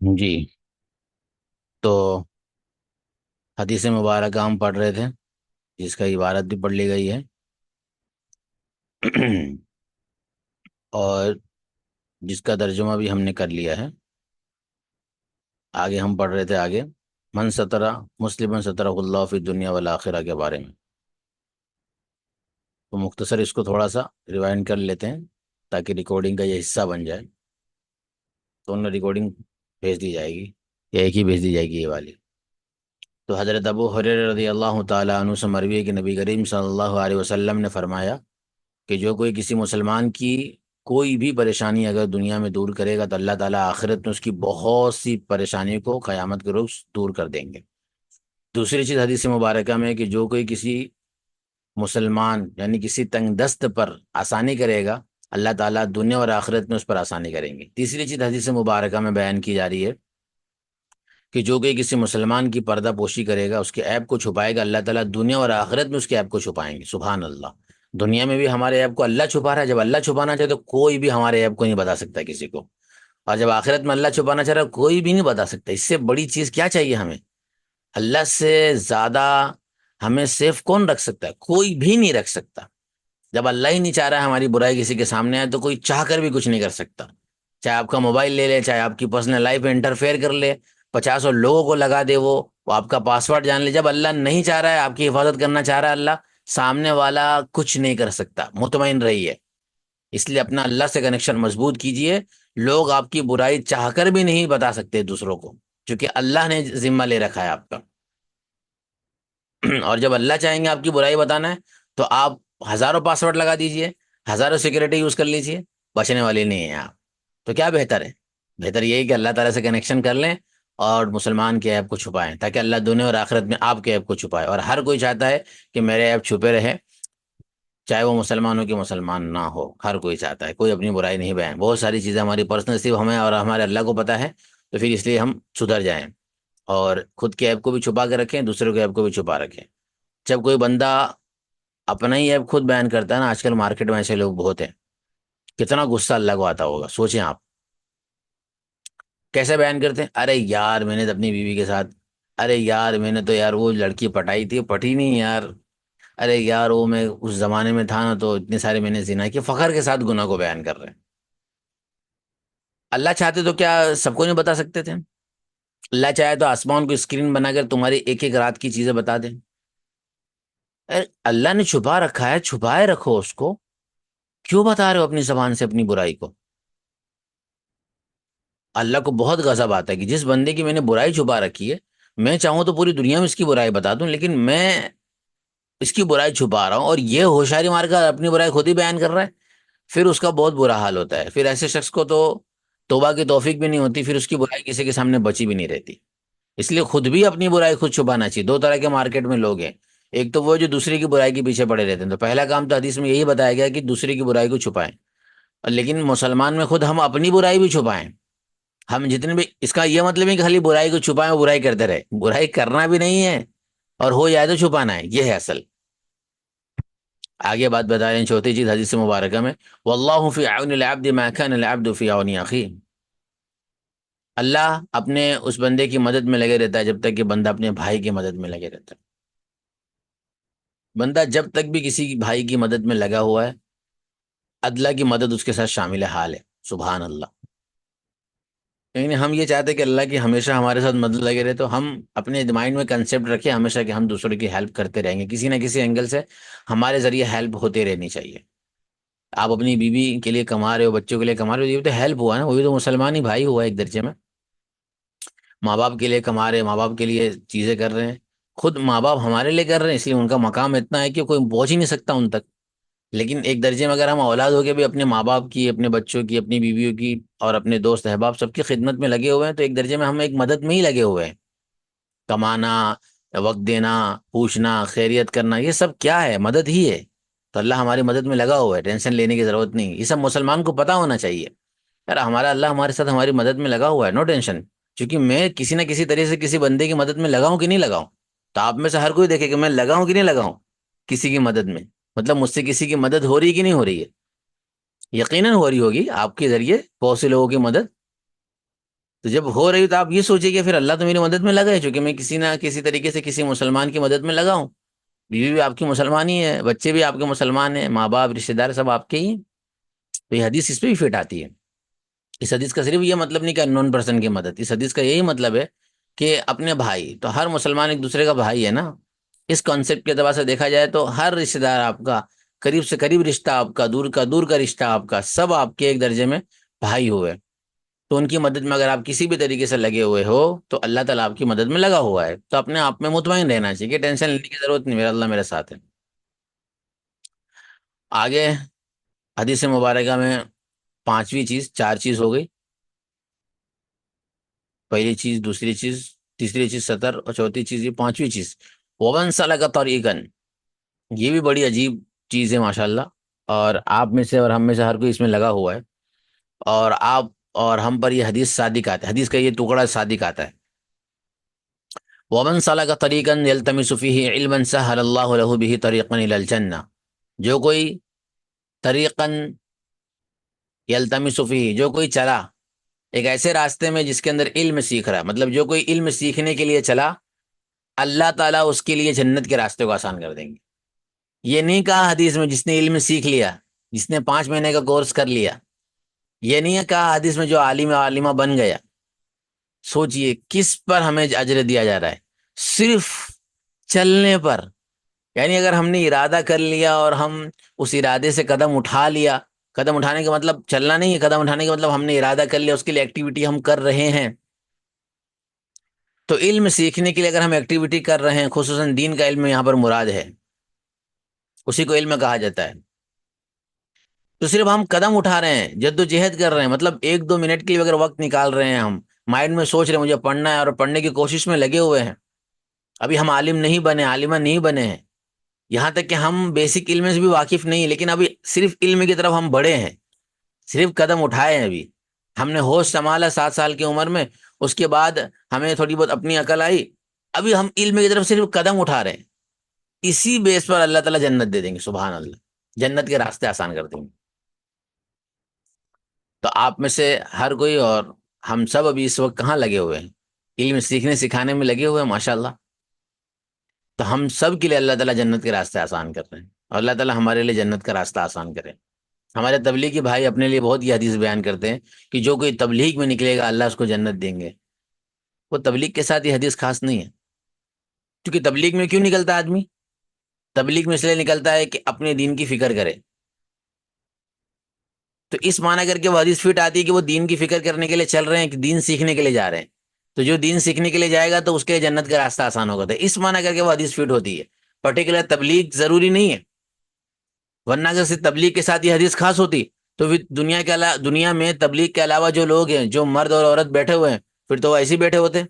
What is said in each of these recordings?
جی، تو حدیث مبارکہ ہم پڑھ رہے تھے، جس کا عبارت بھی پڑھ لی گئی ہے اور جس کا ترجمہ بھی ہم نے کر لیا ہے۔ آگے ہم پڑھ رہے تھے، آگے من سترہ مسلم سترہ اللہ فی دنیا والآخرہ کے بارے میں۔ تو مختصر اس کو تھوڑا سا ریوائنڈ کر لیتے ہیں تاکہ ریکارڈنگ کا یہ حصہ بن جائے۔ تو انہیں ریکارڈنگ بھیج دی جائے گی، یا ایک ہی بھیج دی جائے گی یہ والی۔ تو حضرت ابو ہریرہ رضی اللہ تعالیٰ عنہ سے مروی ہے کہ نبی کریم صلی اللہ علیہ وسلم نے فرمایا کہ جو کوئی کسی مسلمان کی کوئی بھی پریشانی اگر دنیا میں دور کرے گا تو اللہ تعالیٰ آخرت میں اس کی بہت سی پریشانیوں کو قیامت کے روز دور کر دیں گے۔ دوسری چیز حدیث مبارکہ میں کہ جو کوئی کسی مسلمان یعنی کسی تنگ دست پر آسانی کرے گا، اللہ تعالیٰ دنیا اور آخرت میں اس پر آسانی کریں گے۔ تیسری چیز حدیث مبارکہ میں بیان کی جا رہی ہے کہ جو کوئی کسی مسلمان کی پردہ پوشی کرے گا، اس کے عیب کو چھپائے گا، اللہ تعالیٰ دنیا اور آخرت میں اس کے عیب کو چھپائیں گے۔ سبحان اللہ! دنیا میں بھی ہمارے عیب کو اللہ چھپا رہا ہے، جب اللہ چھپانا چاہے تو کوئی بھی ہمارے عیب کو نہیں بتا سکتا کسی کو، اور جب آخرت میں اللہ چھپانا چاہ رہا ہے کوئی بھی نہیں بتا سکتا۔ اس سے بڑی چیز کیا چاہیے ہمیں؟ اللہ سے زیادہ ہمیں سیف کون رکھ سکتا ہے؟ کوئی بھی نہیں رکھ سکتا۔ جب اللہ ہی نہیں چاہ رہا ہے ہماری برائی کسی کے سامنے آئے تو کوئی چاہ کر بھی کچھ نہیں کر سکتا۔ چاہے آپ کا موبائل لے لے، چاہے آپ کی پرسنل لائف میں انٹرفیئر کر لے، 50 لوگوں کو لگا دے، وہ آپ کا پاسورڈ جان لے، جب اللہ نہیں چاہ رہا ہے، آپ کی حفاظت کرنا چاہ رہا ہے اللہ، سامنے والا کچھ نہیں کر سکتا۔ مطمئن رہیے، اس لیے اپنا اللہ سے کنیکشن مضبوط کیجئے۔ لوگ آپ کی برائی چاہ کر بھی نہیں بتا سکتے دوسروں کو، کیونکہ اللہ نے ذمہ لے رکھا ہے آپ کا۔ اور جب اللہ چاہیں گے آپ کی برائی بتانا ہے تو آپ ہزاروں پاسورڈ لگا دیجئے، ہزاروں سیکورٹی یوز کر لیجئے، بچنے والے نہیں ہیں آپ۔ تو کیا بہتر ہے؟ بہتر یہی کہ اللہ تعالیٰ سے کنیکشن کر لیں اور مسلمان کے عیب کو چھپائیں، تاکہ اللہ دنیا اور آخرت میں آپ کے عیب کو چھپائے۔ اور ہر کوئی چاہتا ہے کہ میرے عیب چھپے رہے، چاہے وہ مسلمان ہو کہ مسلمان نہ ہو، ہر کوئی چاہتا ہے، کوئی اپنی برائی نہیں بیان۔ بہت ساری چیزیں ہماری پرسنل صرف ہمیں اور ہمارے اللہ کو پتہ ہے، تو پھر اس لیے ہم سدھر جائیں اور خود کے عیب کو بھی چھپا کے رکھیں، دوسروں کے عیب کو بھی چھپا رکھیں۔ جب کوئی بندہ اپنا ہی ایپ خود بیان کرتا ہے نا، آج کل مارکیٹ میں ایسے لوگ بہت ہیں، کتنا غصہ اللہ کو آتا ہوگا، سوچیں آپ کیسے بیان کرتے ہیں۔ ارے یار میں نے تو اپنی بیوی کے ساتھ، ارے یار میں نے تو یار وہ لڑکی پٹائی تھی، پٹی نہیں یار، ارے یار وہ میں اس زمانے میں تھا نا تو اتنے سارے میں نے زنا کیا، فخر کے ساتھ گناہ کو بیان کر رہے ہیں۔ اللہ چاہتے تو کیا سب کو نہیں بتا سکتے تھے؟ اللہ چاہے تو آسمان کو اسکرین بنا کر تمہاری ایک ایک رات کی چیزیں بتا دیں۔ ارے اللہ نے چھپا رکھا ہے، چھپائے رکھو اس کو، کیوں بتا رہے ہو اپنی زبان سے اپنی برائی کو؟ اللہ کو بہت غضب آتا ہے کہ جس بندے کی میں نے برائی چھپا رکھی ہے، میں چاہوں تو پوری دنیا میں اس کی برائی بتا دوں، لیکن میں اس کی برائی چھپا رہا ہوں اور یہ ہوشیاری مار کر اپنی برائی خود ہی بیان کر رہا ہے، پھر اس کا بہت برا حال ہوتا ہے۔ پھر ایسے شخص کو تو توبہ کی توفیق بھی نہیں ہوتی، پھر اس کی برائی کسی کے سامنے بچی بھی نہیں رہتی۔ اس لیے خود بھی اپنی برائی خود چھپانا چاہیے۔ دو طرح کے مارکیٹ میں لوگ ہیں، ایک تو وہ جو دوسرے کی برائی کے پیچھے پڑے رہتے ہیں، تو پہلا کام تو حدیث میں یہی بتایا گیا کہ دوسرے کی برائی کو چھپائیں، لیکن مسلمان میں خود ہم اپنی برائی بھی چھپائیں۔ ہم جتنے بھی، اس کا یہ مطلب نہیں کہ خالی برائی کو چھپائیں اور برائی کرتے رہے، برائی کرنا بھی نہیں ہے اور ہو جائے تو چھپانا ہے، یہ ہے اصل۔ آگے بات بتا رہے ہیں، چوتھی چیز حدیث مبارکہ میں، واللہ فی عون العبد ما کان العبد فی عون اخیہ، اللہ اپنے اس بندے کی مدد میں لگے رہتا ہے جب تک کہ بندہ اپنے بھائی کی مدد میں لگے رہتا ہے۔ بندہ جب تک بھی کسی بھائی کی مدد میں لگا ہوا ہے، اللہ کی مدد اس کے ساتھ شامل حال ہے۔ سبحان اللہ! لیکن ہم یہ چاہتے ہیں کہ اللہ کی ہمیشہ ہمارے ساتھ مدد لگے رہے، تو ہم اپنے مائنڈ میں کنسیپٹ رکھیں ہمیشہ کہ ہم دوسروں کی ہیلپ کرتے رہیں گے، کسی نہ کسی اینگل سے ہمارے ذریعے ہیلپ ہوتے رہنی چاہیے۔ آپ اپنی بیوی کے لیے کما رہے ہو، بچوں کے لیے کما رہے ہو، یہ بھی تو ہیلپ ہوا نا، وہ بھی تو مسلمان ہی بھائی ہوا ایک درجے میں۔ ماں باپ کے لیے کما رہے ہیں، ماں باپ کے لیے چیزیں کر رہے ہیں، خود ماں باپ ہمارے لیے کر رہے ہیں، اس لیے ان کا مقام اتنا ہے کہ کوئی پہنچ ہی نہیں سکتا ان تک۔ لیکن ایک درجے میں اگر ہم اولاد ہو کے بھی اپنے ماں باپ کی، اپنے بچوں کی، اپنی بیویوں کی اور اپنے دوست احباب سب کی خدمت میں لگے ہوئے ہیں، تو ایک درجے میں ہم ایک مدد میں ہی لگے ہوئے ہیں۔ کمانا، وقت دینا، پوچھنا، خیریت کرنا، یہ سب کیا ہے؟ مدد ہی ہے۔ تو اللہ ہماری مدد میں لگا ہوا ہے، ٹینشن لینے کی ضرورت نہیں۔ یہ سب مسلمان کو پتا ہونا چاہیے، یار ہمارا اللہ ہمارے ساتھ ہماری مدد میں لگا ہوا ہے، نو ٹینشن۔ کیونکہ میں کسی نہ کسی طریقے سے کسی بندے کی مدد میں لگاؤں کہ نہیں لگاؤں، تو آپ میں سے ہر کوئی دیکھے کہ میں لگاؤں کہ نہیں لگاؤں کسی کی مدد میں، مطلب مجھ سے کسی کی مدد ہو رہی ہے کہ نہیں ہو رہی ہے؟ یقیناً ہو رہی ہوگی آپ کے ذریعے بہت سے لوگوں کی مدد تو جب ہو رہی تو آپ یہ سوچیے کہ پھر اللہ تو میری مدد میں لگا ہے، چونکہ میں کسی نہ کسی طریقے سے کسی مسلمان کی مدد میں لگا ہوں، بیوی بھی آپ کی مسلمان ہی ہے، بچے بھی آپ کے مسلمان ہیں، ماں باپ رشتے دار سب آپ کے ہی ہیں۔ تو یہ حدیث اس پہ بھی فٹ آتی ہے۔ اس حدیث کا صرف یہ مطلب نہیں کہ ان نون پرسن کی مدد، اس حدیث کا یہی مطلب ہے کہ اپنے بھائی، تو ہر مسلمان ایک دوسرے کا بھائی ہے نا، اس کانسیپٹ کے اعتبار سے دیکھا جائے تو ہر رشتے دار آپ کا، قریب سے قریب رشتہ آپ کا دور کا رشتہ آپ کا، سب آپ کے ایک درجے میں بھائی ہوئے، تو ان کی مدد میں اگر آپ کسی بھی طریقے سے لگے ہوئے ہو تو اللہ تعالیٰ آپ کی مدد میں لگا ہوا ہے، تو اپنے آپ میں مطمئن رہنا چاہیے کہ ٹینشن لینے کی ضرورت نہیں، میرا اللہ میرے ساتھ ہے۔ آگے حدیث مبارکہ میں پانچویں چیز، چار چیز ہو گئی، پہلی چیز، دوسری چیز، تیسری چیز سطر، اور چوتھی چیز یہ پانچویں چیز، ومن سلک طریقا، یہ بھی بڑی عجیب چیز ہے ماشاءاللہ، اور آپ میں سے اور ہم میں سے ہر کوئی اس میں لگا ہوا ہے، اور آپ اور ہم پر یہ حدیث صادق آتا ہے، حدیث کا یہ ٹکڑا صادق آتا ہے، ومن سلک طریقا یلتمس فیہ علما سہل اللہ لہ بہ طریقا الی الجنہ، جو کوئی طریقا یلتمس فیہ، جو کوئی چلا ایک ایسے راستے میں جس کے اندر علم سیکھ رہا ہے، مطلب جو کوئی علم سیکھنے کے لیے چلا، اللہ تعالیٰ اس کے لیے جنت کے راستے کو آسان کر دیں گے۔ یہ نہیں کہا حدیث میں جس نے علم سیکھ لیا، جس نے 5 مہینے کا کورس کر لیا، یہ نہیں کہا حدیث میں جو عالم عالمہ بن گیا۔ سوچئے کس پر ہمیں اجر دیا جا رہا ہے؟ صرف چلنے پر، یعنی اگر ہم نے ارادہ کر لیا اور ہم اس ارادے سے قدم اٹھا لیا، قدم اٹھانے کا مطلب چلنا نہیں ہے، قدم اٹھانے کا مطلب ہم نے ارادہ کر لیا، اس کے لیے ایکٹیویٹی ہم کر رہے ہیں، تو علم سیکھنے کے لیے اگر ہم ایکٹیویٹی کر رہے ہیں، خصوصاً دین کا علم یہاں پر مراد ہے، اسی کو علم کہا جاتا ہے، تو صرف ہم قدم اٹھا رہے ہیں، جد و جہد کر رہے ہیں، مطلب 1-2 منٹ کے لیے اگر وقت نکال رہے ہیں، ہم مائنڈ میں سوچ رہے ہیں مجھے پڑھنا ہے اور پڑھنے کی کوشش میں لگے ہوئے ہیں، ابھی ہم عالم نہیں بنے، عالمہ نہیں بنے ہیں، یہاں تک کہ ہم بیسک علم سے بھی واقف نہیں ہیں، لیکن ابھی صرف علم کی طرف ہم بڑھے ہیں، صرف قدم اٹھائے ہیں، ابھی ہم نے ہوش سنبھالا 7 سال کی عمر میں، اس کے بعد ہمیں تھوڑی بہت اپنی عقل آئی، ابھی ہم علم کی طرف صرف قدم اٹھا رہے ہیں، اسی بیس پر اللہ تعالیٰ جنت دے دیں گے، سبحان اللہ، جنت کے راستے آسان کر دیں گے۔ تو آپ میں سے ہر کوئی اور ہم سب ابھی اس وقت کہاں لگے ہوئے ہیں؟ علم سیکھنے سکھانے میں لگے ہوئے ہیں ماشاءاللہ، تو ہم سب کے لیے اللہ تعالیٰ جنت کے راستے آسان کر رہے ہیں، اور اللہ تعالیٰ ہمارے لیے جنت کا راستہ آسان کرے۔ ہمارے تبلیغی بھائی اپنے لیے بہت یہ حدیث بیان کرتے ہیں کہ جو کوئی تبلیغ میں نکلے گا اللہ اس کو جنت دیں گے، وہ تبلیغ کے ساتھ یہ حدیث خاص نہیں ہے، کیونکہ تبلیغ میں کیوں نکلتا ہے آدمی؟ تبلیغ میں اس لیے نکلتا ہے کہ اپنے دین کی فکر کرے، تو اس معنی کر کے وہ حدیث فٹ آتی ہے کہ وہ دین کی فکر کرنے کے لیے چل رہے ہیں، کہ دین سیکھنے کے لیے جا رہے ہیں، تو جو دین سیکھنے کے لیے جائے گا تو اس کے لیے جنت کا راستہ آسان ہوگا، تو اس معنی کر کے وہ حدیث فٹ ہوتی ہے، پرٹیکولر تبلیغ ضروری نہیں ہے، ورنہ اگر صرف تبلیغ کے ساتھ یہ حدیث خاص ہوتی تو پھر دنیا میں تبلیغ کے علاوہ جو لوگ ہیں، جو مرد اور عورت بیٹھے ہوئے ہیں، پھر تو وہ ایسے ہی بیٹھے ہوتے۔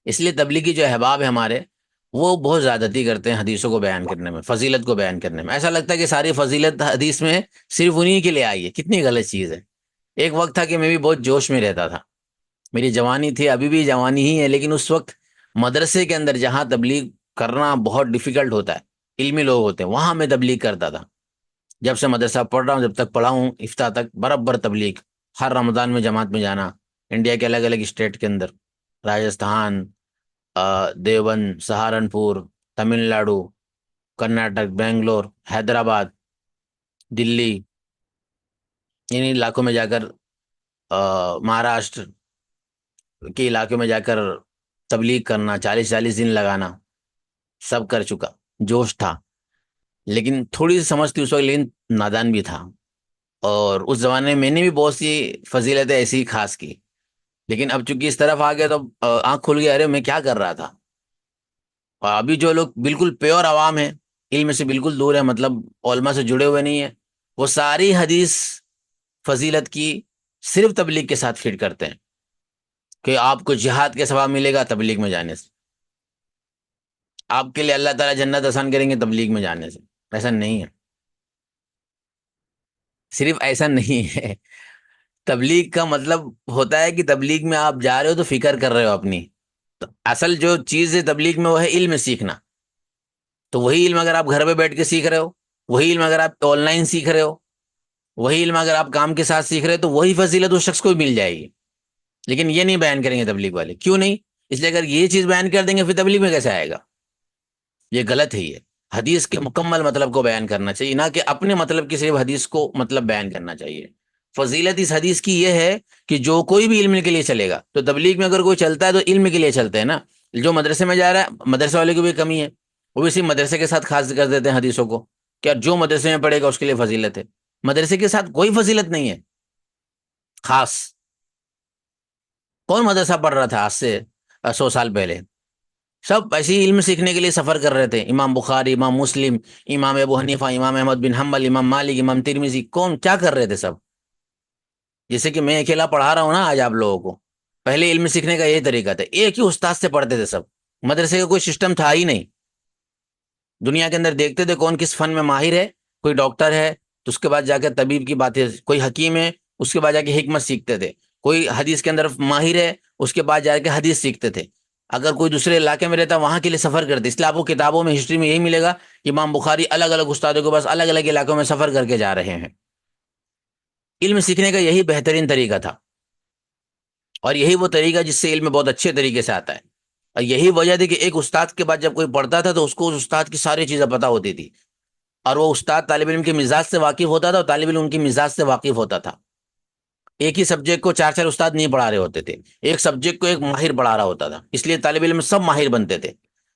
اس لیے تبلیغی جو احباب ہے ہمارے، وہ بہت زیادتی کرتے ہیں حدیثوں کو بیان کرنے میں، فضیلت کو بیان کرنے میں، ایسا لگتا ہے کہ ساری فضیلت حدیث میں صرف انہی کے لیے آئی ہے، کتنی غلط چیز ہے۔ ایک وقت تھا کہ میں بھی بہت جوش میں رہتا تھا، میری جوانی تھی، ابھی بھی جوانی ہی ہے، لیکن اس وقت مدرسے کے اندر جہاں تبلیغ کرنا بہت ڈیفیکلٹ ہوتا ہے، علمی لوگ ہوتے ہیں، وہاں میں تبلیغ کرتا تھا۔ جب سے مدرسہ پڑھ رہا ہوں، جب تک پڑھا ہوں افتاح تک برابر تبلیغ، ہر رمضان میں جماعت میں جانا، انڈیا کے الگ الگ اسٹیٹ کے اندر، راجستھان، دیوبند، سہارنپور، تمل ناڈو، کرناٹک، بنگلور، حیدرآباد، دلی، ان علاقوں میں جا کر، مہاراشٹر کے علاقے میں جا کر تبلیغ کرنا، 40-40 دن لگانا، سب کر چکا، جوش تھا، لیکن تھوڑی سی سمجھ تھی اس وقت، لیکن نادان بھی تھا، اور اس زمانے میں نے بھی بہت سی فضیلتیں ایسی ہی خاص کی، لیکن اب چونکہ اس طرف آ گیا تو آنکھ کھل گیا، ارے میں کیا کر رہا تھا۔ اور ابھی جو لوگ بالکل پیور عوام ہیں، علم سے بالکل دور ہے، مطلب علماء سے جڑے ہوئے نہیں ہیں، وہ ساری حدیث فضیلت کی صرف تبلیغ کے ساتھ فٹ کرتے ہیں، کہ آپ کو جہاد کے ثواب ملے گا تبلیغ میں جانے سے، آپ کے لیے اللہ تعالیٰ جنت آسان کریں گے تبلیغ میں جانے سے، ایسا نہیں ہے، صرف ایسا نہیں ہے۔ تبلیغ کا مطلب ہوتا ہے کہ تبلیغ میں آپ جا رہے ہو تو فکر کر رہے ہو اپنی، تو اصل جو چیز ہے تبلیغ میں وہ ہے علم سیکھنا، تو وہی علم اگر آپ گھر پہ بیٹھ کے سیکھ رہے ہو، وہی علم اگر آپ آن لائن سیکھ رہے ہو، وہی علم اگر آپ کام کے ساتھ سیکھ رہے ہو، تو وہی فضیلت اس شخص کو بھی مل جائے گی، لیکن یہ نہیں بیان کریں گے تبلیغ والے. کیوں نہیں؟ اس لیے اگر یہ چیز بیان کر دیں گے پھر تبلیغ میں کیسے آئے گا؟ یہ غلط ہے. یہ حدیث کے مکمل مطلب کو بیان کرنا چاہیے، نہ کہ اپنے مطلب کی صرف حدیث کو مطلب بیان کرنا چاہیے. فضیلت اس حدیث کی یہ ہے کہ جو کوئی بھی علم کے لیے چلے گا، تو تبلیغ میں اگر کوئی چلتا ہے تو علم کے لیے چلتے ہیں نا. جو مدرسے میں جا رہا ہے، مدرسے والے کی بھی کمی ہے، وہ بھی صرف مدرسے کے ساتھ خاص کر دیتے ہیں حدیثوں کو. کیا جو مدرسے میں پڑھے گا اس کے لیے فضیلت ہے؟ مدرسے کے ساتھ کوئی فضیلت نہیں ہے خاص. کون مدرسہ پڑھ رہا تھا آج سے 100 سال پہلے؟ سب ایسے ہی علم سیکھنے کے لیے سفر کر رہے تھے. امام بخاری، امام مسلم، امام ابو حنیفہ، امام احمد بن حنبل، امام مالک، امام ترمذی، کون کیا کر رہے تھے سب؟ جیسے کہ میں اکیلا پڑھا رہا ہوں نا آج آپ لوگوں کو. پہلے علم سیکھنے کا یہی طریقہ تھا، ایک ہی استاد سے پڑھتے تھے سب. مدرسے کا کوئی سسٹم تھا ہی نہیں. دنیا کے اندر دیکھتے تھے کون کس فن میں ماہر ہے. کوئی ڈاکٹر ہے تو اس کے بعد جا کے طبیب کی باتیں، کوئی حکیم ہے اس کے بعد جا کے حکمت سیکھتے تھے. کوئی حدیث کے اندر ماہر ہے اس کے بعد جا کے حدیث سیکھتے تھے. اگر کوئی دوسرے علاقے میں رہتا وہاں کے لیے سفر کرتے. اس لیے آپ کو کتابوں میں، ہسٹری میں یہی ملے گا کہ امام بخاری الگ الگ استادوں کے پاس الگ الگ علاقوں میں سفر کر کے جا رہے ہیں. علم سیکھنے کا یہی بہترین طریقہ تھا، اور یہی وہ طریقہ جس سے علم بہت اچھے طریقے سے آتا ہے. اور یہی وجہ تھی کہ ایک استاد کے بعد جب کوئی پڑھتا تھا تو اس کو اس استاد کی ساری چیزیں پتہ ہوتی تھی، اور وہ استاد طالب علم کے مزاج سے واقف ہوتا تھا اور طالب علم ان کی مزاج سے واقف ہوتا تھا. ایک ہی سبجیکٹ کو چار چار استاد نہیں پڑھا رہے ہوتے تھے، ایک سبجیکٹ کو ایک ماہر پڑھا رہا ہوتا تھا، اس لیے طالب علم سب ماہر بنتے تھے.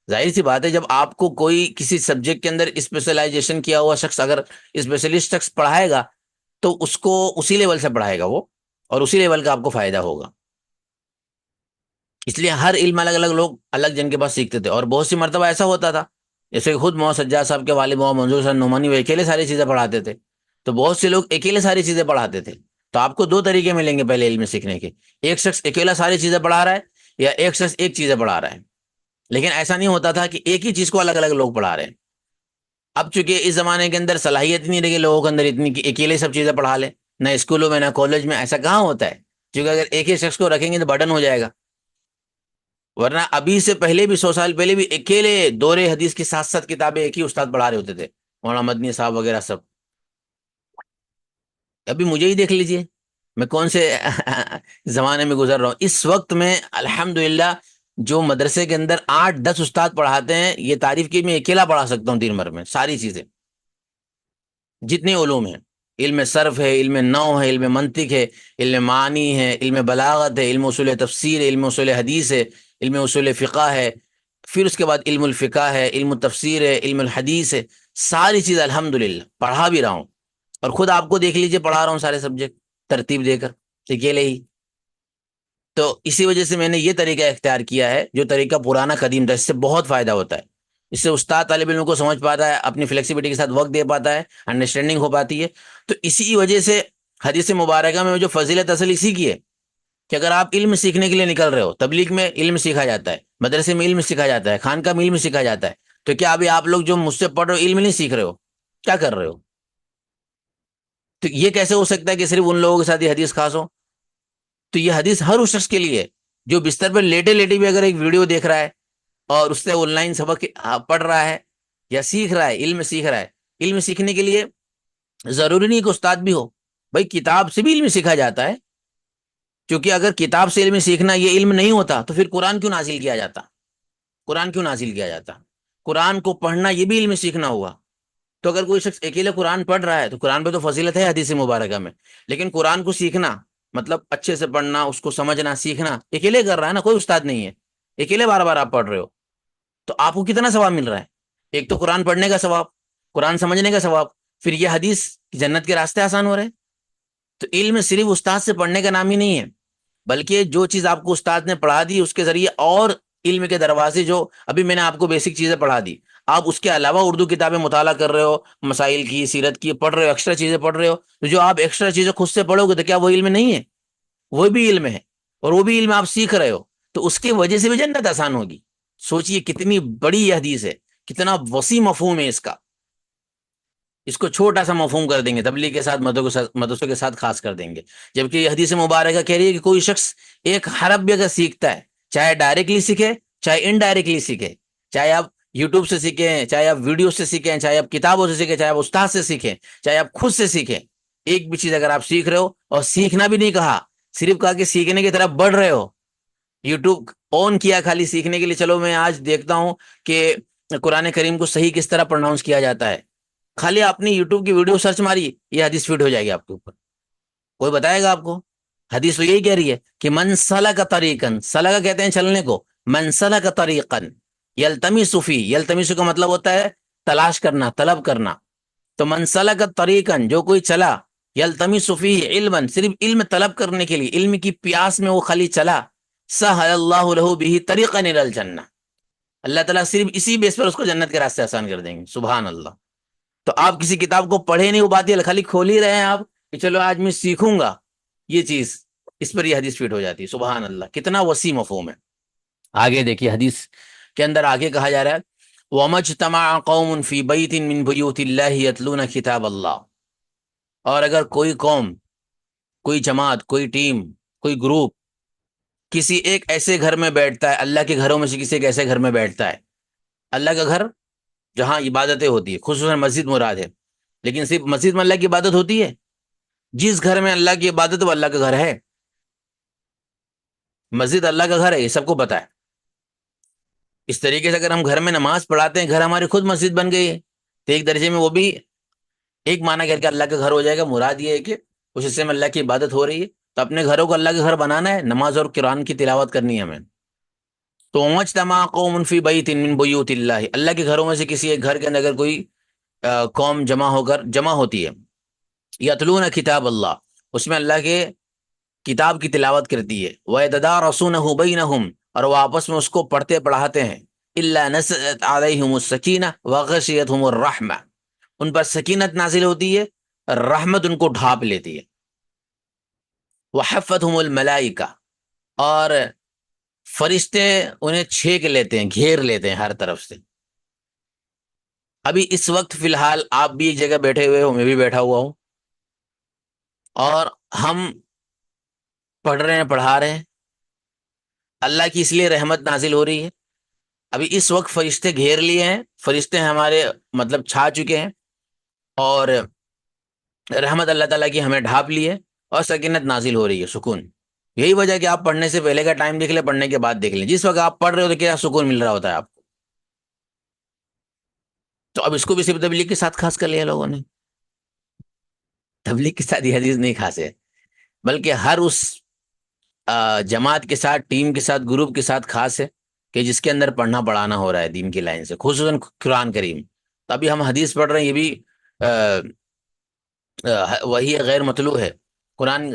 ظاہر سی بات ہے جب آپ کو کوئی کسی سبجیکٹ کے اندر اسپیشلائزیشن کیا ہوا شخص اگر اسپیشلسٹ شخص پڑھائے گا تو اس کو اسی لیول سے پڑھائے گا وہ، اور اسی لیول کا آپ کو فائدہ ہوگا. اس لیے ہر علم الگ الگ لوگ الگ جن کے پاس سیکھتے تھے. اور بہت سی مرتبہ ایسا ہوتا تھا جیسے خود محمد سجاد صاحب کے والد محمد منظور صاحب نعمانی وہ اکیلے ساری چیزیں پڑھاتے تھے. تو بہت سے لوگ اکیلے ساری چیزیں پڑھاتے تھے. تو آپ کو دو طریقے ملیں گے پہلے علم سیکھنے کے. ایک شخص اکیلا ساری چیزیں پڑھا رہا ہے، یا ایک شخص ایک چیزیں پڑھا رہا ہے. لیکن ایسا نہیں ہوتا تھا کہ ایک ہی چیز کو الگ الگ لوگ پڑھا رہے ہیں. اب چونکہ اس زمانے کے اندر صلاحیت نہیں رہی لوگوں کے اندر اتنی کہ اکیلے سب چیزیں پڑھا لیں، نہ اسکولوں میں نہ کالج میں. ایسا کہاں ہوتا ہے؟ کیونکہ اگر ایک ہی شخص کو رکھیں گے تو برڈن ہو جائے گا. ورنہ ابھی سے پہلے بھی 100 سال پہلے بھی اکیلے دور حدیث کی 7 7 کتابیں ایک ہی استاد پڑھا رہے ہوتے تھے، مولانا مدنی صاحب وغیرہ سب. ابھی مجھے ہی دیکھ لیجئے میں کون سے زمانے میں گزر رہا ہوں. اس وقت میں الحمدللہ جو مدرسے کے اندر 8 10 استاد پڑھاتے ہیں، یہ تعریف کی میں اکیلا پڑھا سکتا ہوں دن بھر میں ساری چیزیں جتنے علوم ہیں. علم صرف ہے، علم نحو ہے، علم منطق ہے، علم معانی ہے، علم بلاغت ہے، علم اصول تفسیر ہے، علم اصول حدیث ہے، علم اصول فقہ ہے، پھر اس کے بعد علم الفقہ ہے، علم التفسیر ہے، علم الحدیث ہے. ساری چیز الحمدللہ پڑھا بھی رہا ہوں. اور خود آپ کو دیکھ لیجئے پڑھا رہا ہوں سارے سبجیکٹ ترتیب دے کر اکیلے ہی. تو اسی وجہ سے میں نے یہ طریقہ اختیار کیا ہے جو طریقہ پرانا قدیم تھا. اس سے بہت فائدہ ہوتا ہے. اس سے استاد طالب علم کو سمجھ پاتا ہے، اپنی فلیکسیبلٹی کے ساتھ وقت دے پاتا ہے، انڈرسٹینڈنگ ہو پاتی ہے. تو اسی وجہ سے حدیث مبارکہ میں جو فضیلت اصل اسی کی ہے کہ اگر آپ علم سیکھنے کے لیے نکل رہے ہو، تبلیغ میں علم سیکھا جاتا ہے، مدرسے میں علم سیکھا جاتا ہے، خانقاہ میں علم سیکھا جاتا ہے، تو کیا ابھی آپ لوگ جو مجھ سے پڑھ رہے ہو علم نہیں سیکھ رہے ہو؟ کیا کر رہے ہو؟ تو یہ کیسے ہو سکتا ہے کہ صرف ان لوگوں کے ساتھ یہ حدیث خاص ہو؟ تو یہ حدیث ہر اس شخص کے لیے ہے جو بستر پر لیٹے لیٹے بھی اگر ایک ویڈیو دیکھ رہا ہے اور اس سے آن لائن سبق پڑھ رہا ہے یا سیکھ رہا ہے، علم سیکھ رہا ہے. علم سیکھنے کے لیے ضروری نہیں کہ استاد بھی ہو، بھائی کتاب سے بھی علم سیکھا جاتا ہے. کیونکہ اگر کتاب سے علم سیکھنا یہ علم نہیں ہوتا تو پھر قرآن کیوں نازل کیا جاتا؟ قرآن کیوں نازل کیا جاتا؟ قرآن کو پڑھنا یہ بھی علم سیکھنا ہوا. تو اگر کوئی شخص اکیلے قرآن پڑھ رہا ہے تو قرآن پہ تو فضیلت ہے حدیث مبارکہ میں، لیکن قرآن کو سیکھنا مطلب اچھے سے پڑھنا، اس کو سمجھنا، سیکھنا اکیلے کر رہا ہے نا، کوئی استاد نہیں ہے. اکیلے بار بار آپ پڑھ رہے ہو تو آپ کو کتنا ثواب مل رہا ہے؟ ایک تو قرآن پڑھنے کا ثواب، قرآن سمجھنے کا ثواب، پھر یہ حدیث جنت کے راستے آسان ہو رہے ہیں. تو علم صرف استاد سے پڑھنے کا نام ہی نہیں ہے، بلکہ جو چیز آپ کو استاد نے پڑھا دی اس کے ذریعے اور علم کے دروازے، جو ابھی میں نے آپ کو بیسک چیزیں پڑھا دی، آپ اس کے علاوہ اردو کتابیں مطالعہ کر رہے ہو، مسائل کی، سیرت کی پڑھ رہے ہو، ایکسٹرا چیزیں پڑھ رہے ہو، تو جو آپ ایکسٹرا چیزیں خود سے پڑھو گے تو کیا وہ علم نہیں ہے؟ وہ بھی علم ہے، اور وہ بھی علم آپ سیکھ رہے ہو، تو اس کی وجہ سے بھی جنت آسان ہوگی. سوچئے کتنی بڑی یہ حدیث ہے، کتنا وسیع مفہوم ہے اس کا. اس کو چھوٹا سا مفہوم کر دیں گے، تبلیغ کے ساتھ مدرسوں کے ساتھ خاص کر دیں گے. جبکہ یہ حدیث مبارکہ کہہ رہی ہے کہ کوئی شخص ایک حرف بھی اگر سیکھتا ہے، چاہے ڈائریکٹلی سیکھے چاہے انڈائریکٹلی سیکھے، چاہے آپ یوٹیوب سے سیکھیں، چاہے آپ ویڈیو سے سیکھیں، چاہے آپ کتابوں سے سیکھیں، چاہے آپ استاد سے سیکھیں، چاہے آپ خود سے سیکھیں، ایک بھی چیز اگر آپ سیکھ رہے ہو اور سیکھنا بھی نہیں کہا، صرف کہا کہ سیکھنے کی طرف بڑھ رہے ہو، یوٹیوب آن کیا خالی سیکھنے کے لیے، چلو میں آج دیکھتا ہوں کہ قرآن کریم کو صحیح کس طرح پروناؤنس کیا جاتا ہے، خالی آپ نے یوٹیوب کی ویڈیو سرچ ماری، یہ حدیث فٹ ہو جائے گی آپ کے اوپر، کوئی بتائے گا آپ کو؟ حدیث تو یہی کہہ رہی ہے کہ من سلک طریقن، سلک کہتے ہیں چلنے کو، من سلک طریقن یلتمس فی، یلتمس کا مطلب ہوتا ہے تلاش کرنا، طلب کرنا، تو من سلک طریقن جو کوئی چلا، یلتمس فی علما صرف علم طلب کرنے کے لیے، علم کی پیاس میں وہ خالی چلا، سہل اللہ لہ بہ طریقا الی الجنہ، اللہ تعالیٰ صرف اسی بیس پر اس کو جنت کے راستے آسان کر دیں گے، سبحان اللہ۔ تو آپ کسی کتاب کو پڑھے نہیں، وہ بات یہ خالی کھول ہی رہے ہیں آپ کہ چلو آج میں سیکھوں گا یہ چیز، اس پر یہ حدیث فٹ ہو جاتی ہے، سبحان اللہ، کتنا وسیع مفہوم ہے۔ آگے دیکھیے حدیث کے اندر آگے کہا جا رہا ہے وَمَا اجْتَمَعَ قَوْمٌ فِي بَيْتٍ مِّن بُيُوتِ اللَّهِ يَتْلُونَ كِتَابَ اللَّهِ، اور اگر کوئی قوم، کوئی جماعت، کوئی ٹیم، کوئی گروپ کسی ایک ایسے گھر میں بیٹھتا ہے، اللہ کے گھروں میں سے کسی ایک ایسے گھر میں بیٹھتا ہے، اللہ کا گھر جہاں عبادتیں ہوتی ہے، خصوصاً مسجد مراد ہے، لیکن صرف مسجد میں اللہ کی عبادت ہوتی ہے؟ جس گھر میں اللہ کی عبادت وہ اللہ کا گھر ہے، مسجد اللہ کا گھر ہے، یہ سب کو پتا ہے۔ اس طریقے سے اگر ہم گھر میں نماز پڑھاتے ہیں، گھر ہماری خود مسجد بن گئی ہے، تو ایک درجے میں وہ بھی ایک معنی کر کے اللہ کا گھر ہو جائے گا۔ مراد یہ ہے کہ اس حصے میں اللہ کی عبادت ہو رہی ہے، تو اپنے گھروں کو اللہ کا گھر بنانا ہے، نماز اور قرآن کی تلاوت کرنی ہے ہمیں۔ تو مجتمع قوم فی بیت من بیوت اللہ، اللہ کے گھروں میں سے کسی ایک گھر کے اندر اگر کوئی قوم جمع ہو کر جمع ہوتی ہے، یتلون کتاب اللہ، اس میں اللہ کے کتاب کی تلاوت کرتی ہے، وَيَتَدَارَسُونَهُ بَيْنَهُمْ، اور وہ آپس میں اس کو پڑھتے پڑھاتے ہیں، إِلَّا نَزَلَتْ عَلَيْهِمُ السَّكِينَةُ وَغَشِيَتْهُمُ الرَّحْمَةُ، ان پر سکینت نازل ہوتی ہے، رحمت ان کو ڈھانپ لیتی ہے، وَحَفَّتْهُمُ الْمَلَائِكَةُ، اور فرشتے انہیں چھیک لیتے ہیں، گھیر لیتے ہیں ہر طرف سے۔ ابھی اس وقت فی الحال آپ بھی ایک جگہ بیٹھے ہوئے ہو، میں بھی بیٹھا ہوا ہوں، اور ہم پڑھ رہے ہیں، پڑھا رہے ہیں، اللہ کی اس لیے رحمت نازل ہو رہی ہے۔ ابھی اس وقت فرشتے گھیر لیے ہیں، فرشتے ہمارے مطلب چھا چکے ہیں، اور رحمت اللہ تعالیٰ کی ہمیں ڈھانپ لی ہے، اور سکینت نازل ہو رہی ہے، سکون۔ یہی وجہ ہے کہ آپ پڑھنے سے پہلے کا ٹائم دیکھ لیں، پڑھنے کے بعد دیکھ لیں، جس وقت آپ پڑھ رہے ہو تو کیا سکون مل رہا ہوتا ہے آپ کو۔ تو اب اس کو بھی صرف تبلیغ کے ساتھ خاص کر لیا لوگوں نے، تبلیغ کے ساتھ یہ حدیث نہیں خاص ہے، بلکہ ہر اس جماعت کے ساتھ، ٹیم کے ساتھ، گروپ کے ساتھ خاص ہے کہ جس کے اندر پڑھنا پڑھانا ہو رہا ہے دین کی لائن سے، خصوصاً قرآن کریم۔ تو ابھی ہم حدیث پڑھ رہے ہیں، یہ بھی وہی غیر مطلوع ہے، قرآن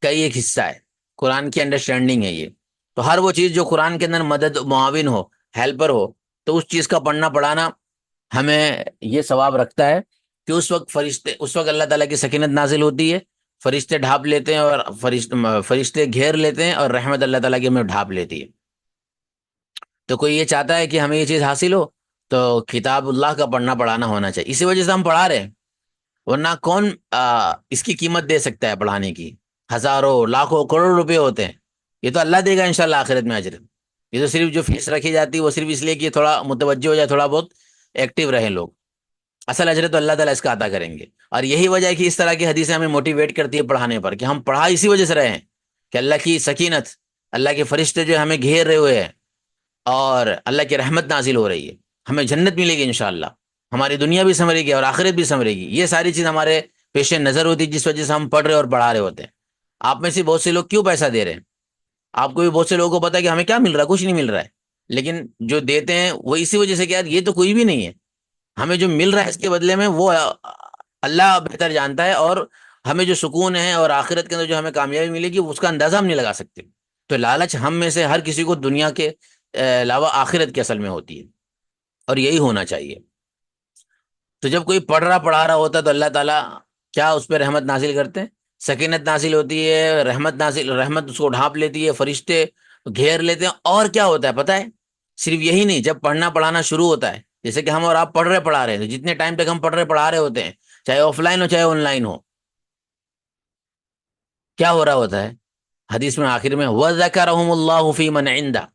کا ہی ایک حصہ ہے، قرآن کی انڈرسٹینڈنگ ہے یہ۔ تو ہر وہ چیز جو قرآن کے اندر مدد، معاون ہو، ہیلپر ہو، تو اس چیز کا پڑھنا پڑھانا ہمیں یہ ثواب رکھتا ہے کہ اس وقت فرشتے، اس وقت اللہ تعالیٰ کی سکینت نازل ہوتی ہے، فرشتے ڈھانپ لیتے ہیں، اور فرشتے گھیر لیتے ہیں، اور رحمت اللہ تعالیٰ کی ہمیں ڈھانپ لیتی ہے۔ تو کوئی یہ چاہتا ہے کہ ہمیں یہ چیز حاصل ہو تو کتاب اللہ کا پڑھنا پڑھانا ہونا چاہیے، اسی وجہ سے ہم پڑھا رہے ہیں، ورنہ کون اس کی قیمت دے سکتا ہے پڑھانے کی؟ ہزاروں، لاکھوں، کروڑوں روپے ہوتے ہیں، یہ تو اللہ دے گا انشاءاللہ آخرت میں اجر۔ یہ تو صرف جو فیس رکھی جاتی ہے وہ صرف اس لیے کہ تھوڑا متوجہ ہو جائے، تھوڑا بہت ایکٹیو رہیں لوگ، اصل اجر تو اللہ تعالیٰ اس کا عطا کریں گے۔ اور یہی وجہ ہے کہ اس طرح کی حدیثیں ہمیں موٹیویٹ کرتی ہے پڑھانے پر، کہ ہم پڑھا اسی وجہ سے رہے ہیں کہ اللہ کی سکینت، اللہ کے فرشتے جو ہمیں گھیر رہے ہوئے ہیں، اور اللہ کی رحمت نازل ہو رہی ہے، ہمیں جنت ملے گی انشاءاللہ، ہماری دنیا بھی سنورے گی اور آخرت بھی سنورے گی۔ یہ ساری چیز ہمارے پیش نظر ہوتی ہے، جس وجہ سے ہم پڑھ رہے اور پڑھا رہے ہوتے ہیں۔ آپ میں سے بہت سے لوگ کیوں پیسہ دے رہے ہیں؟ آپ کو بھی بہت سے لوگوں کو پتا ہے کہ ہمیں کیا مل رہا ہے، کچھ نہیں مل رہا ہے، لیکن جو دیتے ہیں وہ اسی وجہ سے کہ یار یہ تو کوئی بھی نہیں ہے، ہمیں جو مل رہا ہے اس کے بدلے میں وہ اللہ بہتر جانتا ہے، اور ہمیں جو سکون ہے اور آخرت کے اندر جو ہمیں کامیابی ملے گی اس کا اندازہ ہم نہیں لگا سکتے۔ تو لالچ ہم میں سے ہر کسی کو دنیا کے علاوہ آخرت کے اصل میں ہوتی ہے، اور یہی ہونا چاہیے۔ تو جب کوئی پڑھ رہا پڑھا رہا ہوتا ہے تو اللہ تعالیٰ کیا اس پہ رحمت نازل کرتے ہیں، سکینت نازل ہوتی ہے، رحمت اس کو ڈھانپ لیتی ہے، فرشتے گھیر لیتے ہیں۔ اور کیا ہوتا ہے پتہ ہے؟ صرف یہی نہیں، جب پڑھنا پڑھانا شروع ہوتا ہے، جیسے کہ ہم اور آپ پڑھ رہے پڑھا رہے ہیں، تو جتنے ٹائم تک ہم پڑھ رہے پڑھا رہے ہوتے ہیں، چاہے آف لائن ہو چاہے آن لائن ہو، کیا ہو رہا ہوتا ہے؟ حدیث میں آخر میں وَذَكَرَهُمُ اللَّهُ فِي مَنْ عِنْدَهُ،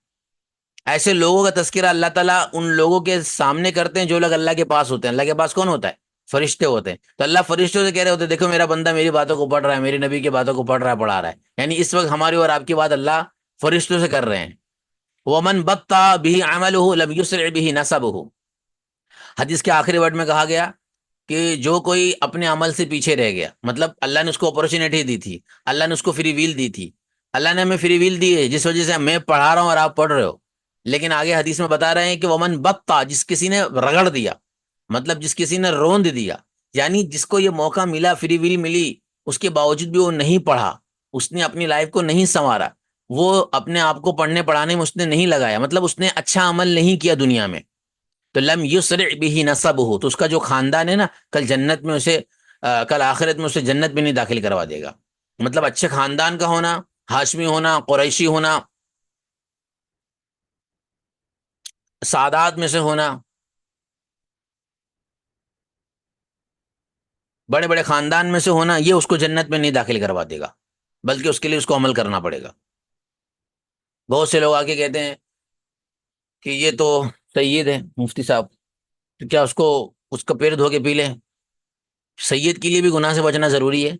ایسے لوگوں کا تذکرہ اللہ تعالیٰ ان لوگوں کے سامنے کرتے ہیں جو لوگ اللہ کے پاس ہوتے ہیں۔ اللہ کے پاس کون ہوتا ہے؟ فرشتے ہوتے ہیں. تو اللہ فرشتوں سے کہہ رہے ہوتے دیکھو میرا بندہ میری باتوں کو پڑھ رہا ہے, میری نبی کی باتوں کو پڑھ رہا ہے, پڑھا رہا ہے. یعنی اس وقت ہماری اور آپ کی بات اللہ فرشتوں سے کر رہے ہیں. ومن بطا به عمله لم يسرع به نسبه. حدیث کے آخری ورڈ میں کہا گیا کہ جو کوئی اپنے عمل سے پیچھے رہ گیا, مطلب اللہ نے اس کو اپورچونیٹی دی تھی, اللہ نے اس کو فری ویل دی تھی, اللہ نے ہمیں فری ویل دی ہے جس وجہ سے میں پڑھا رہا ہوں اور آپ پڑھ رہے ہو. لیکن آگے حدیث میں بتا رہے ہیں کہ ومن بطا, جس کسی نے رگڑ دیا, مطلب جس کسی نے روند دیا, یعنی جس کو یہ موقع ملا, فری ویل ملی, اس کے باوجود بھی وہ نہیں پڑھا, اس نے اپنی لائف کو نہیں سنوارا, وہ اپنے آپ کو پڑھنے پڑھانے میں اس نے نہیں لگایا, مطلب اس نے اچھا عمل نہیں کیا دنیا میں, تو لم یسرع به نسبه, تو اس کا جو خاندان ہے نا کل جنت میں اسے کل آخرت میں اسے جنت میں نہیں داخل کروا دے گا. مطلب اچھے خاندان کا ہونا, ہاشمی ہونا, قریشی ہونا, سادات میں سے ہونا, بڑے بڑے خاندان میں سے ہونا, یہ اس کو جنت میں نہیں داخل کروا دے گا, بلکہ اس کے لیے اس کو عمل کرنا پڑے گا. بہت سے لوگ آ کے کہتے ہیں کہ یہ تو سید ہے مفتی صاحب, تو کیا اس کا پیر دھو کے پی لیں؟ سید کے لیے بھی گناہ سے بچنا ضروری ہے,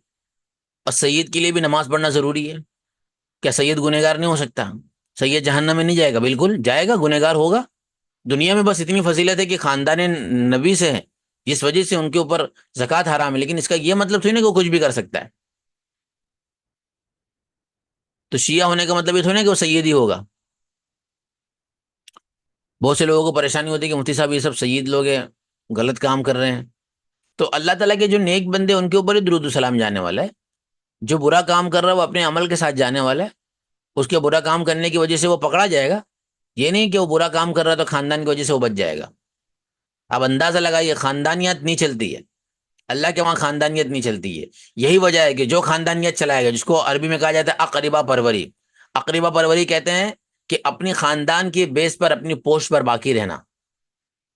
اور سید کے لیے بھی نماز پڑھنا ضروری ہے. کیا سید گنہگار نہیں ہو سکتا؟ سید جہنم میں نہیں جائے گا؟ بالکل جائے گا, گنہگار ہوگا. دنیا میں بس اتنی فضیلت ہے کہ خاندان نبی سے ہے, جس وجہ سے ان کے اوپر زکوٰۃ حرام ہے, لیکن اس کا یہ مطلب تھوڑی نا کہ وہ کچھ بھی کر سکتا ہے. تو شیعہ ہونے کا مطلب یہ تھوڑی نا کہ وہ سید ہی ہوگا. بہت سے لوگوں کو پریشانی ہوتی ہے کہ مفتی صاحب یہ سب سید لوگ ہیں, غلط کام کر رہے ہیں. تو اللہ تعالیٰ کے جو نیک بندے ان کے اوپر ہی درود و سلام جانے والا ہے. جو برا کام کر رہا ہے وہ اپنے عمل کے ساتھ جانے والا ہے, اس کے برا کام کرنے کی وجہ سے وہ پکڑا جائے گا. یہ نہیں کہ وہ برا کام کر رہا ہے تو خاندان کی وجہ سے وہ بچ جائے گا. اب اندازہ لگائیے, خاندانیت نہیں چلتی ہے, اللہ کے وہاں خاندانیت نہیں چلتی ہے. یہی وجہ ہے کہ جو خاندانیت چلائے گا, جس کو عربی میں کہا جاتا ہے اقربا پروری, اقربا پروری کہتے ہیں کہ اپنی خاندان کے بیس پر, اپنی پوسٹ پر باقی رہنا.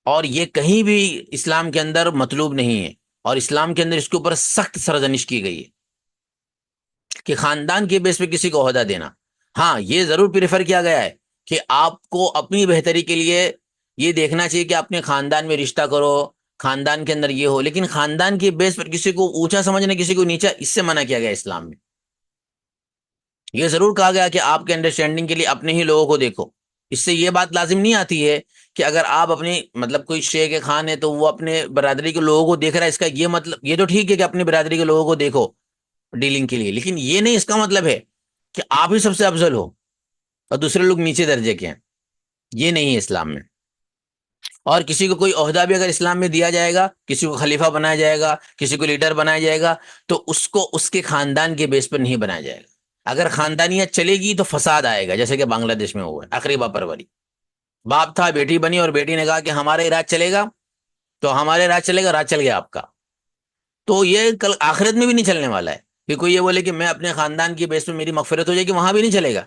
اور یہ کہیں بھی اسلام کے اندر مطلوب نہیں ہے, اور اسلام کے اندر اس کے اوپر سخت سرزنش کی گئی ہے کہ خاندان کے بیس پہ کسی کو عہدہ دینا. ہاں یہ ضرور پریفر کیا گیا ہے کہ آپ کو اپنی بہتری کے لیے یہ دیکھنا چاہیے کہ اپنے خاندان میں رشتہ کرو, خاندان کے اندر یہ ہو, لیکن خاندان کے بیس پر کسی کو اونچا سمجھنا, کسی کو نیچا, اس سے منع کیا گیا اسلام میں. یہ ضرور کہا گیا کہ آپ کے انڈرسٹینڈنگ کے لیے اپنے ہی لوگوں کو دیکھو. اس سے یہ بات لازم نہیں آتی ہے کہ اگر آپ اپنی مطلب کوئی شیخ خان ہے تو وہ اپنے برادری کے لوگوں کو دیکھ رہا ہے, اس کا یہ مطلب, یہ تو ٹھیک ہے کہ اپنی برادری کے لوگوں کو دیکھو ڈیلنگ کے لیے, لیکن یہ نہیں اس کا مطلب ہے کہ آپ ہی سب سے افضل ہو اور دوسرے لوگ نیچے درجے کے ہیں. یہ نہیں ہے اسلام میں. اور کسی کو کوئی عہدہ بھی اگر اسلام میں دیا جائے گا, کسی کو خلیفہ بنایا جائے گا, کسی کو لیڈر بنایا جائے گا, تو اس کو اس کے خاندان کے بیس پر نہیں بنایا جائے گا. اگر خاندانیت چلے گی تو فساد آئے گا, جیسے کہ بنگلہ دیش میں ہوا ہے اقربا پروری. باپ تھا, بیٹی بنی, اور بیٹی نے کہا کہ ہمارے راج چلے گا, تو ہمارے راج چلے گا, راج چل گیا آپ کا. تو یہ کل آخرت میں بھی نہیں چلنے والا ہے کہ کوئی یہ بولے کہ میں اپنے خاندان کی بیس پہ میری مغفرت ہو جائے گی, وہاں بھی نہیں چلے گا.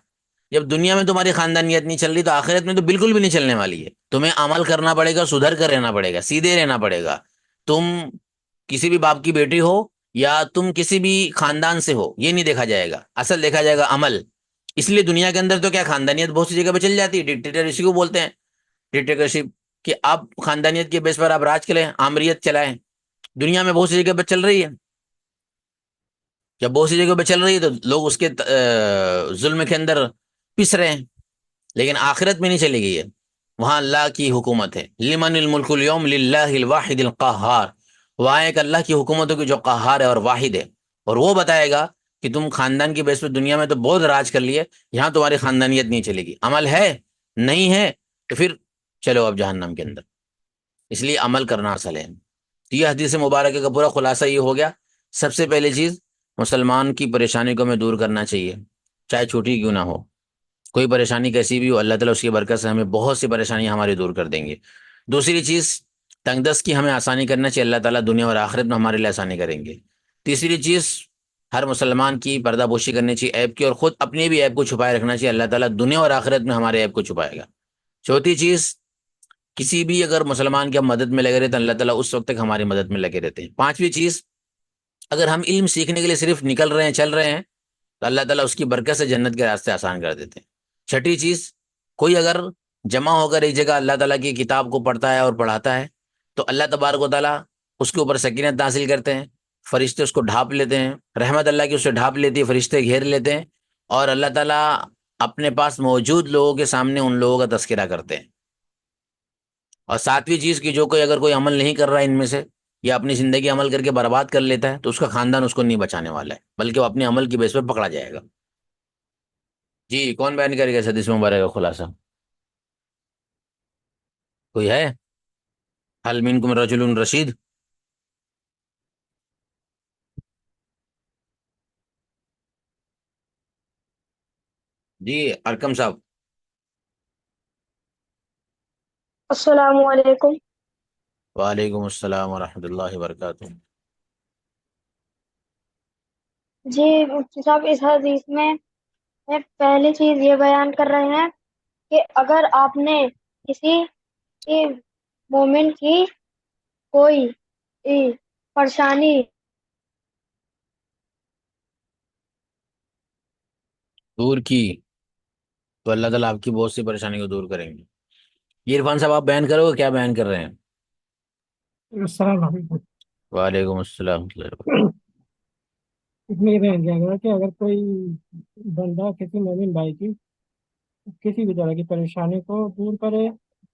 جب دنیا میں تمہاری خاندانیت نہیں چل رہی تو آخرت میں تو بالکل بھی نہیں چلنے والی ہے. تمہیں عمل کرنا پڑے گا, سدھر کر رہنا پڑے گا, سیدھے رہنا پڑے گا. تم کسی بھی باپ کی بیٹی ہو یا تم کسی بھی خاندان سے ہو, یہ نہیں دیکھا جائے گا, اصل دیکھا جائے گا عمل. اس لیے دنیا کے اندر تو کیا خاندانیت بہت سی جگہ پہ چل جاتی ہے, ڈکٹیٹر اسی کو بولتے ہیں, ڈکٹیٹرشپ, کہ آپ خاندانیت کے بیس پر آپ راج کریں, آمریت چلائیں. دنیا میں بہت سی جگہ پہ چل رہی ہے. جب بہت سی جگہ پہ چل رہی ہے تو لوگ اس کے ظلم کے اندر پس رہے ہیں, لیکن آخرت میں نہیں چلی گئی ہے. وہاں اللہ کی حکومت ہے. لمن الملک اليوم للہ الواحد القہار. وہاں ایک اللہ کی حکومت ہے کہ جو قہار ہے اور واحد ہے, اور وہ بتائے گا کہ تم خاندان کی بیس پہ دنیا میں تو بہت راج کر لیے, یہاں تمہاری خاندانیت نہیں چلے گی. عمل ہے نہیں ہے تو پھر چلو اب جہنم کے اندر. اس لیے عمل کرنا اصل ہے. تو یہ حدیث مبارکہ کا پورا خلاصہ یہ ہو گیا. سب سے پہلی چیز, مسلمان کی پریشانی کو ہمیں دور کرنا چاہیے, چاہے چھوٹی کیوں نہ ہو. کوئی پریشانی کیسی بھی ہو, اللہ تعالیٰ اس کی برکت سے ہمیں بہت سی پریشانیاں ہماری دور کر دیں گے. دوسری چیز, تنگ دست کی ہمیں آسانی کرنا چاہیے, اللہ تعالیٰ دنیا اور آخرت میں ہمارے لیے آسانی کریں گے. تیسری چیز, ہر مسلمان کی پردہ پوشی کرنی چاہیے عیب کی, اور خود اپنے بھی عیب کو چھپائے رکھنا چاہیے, اللہ تعالیٰ دنیا اور آخرت میں ہمارے عیب کو چھپائے گا. چوتھی چیز, کسی بھی اگر مسلمان کی ہم مدد میں لگے رہتے ہیں, اللہ تعالیٰ اس وقت تک ہماری مدد میں لگے رہتے ہیں. پانچویں چیز, اگر ہم علم سیکھنے کے لیے صرف نکل رہے ہیں, چل رہے ہیں, تو اللہ تعالیٰ اس کی برکت سے جنت کے راستے آسان کر دیتے ہیں. چھٹی چیز, کوئی اگر جمع ہو کر ایک جگہ اللہ تعالیٰ کی کتاب کو پڑھتا ہے اور پڑھاتا ہے, تو اللہ تبارک و تعالیٰ اس کے اوپر سکینت حاصل کرتے ہیں، فرشتے اس کو ڈھانپ لیتے ہیں، رحمت اللہ کی اسے ڈھانپ لیتی ہے، فرشتے گھیر لیتے ہیں، اور اللہ تعالیٰ اپنے پاس موجود لوگوں کے سامنے ان لوگوں کا تذکرہ کرتے ہیں۔ اور ساتویں چیز کی جو کوئی اگر کوئی عمل نہیں کر رہا ہے ان میں سے، یا اپنی زندگی عمل کر کے برباد کر لیتا ہے، تو اس کا خاندان اس کو نہیں بچانے والا ہے، بلکہ وہ اپنے عمل کی بیس پر پکڑا جائے گا۔ جی کون بیان کرے گا اس حدیث مبارک کا خلاصہ؟ کوئی ہے؟ حل منکم رجل رشید؟ جی ارکم صاحب۔ السلام علیکم۔ وعلیکم السلام ورحمۃ اللہ وبرکاتہ۔ جی مفتی صاحب، اس حدیث میں پہلی چیز یہ بیان کر رہے ہیں کہ اگر آپ نے کسی کی مومن کی کوئی پریشانی دور کی تو اللہ تعالیٰ آپ کی بہت سی پریشانی کو دور کریں گے۔ یہ عرفان صاحب آپ بیان کرو گے، کیا بیان کر رہے ہیں؟ السلام علیکم۔ وعلیکم السلام ورحمۃ اللہ وبرکاتہ۔ اس میں یہ بیان کیا گیا کہ اگر کوئی بندہ کسی مومن بھائی کی کسی بھی طرح کی پریشانی کو دور کرے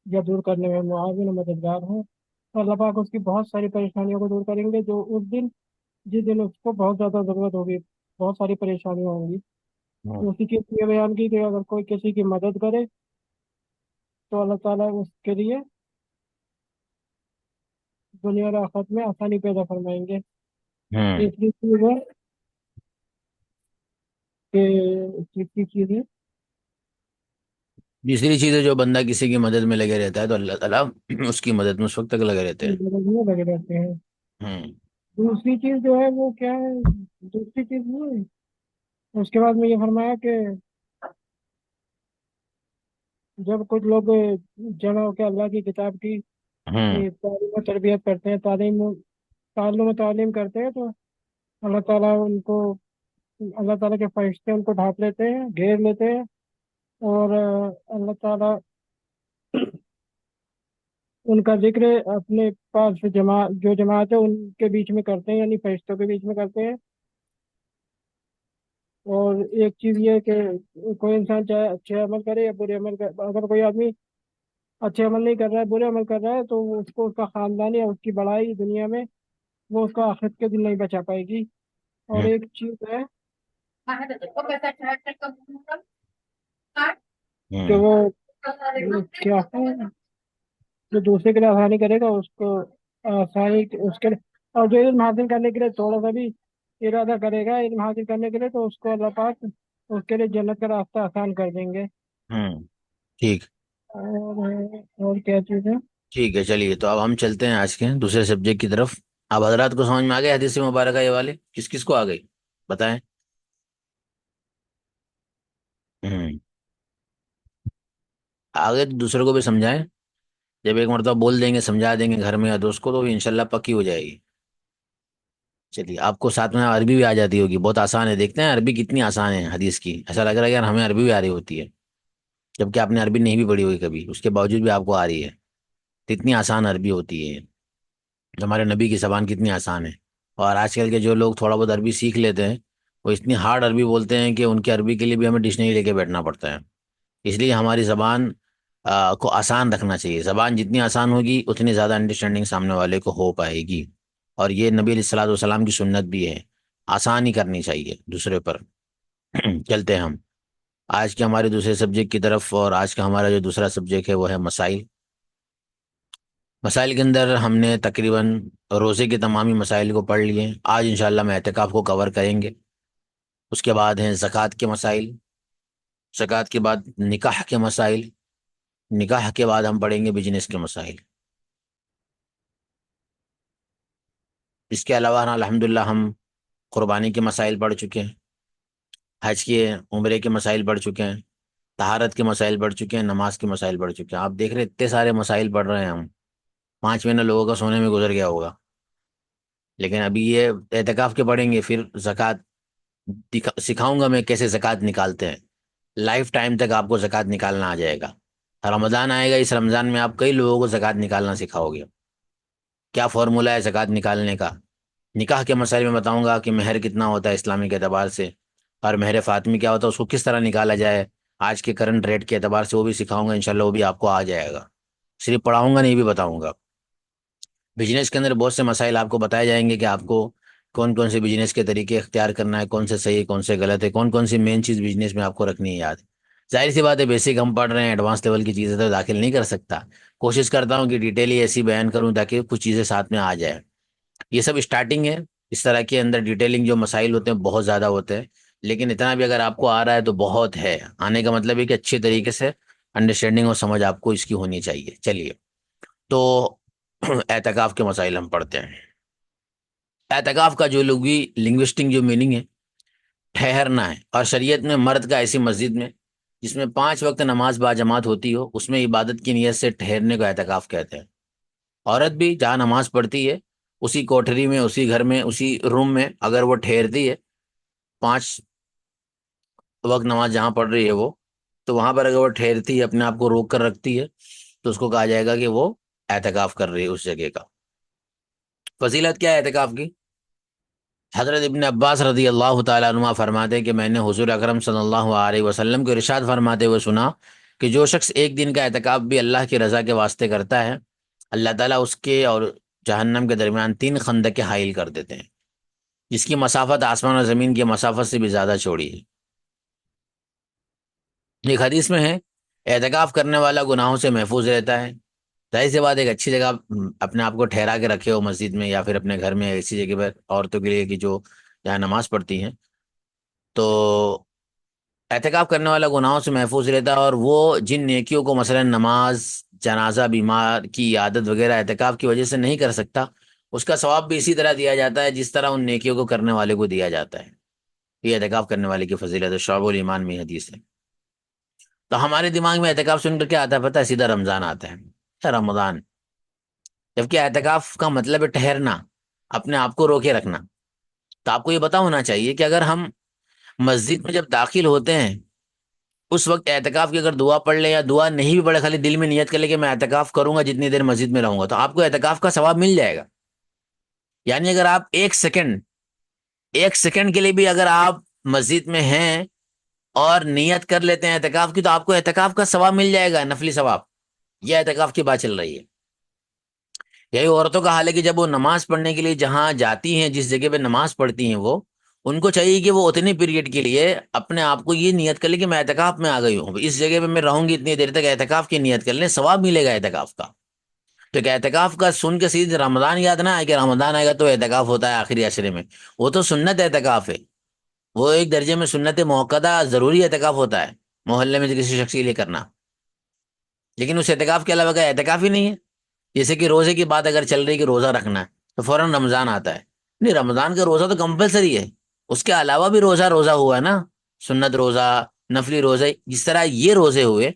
یا دور کرنے میں معاون و مددگار ہو، تو اللہ پاک اس کی بہت ساری پریشانیوں کو دور کریں گے، جو اس دن جس دن اس کو بہت زیادہ ضرورت ہوگی، بہت ساری پریشانیاں ہوں گی۔ تو اسی چیز یہ بیان کی کہ اگر کوئی کسی کی مدد کرے تو اللہ تعالیٰ اس کے لیے دنیا اور آخرت میں آسانی پیدا فرمائیں گے۔ ہوں تیسری چیز ہے کہ تیسری چیز ہے تیسری چیز ہے جو بندہ کسی کی مدد میں لگے رہتا ہے تو اللہ تعالیٰ اس کی مدد میں اس وقت تک لگے رہتے ہیں۔ میں لگے رہتے ہیں۔ ہوں دوسری چیز جو ہے وہ کیا ہے؟ دوسری چیز وہ ہے، اس کے بعد میں یہ فرمایا کہ جب کچھ لوگ جمع ہو کے اللہ کی کتاب کی ہوں تعلیم و تربیت کرتے ہیں، تعلم و تعلیم کرتے ہیں، تو اللہ تعالیٰ ان کو اللہ تعالیٰ کے فرشتے ان کو ڈھانپ لیتے ہیں، گھیر لیتے ہیں، اور اللہ تعالیٰ ان کا ذکر اپنے پاس جو جماعت ہے ان کے بیچ میں کرتے ہیں، یعنی فرشتوں کے بیچ میں کرتے ہیں۔ اور ایک چیز یہ ہے کہ کوئی انسان چاہے اچھے عمل کرے یا برے عمل کرے، اگر کوئی آدمی اچھے عمل نہیں کر رہا ہے، برے عمل کر رہا ہے، تو اس کو اس کا خاندان یا اس کی بڑائی دنیا میں وہ اس کا آخرت کے دن نہیں بچا پائے گی۔ اور ہوں ایک چیز ہے کہ ہوں وہ کیا ہے، جو دوسرے کے لیے آسانی کرے گا اس کو آسانی اس کے لیے، اور جو علم حاصل کرنے کے لیے تھوڑا سا بھی ارادہ کرے گا علم حاصل کرنے کے لیے، تو اس کو اللہ پاک اس کے لیے جنت کا راستہ آسان کر دیں گے۔ ہوں ٹھیک اور کیا چیز ہے؟ ٹھیک ہے، چلیے تو اب ہم چلتے ہیں آج کے دوسرے سبجیکٹ کی طرف۔ اب حضرات کو سمجھ میں آ گئے حدیث مبارکہ یہ والے؟ کس کس کو آ گئی بتائیں؟ ہوں آگے تو دوسرے کو بھی سمجھائیں، جب ایک مرتبہ بول دیں گے سمجھا دیں گے گھر میں یا دوست کو، تو انشاءاللہ پکی ہو جائے گی۔ چلیے آپ کو ساتھ میں عربی بھی آ جاتی ہوگی، بہت آسان ہے، دیکھتے ہیں عربی کتنی آسان ہے حدیث کی، ایسا لگ رہا ہے یار ہمیں عربی بھی آ رہی ہوتی ہے، جبکہ آپ نے عربی نہیں بھی پڑھی ہوئی کبھی، اس کے باوجود بھی آپ کو آ رہی ہے، تو اتنی آسان عربی ہوتی ہے، ہمارے نبی کی زبان کتنی آسان ہے۔ اور آج کل کے جو لوگ تھوڑا بہت عربی سیکھ لیتے ہیں، وہ اتنی ہارڈ عربی بولتے ہیں کہ ان کی عربی کے لیے بھی ہمیں ڈکشنری لے کے بیٹھنا پڑتا ہے۔ اس لیے ہماری زبان کو آسان رکھنا چاہیے، زبان جتنی آسان ہوگی اتنی زیادہ انڈرسٹینڈنگ سامنے والے کو ہو پائے گی، اور یہ نبی علیہ الصلوۃ والسلام کی سنت بھی ہے، آسان ہی کرنی چاہیے دوسرے پر۔ چلتے ہیں ہم آج کے ہمارے دوسرے سبجیکٹ کی طرف، اور آج کا ہمارا جو دوسرا سبجیکٹ ہے وہ ہے مسائل۔ مسائل کے اندر ہم نے تقریباً روزے کے تمامی مسائل کو پڑھ لیے، آج انشاءاللہ ہم اعتکاف کو کور کریں گے۔ اس کے بعد ہیں زکوٰۃ کے مسائل، زکوٰۃ کے بعد نکاح کے مسائل، نکاح کے بعد ہم پڑھیں گے بجنس کے مسائل۔ اس کے علاوہ الحمدللہ ہم قربانی کے مسائل پڑھ چکے ہیں، حج کے عمرے کے مسائل پڑھ چکے ہیں، طہارت کے مسائل پڑھ چکے ہیں، نماز کے مسائل پڑھ چکے ہیں۔ آپ دیکھ رہے اتنے سارے مسائل پڑھ رہے ہیں ہم، 5 مہینہ لوگوں کا سونے میں گزر گیا ہوگا، لیکن ابھی یہ اعتکاف کے پڑھیں گے، پھر زکوٰۃ سکھاؤں گا میں کیسے زکوٰۃ نکالتے ہیں، لائف ٹائم تک آپ کو زکوٰۃ نکالنا آ جائے گا۔ رمضان آئے گا، اس رمضان میں آپ کئی لوگوں کو زکوٰۃ نکالنا سکھاؤ گے۔ کیا فارمولہ ہے زکوٰۃ نکالنے کا. نکاح کے مسائل میں بتاؤں گا کہ مہر کتنا ہوتا ہے اسلامی کے اعتبار سے، اور مہر فاطمی کیا ہوتا ہے، اس کو کس طرح نکالا جائے آج کے کرنٹ ریٹ کے اعتبار سے، وہ بھی سکھاؤں گا انشاءاللہ. وہ بھی آپ کو آ جائے گا، صرف پڑھاؤں گا نہیں، بھی بتاؤں گا. بزنس کے اندر بہت سے مسائل آپ کو بتائے جائیں گے کہ آپ کو کون کون سے بزنس کے طریقے اختیار کرنا ہے، کون سے صحیح کون سے غلط ہے، کون کون سی مین چیز بزنس میں آپ کو رکھنی ہے یاد. ظاہر سی بات ہے بیسک ہم پڑھ رہے ہیں، ایڈوانس لیول کی چیزیں تو داخل نہیں کر سکتا. کوشش کرتا ہوں کہ ڈیٹیلی ایسی بیان کروں تاکہ کچھ چیزیں ساتھ میں آ جائیں. یہ سب اسٹارٹنگ ہے. اس طرح کے اندر ڈیٹیلنگ جو مسائل ہوتے ہیں بہت زیادہ ہوتے ہیں، لیکن اتنا بھی اگر آپ کو آ رہا ہے تو بہت ہے. آنے کا مطلب ہے کہ اچھی طریقے سے انڈرسٹینڈنگ اور سمجھ آپ کو اس کی ہونی چاہیے. چلیے تو اعتکاف کے مسائل ہم پڑھتے ہیں. اعتکاف کا جو لغوی لنگوسٹک جو میننگ ہے، ٹھہرنا ہے. اور شریعت میں مرد کا ایسی مسجد میں جس میں 5 وقت نماز با جماعت ہوتی ہو، اس میں عبادت کی نیت سے ٹھہرنے کو اعتکاف کہتے ہیں. عورت بھی جہاں نماز پڑھتی ہے اسی کوٹھری میں، اسی گھر میں، اسی روم میں اگر وہ ٹھہرتی ہے، 5 وقت نماز جہاں پڑھ رہی ہے وہ، تو وہاں پر اگر وہ ٹھہرتی ہے، اپنے آپ کو روک کر رکھتی ہے، تو اس کو کہا جائے گا کہ وہ اعتکاف کر رہی ہے اس جگہ کا. فضیلت کیا ہے اعتکاف کی؟ حضرت ابن عباس رضی اللہ تعالیٰ عنہ فرماتے ہیں کہ میں نے حضور اکرم صلی اللہ علیہ وسلم کو ارشاد فرماتے ہوئے سنا کہ جو شخص ایک دن کا اعتکاف بھی اللہ کی رضا کے واسطے کرتا ہے، اللہ تعالیٰ اس کے اور جہنم کے درمیان 3 خندقیں حائل کر دیتے ہیں، جس کی مسافت آسمان اور زمین کی مسافت سے بھی زیادہ چوڑی ہے. ایک حدیث میں ہے اعتکاف کرنے والا گناہوں سے محفوظ رہتا ہے. ظاہر سی بات ایک اچھی جگہ اپنے آپ کو ٹھہرا کے رکھے ہو، مسجد میں یا پھر اپنے گھر میں ایسی جگہ پر عورتوں کے لیے کہ جو جہاں نماز پڑھتی ہیں، تو اعتکاف کرنے والا گناہوں سے محفوظ رہتا ہے. اور وہ جن نیکیوں کو مثلا نماز، جنازہ، بیمار کی عادت وغیرہ اعتکاف کی وجہ سے نہیں کر سکتا، اس کا ثواب بھی اسی طرح دیا جاتا ہے جس طرح ان نیکیوں کو کرنے والے کو دیا جاتا ہے. یہ اعتکاف کرنے والے کی فضیلت ہے، شعب الایمان میں حدیث ہے. تو ہمارے دماغ میں اعتکاف سن کر کیا آتا ہے پتہ ہے؟ سیدھا رمضان آتا ہے، رمضان. جبکہ اعتکاف کا مطلب ہے ٹھہرنا، اپنے آپ کو روکے رکھنا. تو آپ کو یہ پتا ہونا چاہیے کہ اگر ہم مسجد میں جب داخل ہوتے ہیں اس وقت اعتکاف کی اگر دعا پڑھ لیں یا دعا نہیں بھی پڑھے، خالی دل میں نیت کر لے کہ میں اعتکاف کروں گا جتنی دیر مسجد میں رہوں گا، تو آپ کو اعتکاف کا ثواب مل جائے گا. یعنی اگر آپ ایک سیکنڈ کے لیے بھی اگر آپ مسجد میں ہیں اور نیت کر لیتے ہیں اعتکاف کی، تو آپ کو اعتکاف کا ثواب مل جائے گا، نفلی ثواب. یہ اعتکاف کی بات چل رہی ہے. یہی عورتوں کا حال ہے کہ جب وہ نماز پڑھنے کے لیے جہاں جاتی ہیں، جس جگہ پہ نماز پڑھتی ہیں، وہ ان کو چاہیے کہ وہ اتنی پیریڈ کے لیے اپنے آپ کو یہ نیت کر لے کہ میں اعتکاف میں آ گئی ہوں، اس جگہ پہ میں رہوں گی اتنی دیر تک، اعتکاف کی نیت کر لیں، ثواب ملے گا اعتکاف کا. تو کہ اعتکاف کا سن کے سیدھے رمضان یاد نہ آئے کہ رمضان آئے گا تو اعتکاف ہوتا ہے آخری عشرے میں. وہ تو سنت اعتکاف ہے، وہ ایک درجے میں سنت موقدہ ضروری اعتکاف ہوتا ہے محلے میں کسی شخص کے لیے کرنا. لیکن اس اعتکاف کے علاوہ کا اعتکاف ہی نہیں ہے. جیسے کہ روزے کی بات اگر چل رہی کہ روزہ رکھنا ہے تو فوراً رمضان آتا ہے. نہیں، رمضان کا روزہ تو کمپلسری ہے، اس کے علاوہ بھی روزہ ہوا ہے نا، سنت روزہ، نفلی روزہ، جس طرح یہ روزے ہوئے.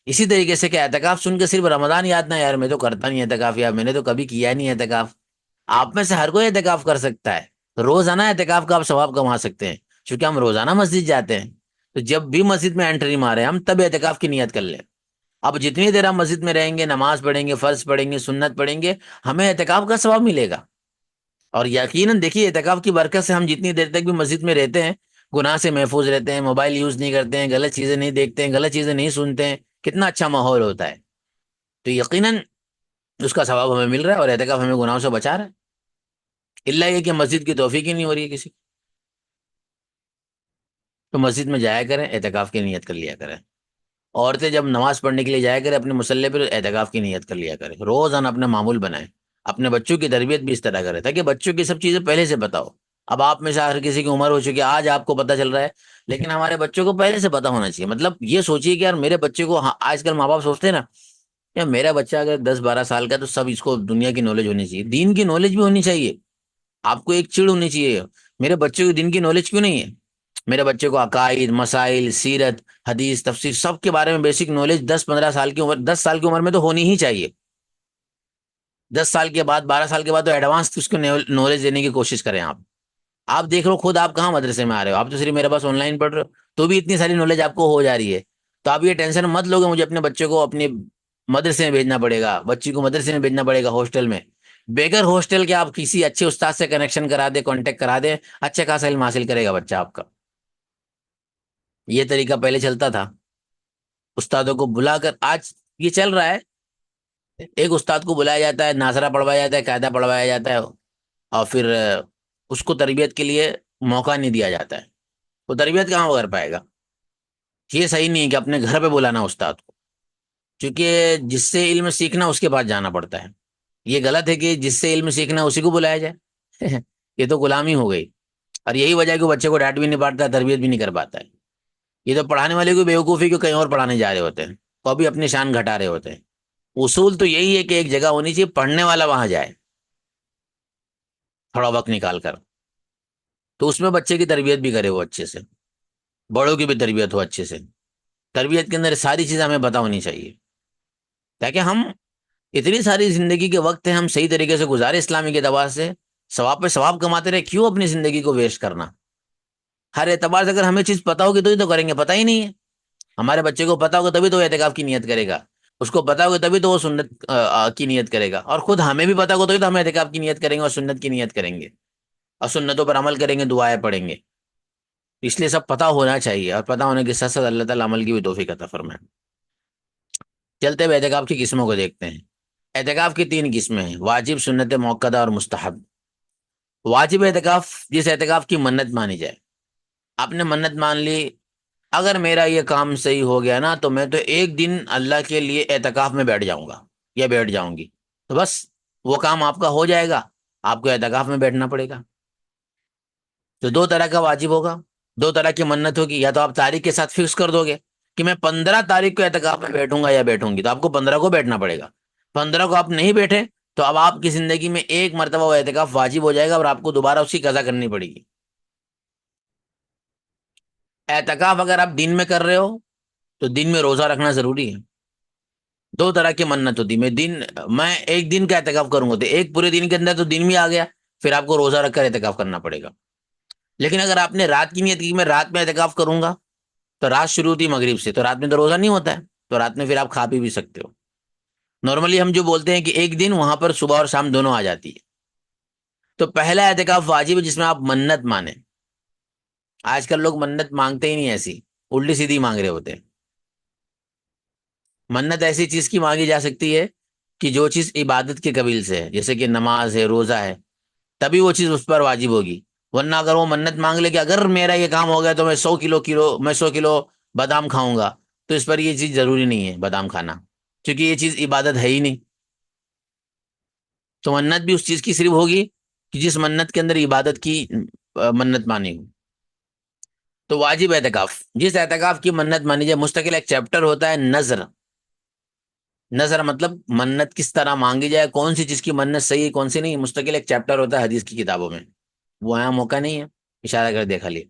اسی طریقے سے کہ اعتکاف سن کے صرف رمضان یاد نہ، یار میں تو کرتا نہیں اعتکاف، یا میں نے تو کبھی کیا نہیں اعتکاف. آپ میں سے ہر کوئی اعتکاف کر سکتا ہے. روزانہ اعتکاف کا آپ ثواب کما سکتے ہیں، چونکہ ہم روزانہ مسجد جاتے ہیں. تو جب بھی مسجد میں انٹری مارے ہم، تب اعتکاف کی نیت کر لیں. اب جتنی دیر ہم مسجد میں رہیں گے، نماز پڑھیں گے، فرض پڑھیں گے، سنت پڑھیں گے، ہمیں اعتکاف کا ثواب ملے گا. اور یقیناً دیکھیے اعتکاف کی برکت سے ہم جتنی دیر تک بھی مسجد میں رہتے ہیں گناہ سے محفوظ رہتے ہیں، موبائل یوز نہیں کرتے ہیں، غلط چیزیں نہیں دیکھتے ہیں، غلط چیزیں نہیں سنتے ہیں، کتنا اچھا ماحول ہوتا ہے. تو یقیناً اس کا ثواب ہمیں مل رہا ہے، اور اعتکاف ہمیں گناہوں سے بچا رہا ہے. اللہ یہ کہ مسجد کی توفیق ہی نہیں ہو رہی ہے کسی کو. تو مسجد میں جایا کریں، اعتکاف کی نیت کر لیا کریں. عورتیں جب نماز پڑھنے کے لیے جایا کریں اپنے مصلی پر اعتکاف کی نیت کر لیا کریں. روزانہ اپنا معمول بنائیں. اپنے بچوں کی تربیت بھی اس طرح کریں تاکہ بچوں کی سب چیزیں پہلے سے بتاؤ. اب آپ میں سے ہر کسی کی عمر ہو چکی ہے، آج آپ کو پتہ چل رہا ہے، لیکن ہمارے بچوں کو پہلے سے پتہ ہونا چاہیے. مطلب یہ سوچیے کہ یار میرے بچے کو، آج کل ماں باپ سوچتے ہیں نا یا میرا بچہ اگر 10-12 سال کا تو سب اس کو دنیا کی نالج ہونی چاہیے، دین کی نالج بھی ہونی چاہیے. آپ کو ایک چڑ ہونی چاہیے، میرے بچے کو دین کی نالج کیوں نہیں ہے؟ میرے بچے کو عقائد، مسائل، سیرت، حدیث، تفسیر سب کے بارے میں بیسک نالج 10-15 سال کی عمر، 10 سال کی عمر میں تو ہونی ہی چاہیے. 10 سال کے بعد، 12 سال کے بعد تو ایڈوانس اس کو نالج دینے کی کوشش کریں. آپ دیکھ رہے ہو خود، آپ کہاں مدرسے میں آ رہے ہو، آپ تو صرف میرے پاس آن لائن پڑھ رہے ہو، تو بھی اتنی ساری نالج آپ کو ہو جا رہی ہے. تو آپ یہ ٹینشن مت لو کہ مجھے اپنے بچے کو اپنے مدرسے میں بھیجنا پڑے گا، بچی کو مدرسے میں بھیجنا پڑے گا، ہاسٹل میں. بغیر ہاسٹل کے آپ کسی اچھے استاد سے کنیکشن کرا دیں، کانٹیکٹ کرا دیں، اچھا خاصا علم حاصل کرے گا بچہ آپ کا. یہ طریقہ پہلے چلتا تھا، استادوں کو بلا کر. آج یہ چل رہا ہے، ایک استاد کو بلایا جاتا ہے، ناظرہ پڑھوایا جاتا ہے، قاعدہ پڑھوایا جاتا ہے، اور پھر اس کو تربیت کے لیے موقع نہیں دیا جاتا ہے. وہ تربیت کہاں وہ کر پائے گا؟ یہ صحیح نہیں ہے کہ اپنے گھر پہ بلانا استاد کو، کیونکہ جس سے علم سیکھنا اس کے پاس جانا پڑتا ہے. یہ غلط ہے کہ جس سے علم سیکھنا اسی کو بلایا جائے. یہ تو غلامی ہو گئی. اور یہی وجہ ہے کہ بچے کو ڈانٹ بھی نہیں پاتا ہے، تربیت بھی نہیں کر پاتا ہے. یہ تو پڑھانے والے کو بیوقوفی کو کہیں اور پڑھانے جا رہے ہوتے ہیں، وہ بھی اپنی شان گھٹا رہے ہوتے ہیں. اصول تو یہی ہے کہ ایک جگہ ہونی چاہیے، پڑھنے والا وہاں جائے تھوڑا وقت نکال کر، تو اس میں بچے کی تربیت بھی کرے وہ اچھے سے، بڑوں کی بھی تربیت ہو اچھے سے. تربیت کے اندر ساری چیزیں ہمیں پتہ ہونی چاہیے، تاکہ ہم اتنی ساری زندگی کے وقت ہیں ہم صحیح طریقے سے گزارے اسلامی کے اعتبار سے، ثواب پہ ثواب کماتے رہے. کیوں اپنی زندگی کو ویسٹ کرنا؟ ہر اعتبار سے اگر ہمیں چیز پتا ہوگی تو ہی تو کریں گے. پتہ ہی نہیں ہے، ہمارے بچے کو پتا ہوگا تبھی تو وہ اعتکاف کی نیت کرے گا، اس کو پتا ہوگا تبھی تو وہ سنت کی نیت کرے گا، اور خود ہمیں بھی پتا ہوگا تبھی تو ہم اعتکاف کی نیت کریں گے اور سنت کی نیت کریں گے اور سنتوں پر عمل کریں گے، دعائیں پڑھیں گے. اس لیے سب پتا ہونا چاہیے، اور پتا ہونے کے ساتھ ساتھ اللہ تعالیٰ عمل کی بھی توفیق عطا فرمائے. چلتے ہوئے اعتکاف کی قسموں کو دیکھتے ہیں. اعتکاف کی 3 قسمیں ہیں: واجب، سنت موقدہ اور مستحب. واجب اعتکاف، جس اعتکاف کی منت مانی جائے. آپ نے منت مان لی، اگر میرا یہ کام صحیح ہو گیا نا تو میں تو ایک دن اللہ کے لیے اعتکاف میں بیٹھ جاؤں گا یا بیٹھ جاؤں گی، تو بس وہ کام آپ کا ہو جائے گا، آپ کو اعتکاف میں بیٹھنا پڑے گا. تو 2 طرح کا واجب ہوگا، 2 طرح کی منت ہوگی. یا تو آپ تاریخ کے ساتھ فکس کر دو گے کہ میں 15 تاریخ کو اعتکاف میں بیٹھوں گا یا بیٹھوں گی، تو آپ کو 15 کو بیٹھنا پڑے گا. 15 کو آپ نہیں بیٹھے تو اب آپ کی زندگی میں ایک مرتبہ وہ اعتکاف واجب ہو جائے گا اور آپ کو دوبارہ اس کی قضا کرنی پڑے گی. اعتکاف اگر آپ دن میں کر رہے ہو تو دن میں روزہ رکھنا ضروری ہے. 2 طرح کی منت ہوتی، میں ایک دن کا اعتکاف کروں گا تو ایک پورے دن کے اندر تو دن بھی آ گیا، پھر آپ کو روزہ رکھ کر اعتکاف کرنا پڑے گا. لیکن اگر آپ نے رات کی نیت کی میں رات میں اعتکاف کروں گا، تو رات شروع ہوتی مغرب سے، تو رات میں تو روزہ نہیں ہوتا ہے، تو رات میں پھر آپ کھا پی بھی سکتے ہو. نارملی ہم جو بولتے ہیں کہ ایک دن وہاں پر صبح اور شام دونوں آ جاتی ہے. تو پہلا اعتکاف واجب ہے جس میں آپ منت مانیں. آج کل لوگ منت مانگتے ہی نہیں، ایسی الٹی سیدھی مانگ رہے ہوتے ہیں. منت ایسی چیز کی مانگی جا سکتی ہے کہ جو چیز عبادت کے قبیل سے ہے، جیسے کہ نماز ہے، روزہ ہے، تبھی وہ چیز اس پر واجب ہوگی. ورنہ اگر وہ منت مانگ لے کہ اگر میرا یہ کام ہو گیا تو میں 100 کلو بادام کھاؤں گا، تو اس پر یہ چیز ضروری نہیں ہے بادام کھانا، کیونکہ یہ چیز عبادت ہے ہی نہیں. تو منت بھی اس چیز کی صرف ہوگی کہ جس منت کے اندر عبادت کی منت مانی ہو. تو واجب اعتکاف، جس اعتکاف کی منت مانی جائے. مستقل ایک چیپٹر ہوتا ہے نظر. نظر مطلب منت کس طرح مانگی جائے، کون سی چیز کی منت صحیح ہے کون سی نہیں. مستقل ایک چیپٹر ہوتا ہے حدیث کی کتابوں میں، وہ یہاں موقع نہیں ہے، اشارہ کر دیکھا لیے.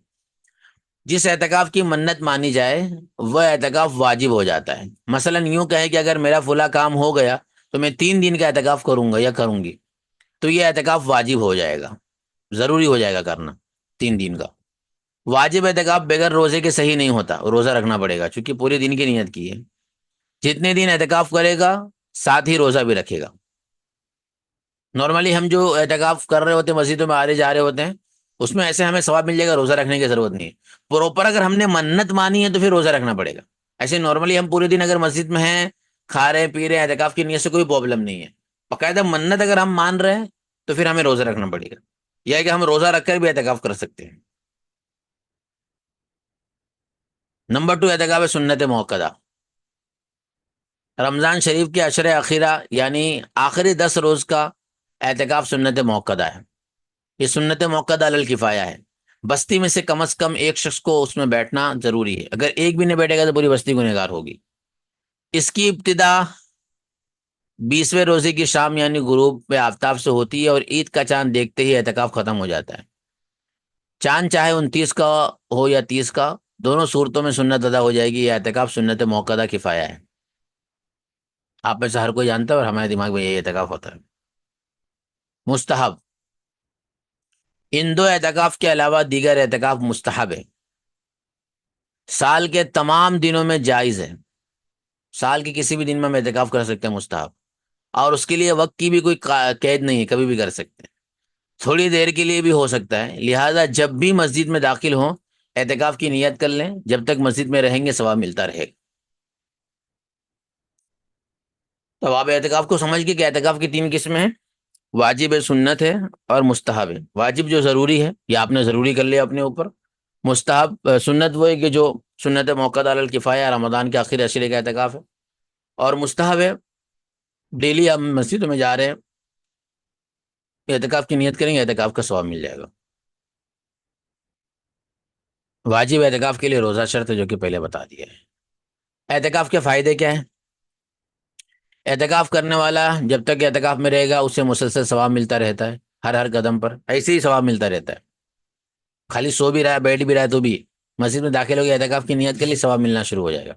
جس اعتکاف کی منت مانی جائے وہ اعتکاف واجب ہو جاتا ہے. مثلا یوں کہیں کہ اگر میرا فلاں کام ہو گیا تو میں 3 دن کا اعتکاف کروں گا یا کروں گی، تو یہ اعتکاف واجب ہو جائے گا، ضروری ہو جائے گا کرنا 3 دن کا. واجب اعتکاف بغیر روزے کے صحیح نہیں ہوتا، روزہ رکھنا پڑے گا چونکہ پورے دن کی نیت کی ہے. جتنے دن اعتکاف کرے گا ساتھ ہی روزہ بھی رکھے گا. نارملی ہم جو اعتکاف کر رہے ہوتے ہیں، مسجدوں میں آ رہے جا رہے ہوتے ہیں، اس میں ایسے ہمیں ثواب مل جائے گا، روزہ رکھنے کی ضرورت نہیں ہے. پروپر اگر ہم نے منت مانی ہے تو پھر روزہ رکھنا پڑے گا. ایسے نارملی ہم پورے دن اگر مسجد میں ہیں، کھا رہے پی رہے ہیں، اعتکاف کی نیت سے کوئی پرابلم نہیں ہے. باقاعدہ منت اگر ہم مان رہے ہیں تو پھر ہمیں روزہ رکھنا پڑے گا. یہ ہے کہ ہم روزہ رکھ کر بھی اعتکاف کر سکتے ہیں. نمبر 2 اعتکاف ہے سنت موقدہ. رمضان شریف کے عشر اخیرہ یعنی آخری 10 روز کا اعتکاف سنت موقدہ ہے. یہ سنت موقدہ علی الکفایہ ہے. بستی میں سے کم از کم ایک شخص کو اس میں بیٹھنا ضروری ہے. اگر ایک بھی نہیں بیٹھے گا تو پوری بستی گنہگار ہوگی. اس کی ابتدا 20ویں روزے کی شام یعنی غروب پہ آفتاب سے ہوتی ہے، اور عید کا چاند دیکھتے ہی اعتکاف ختم ہو جاتا ہے. چاند چاہے 29 کا ہو یا 30 کا، دونوں صورتوں میں سنت ادا ہو جائے گی. یہ اعتکاف سنت موقدہ کفایہ ہے. آپ میں سے ہر کوئی جانتا ہے اور ہمارے دماغ میں یہی اعتکاف ہوتا ہے. مستحب، ان 2 اعتکاف کے علاوہ دیگر اعتکاف مستحب ہے. سال کے تمام دنوں میں جائز ہے، سال کے کسی بھی دن میں ہم اعتکاف کر سکتے ہیں، مستحب. اور اس کے لیے وقت کی بھی کوئی قید نہیں ہے، کبھی بھی کر سکتے ہیں، تھوڑی دیر کے لیے بھی ہو سکتا ہے، لہٰذا جب بھی مسجد میں داخل ہوں اعتکاف کی نیت کر لیں، جب تک مسجد میں رہیں گے ثواب ملتا رہے گا۔ تو آپ اعتکاف کو سمجھ کے کہ اعتکاف کی 3 قسمیں ہیں، واجب ہے، سنت ہے اور مستحب ہے۔ واجب جو ضروری ہے یہ آپ نے ضروری کر لیا اپنے اوپر، مستحب سنت وہ ہے کہ جو سنت موقع علی الکفایہ رمضان کے آخر عشرے کا اعتکاف ہے، اور مستحب ہے ڈیلی آپ مسجدوں میں جا رہے ہیں اعتکاف کی نیت کریں گے اعتکاف کا ثواب مل جائے گا۔ واجب اعتکاف کے لیے روزہ شرط ہے جو کہ پہلے بتا دیا ہے۔ اعتکاف کے فائدے کیا ہیں؟ اعتکاف کرنے والا جب تک اعتکاف میں رہے گا اسے مسلسل ثواب ملتا رہتا ہے، ہر قدم پر ایسے ہی ثواب ملتا رہتا ہے، خالی سو بھی رہا ہے بیٹھ بھی رہا ہے تو بھی مسجد میں داخل ہو گیا اعتکاف کی نیت کے لیے ثواب ملنا شروع ہو جائے گا،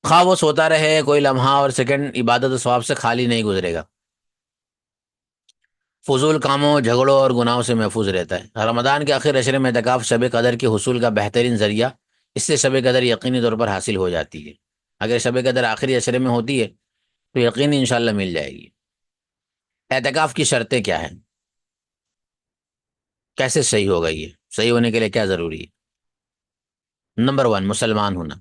خواہ وہ سوتا رہے، کوئی لمحہ اور سیکنڈ عبادت و ثواب سے خالی نہیں گزرے گا، فضول کاموں، جھگڑوں اور گناہوں سے محفوظ رہتا ہے۔ رمضان کے آخر عشرے میں اعتکاف شب قدر کے حصول کا بہترین ذریعہ، اس سے شب قدر یقینی طور پر حاصل ہو جاتی ہے، اگر شب قدر آخری عشرے میں ہوتی ہے تو یقینی انشاءاللہ مل جائے گی۔ اعتکاف کی شرطیں کیا ہیں؟ کیسے صحیح ہوگا یہ؟ صحیح ہونے کے لیے کیا ضروری ہے؟ نمبر 1 مسلمان ہونا،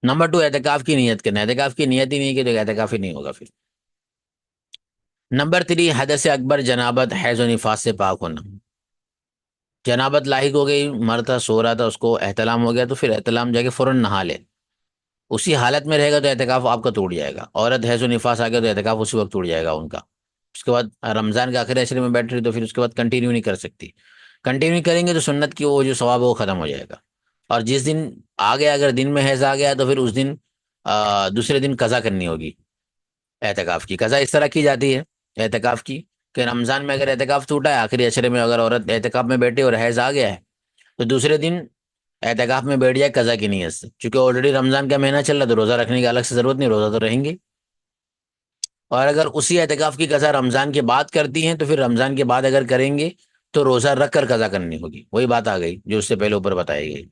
نمبر 2 اعتکاف کی نیت کرنا، اعتکاف کی نیت ہی نہیں کی تو اعتکاف ہی نہیں ہوگا پھر۔ نمبر 3 حدث اکبر، جنابت، حیض و نفاس سے پاک ہونا، جنابت لاحق ہو گئی، مرد تھا سو رہا تھا اس کو احتلام ہو گیا تو پھر احتلام جا کے فوراً نہا لے، اسی حالت میں رہے گا تو اعتکاف آپ کا ٹوٹ جائے گا، عورت حیض و نفاس آ گیا تو اعتکاف اسی وقت ٹوٹ جائے گا ان کا، اس کے بعد رمضان کے آخر عشرے میں بیٹھ رہی تو پھر اس کے بعد کنٹینیو نہیں کر سکتی، کنٹینیو کریں گے تو سنت کی وہ جو ثواب ہے وہ ختم ہو جائے گا، اور جس دن آ گیا اگر دن میں حیض آ گیا تو پھر اس دن دوسرے دن قضا کرنی ہوگی، اعتکاف کی قضا اس طرح کی جاتی ہے اعتکاف کی کہ رمضان میں اگر اعتکاف ٹوٹا ہے آخری عشرے میں اگر عورت اعتکاف میں بیٹھی اور حیض آ گیا ہے تو دوسرے دن اعتکاف میں بیٹھ جائے قضا کی نیت سے، چونکہ آلریڈی رمضان کا مہینہ چل رہا تو روزہ رکھنے کی الگ سے ضرورت نہیں، روزہ تو رہیں گے، اور اگر اسی اعتکاف کی قضا رمضان کے بعد کرتی ہیں تو پھر رمضان کے بعد اگر کریں گے تو روزہ رکھ کر قضا کرنی ہوگی، وہی بات آ گئی جو اس سے پہلے اوپر بتائی گئی۔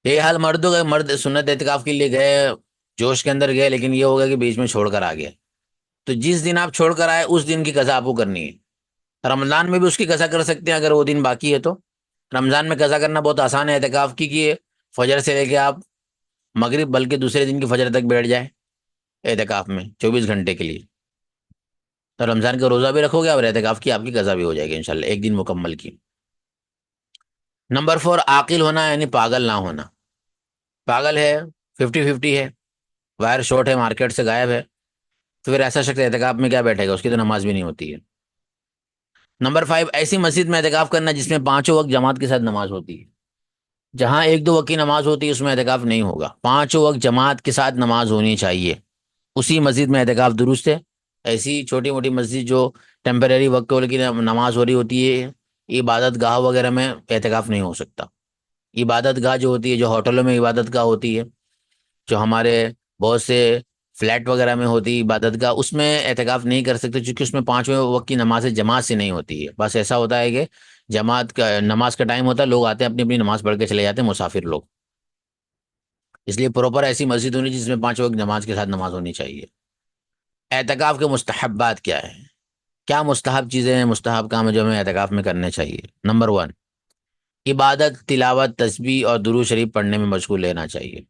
یہ حال مردوں کا، مرد سنت اعتکاف کے لیے گئے جوش کے اندر گئے لیکن یہ ہوگا کہ بیچ میں چھوڑ کر آ گیا، تو جس دن آپ چھوڑ کر آئے اس دن کی قضا آپ کو کرنی ہے، رمضان میں بھی اس کی قضا کر سکتے ہیں اگر وہ دن باقی ہے تو، رمضان میں قضا کرنا بہت آسان ہے اعتکاف کی کہ فجر سے لے کے آپ مغرب بلکہ دوسرے دن کی فجر تک بیٹھ جائے اعتکاف میں 24 گھنٹے کے لیے، تو رمضان کا روزہ بھی رکھو گے اور اعتکاف کی آپ کی قضا بھی ہو جائے گی انشاءاللہ ایک دن مکمل کی۔ نمبر 4 عاقل ہونا یعنی پاگل نہ ہونا، پاگل ہے 50-50 ہے، وائر شارٹ ہے مارکیٹ سے غائب ہے تو پھر ایسا شخص اعتکاف میں کیا بیٹھے گا، اس کی تو نماز بھی نہیں ہوتی ہے۔ نمبر 5 ایسی مسجد میں اعتکاف کرنا جس میں 5 وقت جماعت کے ساتھ نماز ہوتی ہے، جہاں 1-2 وقت کی نماز ہوتی ہے اس میں اعتکاف نہیں ہوگا، 5 وقت جماعت کے ساتھ نماز ہونی چاہیے، اسی مسجد میں اعتکاف درست ہے۔ ایسی چھوٹی موٹی مسجد جو ٹیمپریری وقت کی نماز ہو رہی ہوتی ہے، عبادت گاہ وغیرہ میں اعتکاف نہیں ہو سکتا، عبادت گاہ جو ہوتی ہے جو ہوٹلوں میں عبادت گاہ ہوتی ہے، جو ہمارے بہت سے فلیٹ وغیرہ میں ہوتی ہے عبادت گاہ، اس میں اعتکاف نہیں کر سکتے چونکہ اس میں 5 وقت کی نماز جماعت سے نہیں ہوتی ہے، بس ایسا ہوتا ہے کہ جماعت کا نماز کا ٹائم ہوتا ہے لوگ آتے ہیں اپنی اپنی نماز پڑھ کے چلے جاتے ہیں مسافر لوگ، اس لیے پراپر ایسی مسجد ہونی جس میں 5 وقت نماز کے ساتھ نماز ہونی چاہیے۔ اعتکاف کے مستحبات کیا ہیں؟ کیا مستحب چیزیں ہیں، مستحب کام جو ہمیں اعتکاف میں کرنے چاہیے؟ نمبر 1 عبادت، تلاوت، تسبیح اور درود شریف پڑھنے میں مشغول لینا چاہیے،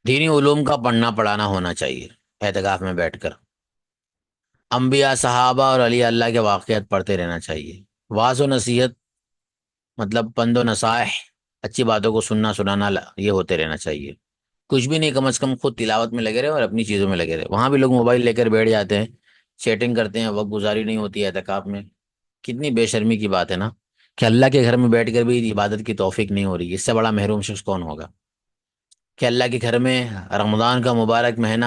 دینی علوم کا پڑھنا پڑھانا ہونا چاہیے اعتکاف میں بیٹھ کر، انبیاء، صحابہ اور علی اللہ کے واقعات پڑھتے رہنا چاہیے، واعظ و نصیحت مطلب پند و نصائح، اچھی باتوں کو سننا سنانا یہ ہوتے رہنا چاہیے، کچھ بھی نہیں کم از کم خود تلاوت میں لگے رہے اور اپنی چیزوں میں لگے رہے، وہاں بھی لوگ موبائل لے کر بیٹھ جاتے ہیں چیٹنگ کرتے ہیں، وقت گزاری نہیں ہوتی ہے اعتکاف میں، کتنی بے شرمی کی بات ہے نا کہ اللہ کے گھر میں بیٹھ کر بھی عبادت کی توفیق نہیں ہو رہی، اس سے بڑا محروم شخص کون ہوگا کہ اللہ کے گھر میں رمضان کا مبارک مہینہ،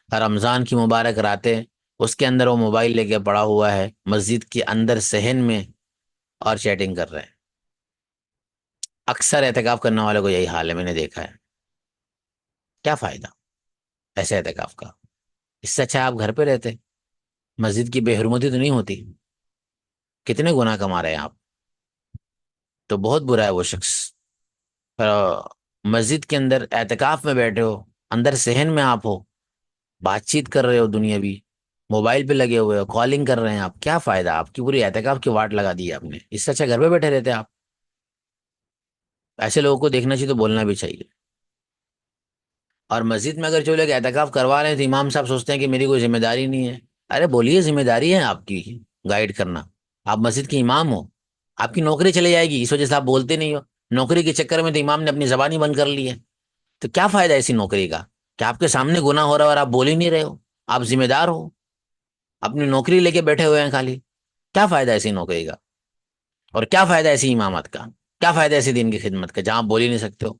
رمضان کی مبارک راتیں، اس کے اندر وہ موبائل لے کے پڑا ہوا ہے مسجد کے اندر صحن میں اور چیٹنگ کر رہے ہیں، اکثر اعتکاف کرنے والوں کو یہی حال ہے، میں نے دیکھا ہے، کیا فائدہ ایسے اعتکاف کا؟ اس سے اچھا آپ گھر پہ رہتے، مسجد کی بے حرمتی تو نہیں ہوتی، کتنے گناہ کما رہے ہیں آپ، تو بہت برا ہے وہ شخص، مسجد کے اندر اعتکاف میں بیٹھے ہو اندر صحن میں آپ ہو، بات چیت کر رہے ہو دنیاوی، موبائل پہ لگے ہوئے ہو، کالنگ کر رہے ہیں آپ، کیا فائدہ؟ آپ کی پوری اعتکاف کی واٹ لگا دی ہے آپ نے، اس سے اچھا گھر پہ بیٹھے رہتے آپ۔ ایسے لوگوں کو دیکھنا چاہیے تو بولنا بھی چاہیے۔ اور مسجد میں اگر جو لوگ اعتکاف کروا رہے ہیں تو امام صاحب سوچتے ہیں کہ میری کوئی ذمہ داری نہیں ہے، ارے بولیے ذمہ داری ہے آپ کی گائیڈ کرنا، آپ مسجد کے امام ہو، آپ کی نوکری چلی جائے گی اس وجہ سے آپ بولتے نہیں ہو، نوکری کے چکر میں تو امام نے اپنی زبان ہی بند کر لی ہے، تو کیا فائدہ ایسی نوکری کا کہ آپ کے سامنے گناہ ہو رہا ہے اور آپ بول ہی نہیں رہے ہو، آپ ذمہ دار ہو، اپنی نوکری لے کے بیٹھے ہوئے ہیں خالی، کیا فائدہ ایسی نوکری کا؟ اور کیا فائدہ ایسی امامت کا؟ کیا فائدہ ایسی دین کی خدمت کا جہاں آپ بول ہی نہیں سکتے ہو؟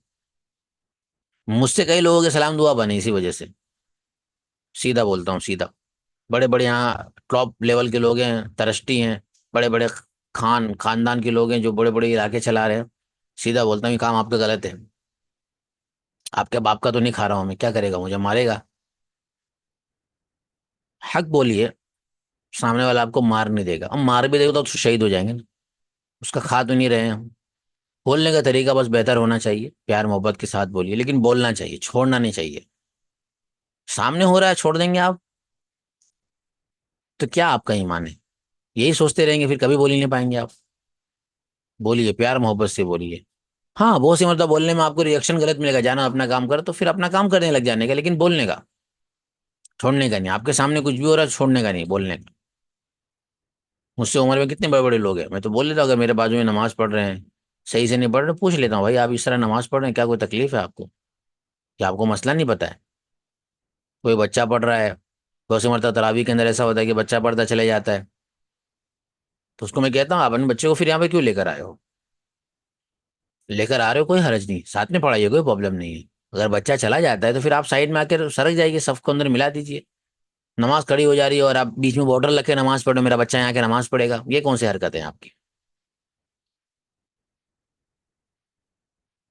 مجھ سے کئی لوگوں کے سلام دعا بنے اسی وجہ سے، سیدھا بولتا ہوں سیدھا، بڑے بڑے یہاں ٹاپ لیول کے لوگ ہیں، ترسٹی ہیں، بڑے بڑے خاندان کے لوگ ہیں جو بڑے بڑے علاقے چلا رہے ہیں، سیدھا بولتا ہوں یہ کام آپ کا غلط ہے، آپ کے باپ کا تو نہیں کھا رہا ہوں میں، کیا کرے گا؟ مجھے مارے گا؟ حق بولیے، سامنے والا آپ کو مار نہیں دے گا، ہم مار بھی دے گا تو شہید ہو جائیں گے نا، اس کا کھا تو نہیں رہے ہیں ہم۔ بولنے کا طریقہ بس بہتر ہونا چاہیے، پیار محبت کے ساتھ بولیے، لیکن بولنا چاہیے، چھوڑنا نہیں چاہیے۔ سامنے ہو رہا ہے چھوڑ دیں گے آپ تو کیا آپ کا ایمان ہے؟ یہی سوچتے رہیں گے پھر کبھی بول ہی نہیں پائیں گے آپ۔ بولیے، پیار محبت سے بولیے۔ ہاں بہت سی مرتبہ بولنے میں آپ کو ریئیکشن غلط ملے گا، جانا اپنا کام کر تو پھر اپنا کام کرنے لگ جانے کا، لیکن بولنے کا، چھوڑنے کا نہیں۔ آپ کے سامنے کچھ بھی ہو رہا ہے چھوڑنے کا نہیں، بولنے کا۔ مجھ سے عمر میں کتنے بڑے بڑے لوگ ہیں، میں تو بول لیتا ہوں اگر میرے بازو میں نماز پڑھ رہے ہیں صحیح سے نہیں پڑھ رہے، پوچھ لیتا ہوں بھائی آپ اس طرح نماز پڑھ رہے ہیں، کیا کوئی تکلیف ہے آپ کو؟ کیا آپ کو مسئلہ نہیں پتا ہے؟ کوئی بچہ پڑھ رہا ہے، بہت سی مرتبہ تراویح کے اندر ایسا ہوتا ہے کہ بچہ پڑھتا چلے جاتا ہے، تو اس کو میں کہتا ہوں آپ اپنے بچے کو پھر یہاں پہ کیوں لے کر آئے ہو؟ لے کر آ رہے ہو کوئی حرج نہیں، ساتھ میں پڑھائیے، کوئی پرابلم نہیں ہے۔ اگر بچہ چلا جاتا ہے تو پھر آپ سائڈ میں آ کے سرک جائیے، صف کو اندر ملا دیجیے۔ نماز کھڑی ہو جا رہی ہے اور آپ بیچ میں بارڈر رکھ کے نماز پڑھو، میرا بچہ یہاں کے نماز پڑھے گا، یہ کون سی حرکت ہے آپ کی؟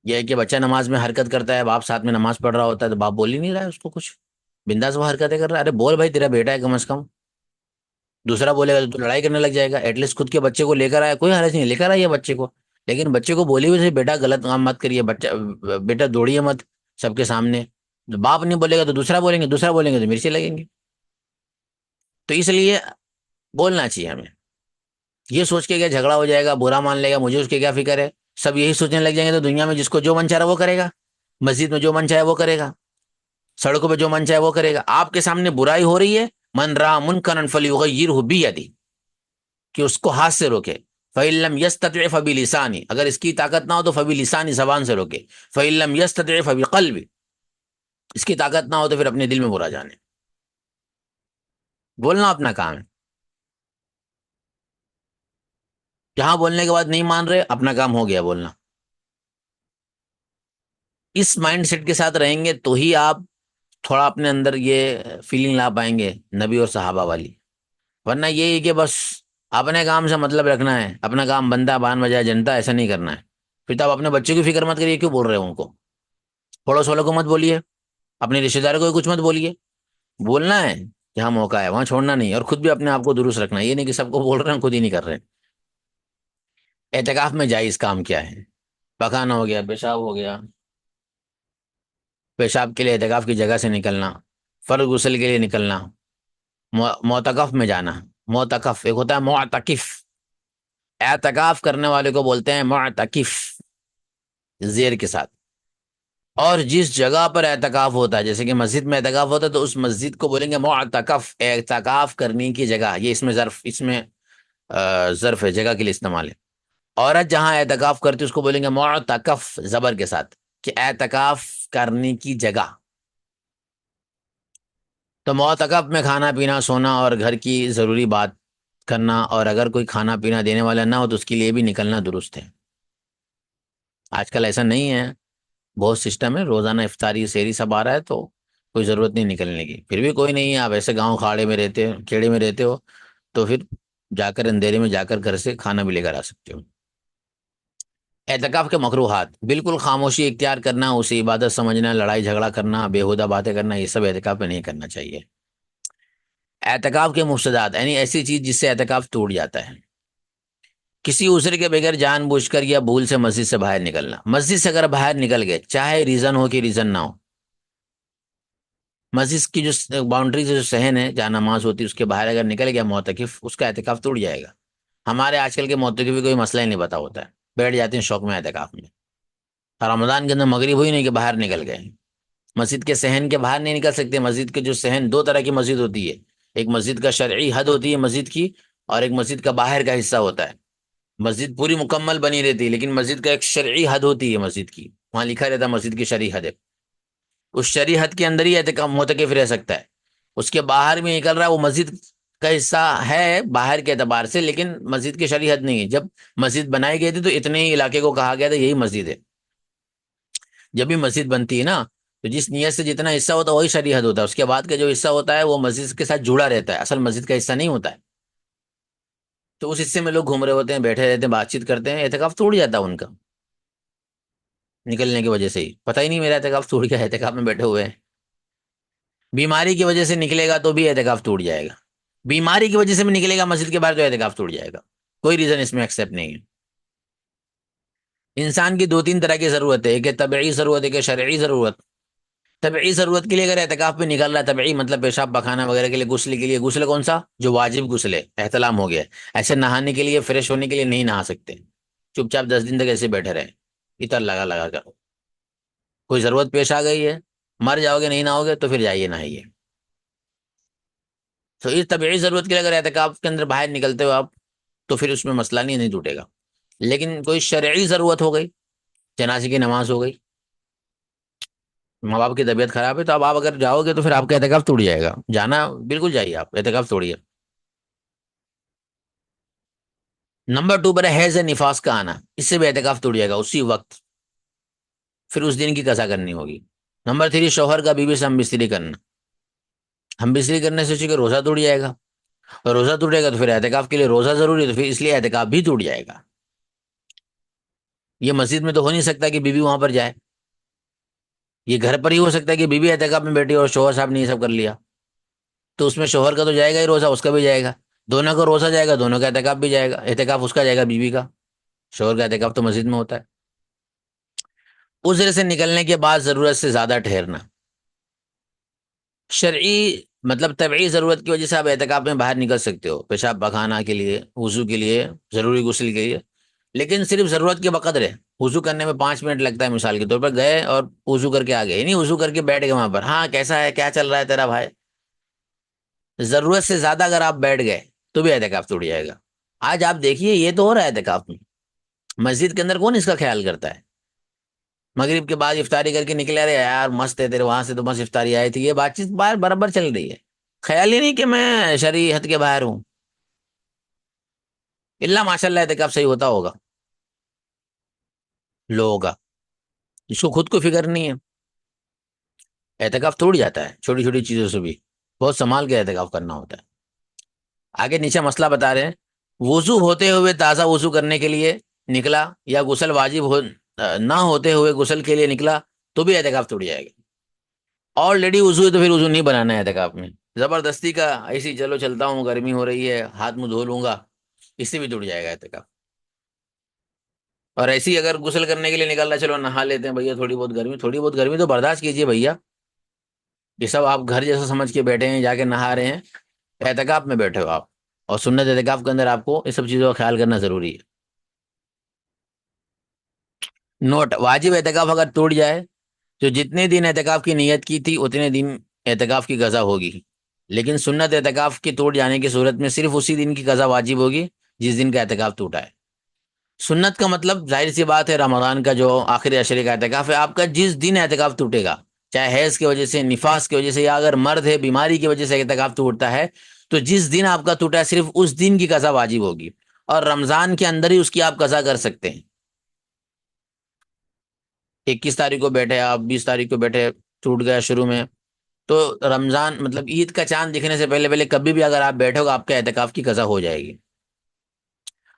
یہ ہے کہ بچہ نماز میں حرکت کرتا ہے، باپ ساتھ میں نماز پڑھ رہا ہوتا ہے تو باپ بول ہی نہیں رہا ہے اس کو کچھ، بنداس وہ حرکتیں کر رہا ہے، ارے بول بھائی تیرا بیٹا ہے کم از کم، دوسرا بولے گا تو لڑائی کرنے لگ جائے گا، ایٹ لیسٹ خود کے بچے کو لے کر آیا، کوئی حرج نہیں، لے کر آئیے بچے کو، لیکن بچے کو بولی بھی بیٹا غلط کام مت کریے، بچہ بیٹا دوڑیے مت سب کے سامنے، باپ نہیں بولے گا تو دوسرا بولیں گے، دوسرا بولیں گے تو مرچی لگیں گے، تو اس لیے بولنا چاہیے ہمیں۔ یہ سوچ کے کیا جھگڑا ہو جائے گا، برا مان لے گا، مجھے اس کی کیا فکر ہے، سب یہی سوچنے لگ جائیں گے تو دنیا میں جس کو جو من چاہ رہا وہ کرے گا، مسجد میں جو من چاہے وہ کرے گا، سڑکوں پہ جو من چاہے وہ کرے گا، آپ کے سامنے برائی ہو رہی ہے، من را منکرا فلیغیرہ بیدہ، کہ اس کو ہاتھ سے روکے، فَإِن لَّمْ يَسْتَطِعْ فَبِلِسَانِهِ، اگر اس کی طاقت نہ ہو تو فَبِلِسَانِهِ، زبان سے روکے، فَإِن لَّمْ يَسْتَطِعْ فَبِقَلْبِهِ، اس کی طاقت نہ ہو تو پھر اپنے دل میں برا جانے، بولنا اپنا کام ہے، جہاں بولنے کے بعد نہیں مان رہے اپنا کام ہو گیا بولنا، اس مائنڈ سیٹ کے ساتھ رہیں گے تو ہی آپ تھوڑا اپنے اندر یہ فیلنگ لا پائیں گے نبی اور صحابہ والی، ورنہ یہی کہ بس اپنے کام سے مطلب رکھنا ہے، اپنا کام بندہ بان بجائے جنتا، ایسا نہیں کرنا ہے، پھر تو آپ اپنے بچوں کی فکر مت کریے، کیوں بول رہے ہو ان کو، پڑوس والوں کو مت بولیے، اپنے رشتے داروں کو کچھ مت بولیے، بولنا ہے جہاں موقع ہے وہاں، چھوڑنا نہیں، اور خود بھی اپنے آپ کو درست رکھنا ہے، یہ نہیں کہ سب کو بول رہے ہیں خود ہی نہیں کر رہے۔ اعتکاف میں جائز کام کیا ہے؟ پکانا ہو گیا، پیشاب ہو گیا، پیشاب کے لیے اعتکاف کی جگہ سے نکلنا، فرض غسل کے لیے نکلنا، معتکف میں جانا، معتکف ایک ہوتا ہے معتکف، اعتکاف کرنے والے کو بولتے ہیں معتکف زیر کے ساتھ، اور جس جگہ پر اعتکاف ہوتا ہے جیسے کہ مسجد میں اعتکاف ہوتا ہے تو اس مسجد کو بولیں گے معتکف، اعتکاف کرنے کی جگہ، یہ اس میں ظرف، اس میں ظرف ہے، جگہ کے لیے استعمال ہے، عورت جہاں اعتکاف کرتی اس کو بولیں گے معتکف زبر کے ساتھ، کہ اعتکاف کرنے کی جگہ۔ تو معتکف میں کھانا پینا، سونا اور گھر کی ضروری بات کرنا، اور اگر کوئی کھانا پینا دینے والا نہ ہو تو اس کے لیے بھی نکلنا درست ہے۔ آج کل ایسا نہیں ہے، بہت سسٹم ہے، روزانہ افطاری سحری سب آ رہا ہے تو کوئی ضرورت نہیں نکلنے کی، پھر بھی کوئی نہیں ہے، آپ ایسے گاؤں کھاڑے میں رہتے ہو، کھیڑے میں رہتے ہو تو پھر جا کر اندھیرے میں جا کر گھر سے کھانا بھی لے کر آ سکتے ہو۔ اعتکاف کے مکروہات، بالکل خاموشی اختیار کرنا، اسے عبادت سمجھنا، لڑائی جھگڑا کرنا، بیہودہ باتیں کرنا، یہ سب اعتکاف میں نہیں کرنا چاہیے۔ اعتکاف کے مفسدات، یعنی ایسی چیز جس سے اعتکاف ٹوٹ جاتا ہے، کسی عذر کے بغیر جان بوجھ کر یا بھول سے مسجد سے باہر نکلنا، مسجد سے اگر باہر نکل گئے چاہے ریزن ہو کہ ریزن نہ ہو، مسجد کی جو باؤنڈری سے جو صحن ہے جہاں نماز ہوتی ہے اس کے باہر اگر نکل گیا معتکف، اس کا اعتکاف ٹوٹ جائے گا۔ ہمارے آج کل کے معتکف بھی کوئی مسئلہ ہی نہیں پتا ہوتا ہے، بیٹھ جاتے ہیں شوق میں اعتکاف میں۔ رمضان کے اندر مغرب ہوئی نہیں کہ باہر نکل گئے، مسجد کے صحن کے باہر نہیں نکل سکتے۔ مسجد کے جو صحن، دو طرح کی مسجد ہوتی ہے، ایک مسجد کا شرعی حد ہوتی ہے مسجد کی، اور ایک مسجد کا باہر کا حصہ ہوتا ہے۔ مسجد پوری مکمل بنی رہتی ہے، لیکن مسجد کا ایک شرعی حد ہوتی ہے مسجد کی، وہاں لکھا رہتا ہے مسجد کی شرعی حد ہے، اس شرعی حد کے اندر ہی اعتکاف معتکف رہ سکتا ہے۔ اس کے باہر میں نکل رہا ہے وہ مسجد کا حصہ ہے باہر کے اعتبار سے، لیکن مسجد کی شرعی حد نہیں ہے۔ جب مسجد بنائی گئی تھی تو اتنے ہی علاقے کو کہا گیا تھا یہی مسجد ہے۔ جب بھی مسجد بنتی ہے نا تو جس نیت سے جتنا حصہ ہوتا ہے وہی شرعی حد ہوتا ہے، اس کے بعد کا جو حصہ ہوتا ہے وہ مسجد کے ساتھ جڑا رہتا ہے، اصل مسجد کا حصہ نہیں ہوتا ہے۔ تو اس حصے میں لوگ گھوم رہے ہوتے ہیں، بیٹھے رہتے ہیں، بات چیت کرتے ہیں، اعتکاف ٹوٹ جاتا ہے ان کا نکلنے کی وجہ سے ہی، پتہ ہی نہیں میرا اعتکاف ٹوٹ گیا، اعتکاف میں بیٹھے ہوئے ہیں۔ بیماری کی وجہ سے نکلے گا تو بھی اعتکاف ٹوٹ جائے گا، بیماری کی وجہ سے بھی نکلے گا مسجد کے باہر تو اعتکاف ٹوٹ جائے گا، کوئی ریزن اس میں ایکسیپٹ نہیں ہے۔ انسان کی دو تین طرح کی ضرورت ہے، ایک ہے طبعی ضرورت، ایک ہے شرعی ضرورت۔ طبعی ضرورت کے لیے اگر اعتکاف پہ نکل رہا ہے، طبعی مطلب پیشاب پخانہ وغیرہ کے لیے، غسل کے لیے، غسل کون سا؟ جو واجب غسل ہے، احتلام ہو گیا ہے۔ ایسے نہانے کے لیے، فریش ہونے کے لیے نہیں نہا سکتے، چپ چاپ 10 دن تک ایسے بیٹھے رہے اتر لگا لگا کر۔ کوئی ضرورت پیش آ گئی ہے، مر جاؤ گے نہیں نہاؤ گے تو پھر جائیے نہائیے۔ تو اس طبعی ضرورت کے لیے اگر اعتکاف کے اندر باہر نکلتے ہو آپ تو پھر اس میں مسئلہ نہیں ٹوٹے گا۔ لیکن کوئی شرعی ضرورت ہو گئی، جنازے کی نماز ہو گئی، ماں باپ کی طبیعت خراب ہے، تو اب آپ اگر جاؤ گے تو پھر آپ کا اعتکاف ٹوٹ جائے گا، جانا بالکل جائیے، آپ اعتکاف توڑیے۔ نمبر 2 پر ہے حیض نفاس کا آنا، اس سے بھی اعتکاف ٹوٹ جائے گا اسی وقت، پھر اس دن کی قضا کرنی ہوگی۔ نمبر 3 شوہر کا بیوی سے ہم بستری کرنا، ہم بستری کرنے سے کہ روزہ ٹوٹ جائے گا، اور روزہ ٹوٹے گا تو پھر اعتکاف کے لیے روزہ ضروری ہے، تو پھر اس لیے اعتکاف بھی ٹوٹ جائے گا۔ یہ مسجد میں تو ہو نہیں سکتا کہ بیوی وہاں پر جائے، یہ گھر پر ہی ہو سکتا ہے کہ بیوی اعتکاف میں بیٹھی اور شوہر صاحب نے یہ سب کر لیا، تو اس میں شوہر کا تو جائے گا ہی روزہ، اس کا بھی جائے گا، دونوں کا روزہ جائے گا، دونوں کا اعتکاف بھی جائے گا، اعتکاف اس کا جائے گا بیوی کا، شوہر کا اعتکاف تو مسجد میں ہوتا ہے۔ عذر سے نکلنے کے بعد ضرورت سے زیادہ ٹھہرنا، شرعی مطلب طبعی ضرورت کی وجہ سے آپ اعتکاف میں باہر نکل سکتے ہو، پیشاب پخانہ کے لیے، وضو کے لیے، ضروری غسل کے لیے، لیکن صرف ضرورت کے بقدر ہے۔ وضو کرنے میں 5 منٹ لگتا ہے مثال کے طور پر، گئے اور وضو کر کے آ گئے، نہیں وضو کر کے بیٹھ گئے وہاں پر، ہاں کیسا ہے، کیا چل رہا ہے تیرا بھائی، ضرورت سے زیادہ اگر آپ بیٹھ گئے تو بھی اعتکاف ٹوٹ جائے گا۔ آج آپ دیکھیے یہ تو ہو رہا ہے اعتکاف میں، مسجد کے اندر کون اس کا خیال کرتا ہے؟ مغرب کے بعد افطاری کر کے نکلے رہے یار مست ہے تیرے وہاں سے تو بس افطاری آئی تھی، یہ بات چیت باہر برابر چل رہی ہے، خیال ہی نہیں کہ میں شرعی حد کے باہر ہوں، اللہ ماشاء اللہ اعتکاف صحیح ہوتا ہوگا لوگوں کا، جس کو خود کو فکر نہیں ہے، اعتکاف ٹوٹ جاتا ہے چھوٹی چھوٹی چیزوں سے بھی، بہت سنبھال کے اعتکاف کرنا ہوتا ہے۔ آگے نیچے مسئلہ بتا رہے ہیں، وضو ہوتے ہوئے تازہ وضو کرنے کے لیے نکلا، یا غسل واجب نہ ہوتے ہوئے غسل کے لیے نکلا تو بھی اعتکاف ٹوٹ جائے گا۔ آلریڈی وضو ہے تو پھر وضو نہیں بنانا ہے اعتکاف میں، زبردستی کا ایسی چلو چلتا ہوں گرمی ہو رہی ہے ہاتھ منہ دھو لوں گا، اس سے بھی ٹوٹ جائے گا اعتکاف۔ اور ایسی اگر غسل کرنے کے لیے نکلنا چلو نہا لیتے ہیں بھیا، تھوڑی بہت گرمی، تھوڑی بہت گرمی تو برداشت کیجیے بھیا، یہ سب آپ گھر جیسا سمجھ کے بیٹھے ہیں، جا کے نہا رہے ہیں، اعتکاف میں بیٹھے ہو آپ، اور سنت اعتکاف کے اندر آپ کو یہ سب چیزوں کا خیال کرنا ضروری ہے۔ نوٹ: واجب اعتکاف اگر ٹوٹ جائے تو جتنے دن اعتکاف کی نیت کی تھی اتنے دن اعتکاف کی قضا ہوگی، لیکن سنت اعتکاف کے ٹوٹ جانے کی صورت میں صرف اسی دن کی قضا واجب ہوگی جس دن کا اعتکاف ٹوٹا ہے۔ سنت کا مطلب ظاہر سی بات ہے رمضان کا جو آخری عشرے کا اعتکاف ہے، آپ کا جس دن اعتکاف ٹوٹے گا، چاہے حیض کی وجہ سے، نفاس کی وجہ سے، یا اگر مرد ہے بیماری کی وجہ سے اعتکاف ٹوٹتا ہے، تو جس دن آپ کا ٹوٹا ہے صرف اس دن کی قضا واجب ہوگی، اور رمضان کے اندر ہی اس کی آپ قضا کر سکتے ہیں۔ 21 تاریخ کو بیٹھے آپ، 20 تاریخ کو بیٹھے، ٹوٹ گیا شروع میں، تو رمضان مطلب عید کا چاند دکھنے سے پہلے پہلے کبھی بھی اگر آپ بیٹھو گے آپ کے اعتکاف کی قضا ہو جائے گی۔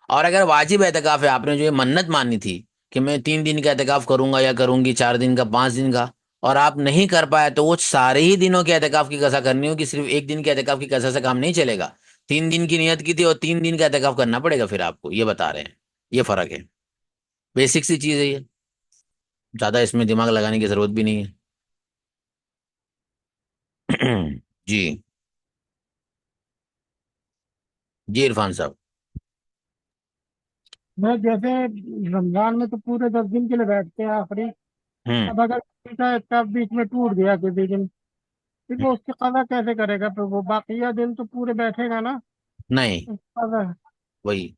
اور اگر واجب اعتکاف ہے، آپ نے جو یہ منت مانی تھی کہ میں 3 دن کا اعتکاف کروں گا یا کروں گی، 4 دن کا، 5 دن کا، اور آپ نہیں کر پائے، تو وہ سارے ہی دنوں کے اعتکاف کی قضا کرنی ہوگی، صرف ایک دن کے اعتکاف کی قضا سے کام نہیں چلے گا۔ 3 دن کی نیت کی تھی اور 3 دن کا اعتکاف کرنا پڑے گا پھر آپ کو، یہ بتا رہے ہیں، یہ فرق ہے، بیسک سی چیز ہے یہ، زیادہ اس میں دماغ لگانے کی ضرورت بھی نہیں ہے۔ جی جی عرفان صاحب. میں جیسے رمضان میں تو پورے 10 دن کے لیے بیٹھتے ہیں آخری. ہوں. اب اگر کب بیچ میں ٹوٹ گیا کسی دن، پھر وہ اس کی قضا کیسے کرے گا؟ پھر وہ باقیہ دن تو پورے بیٹھے گا نا نہیں، قضا. وہی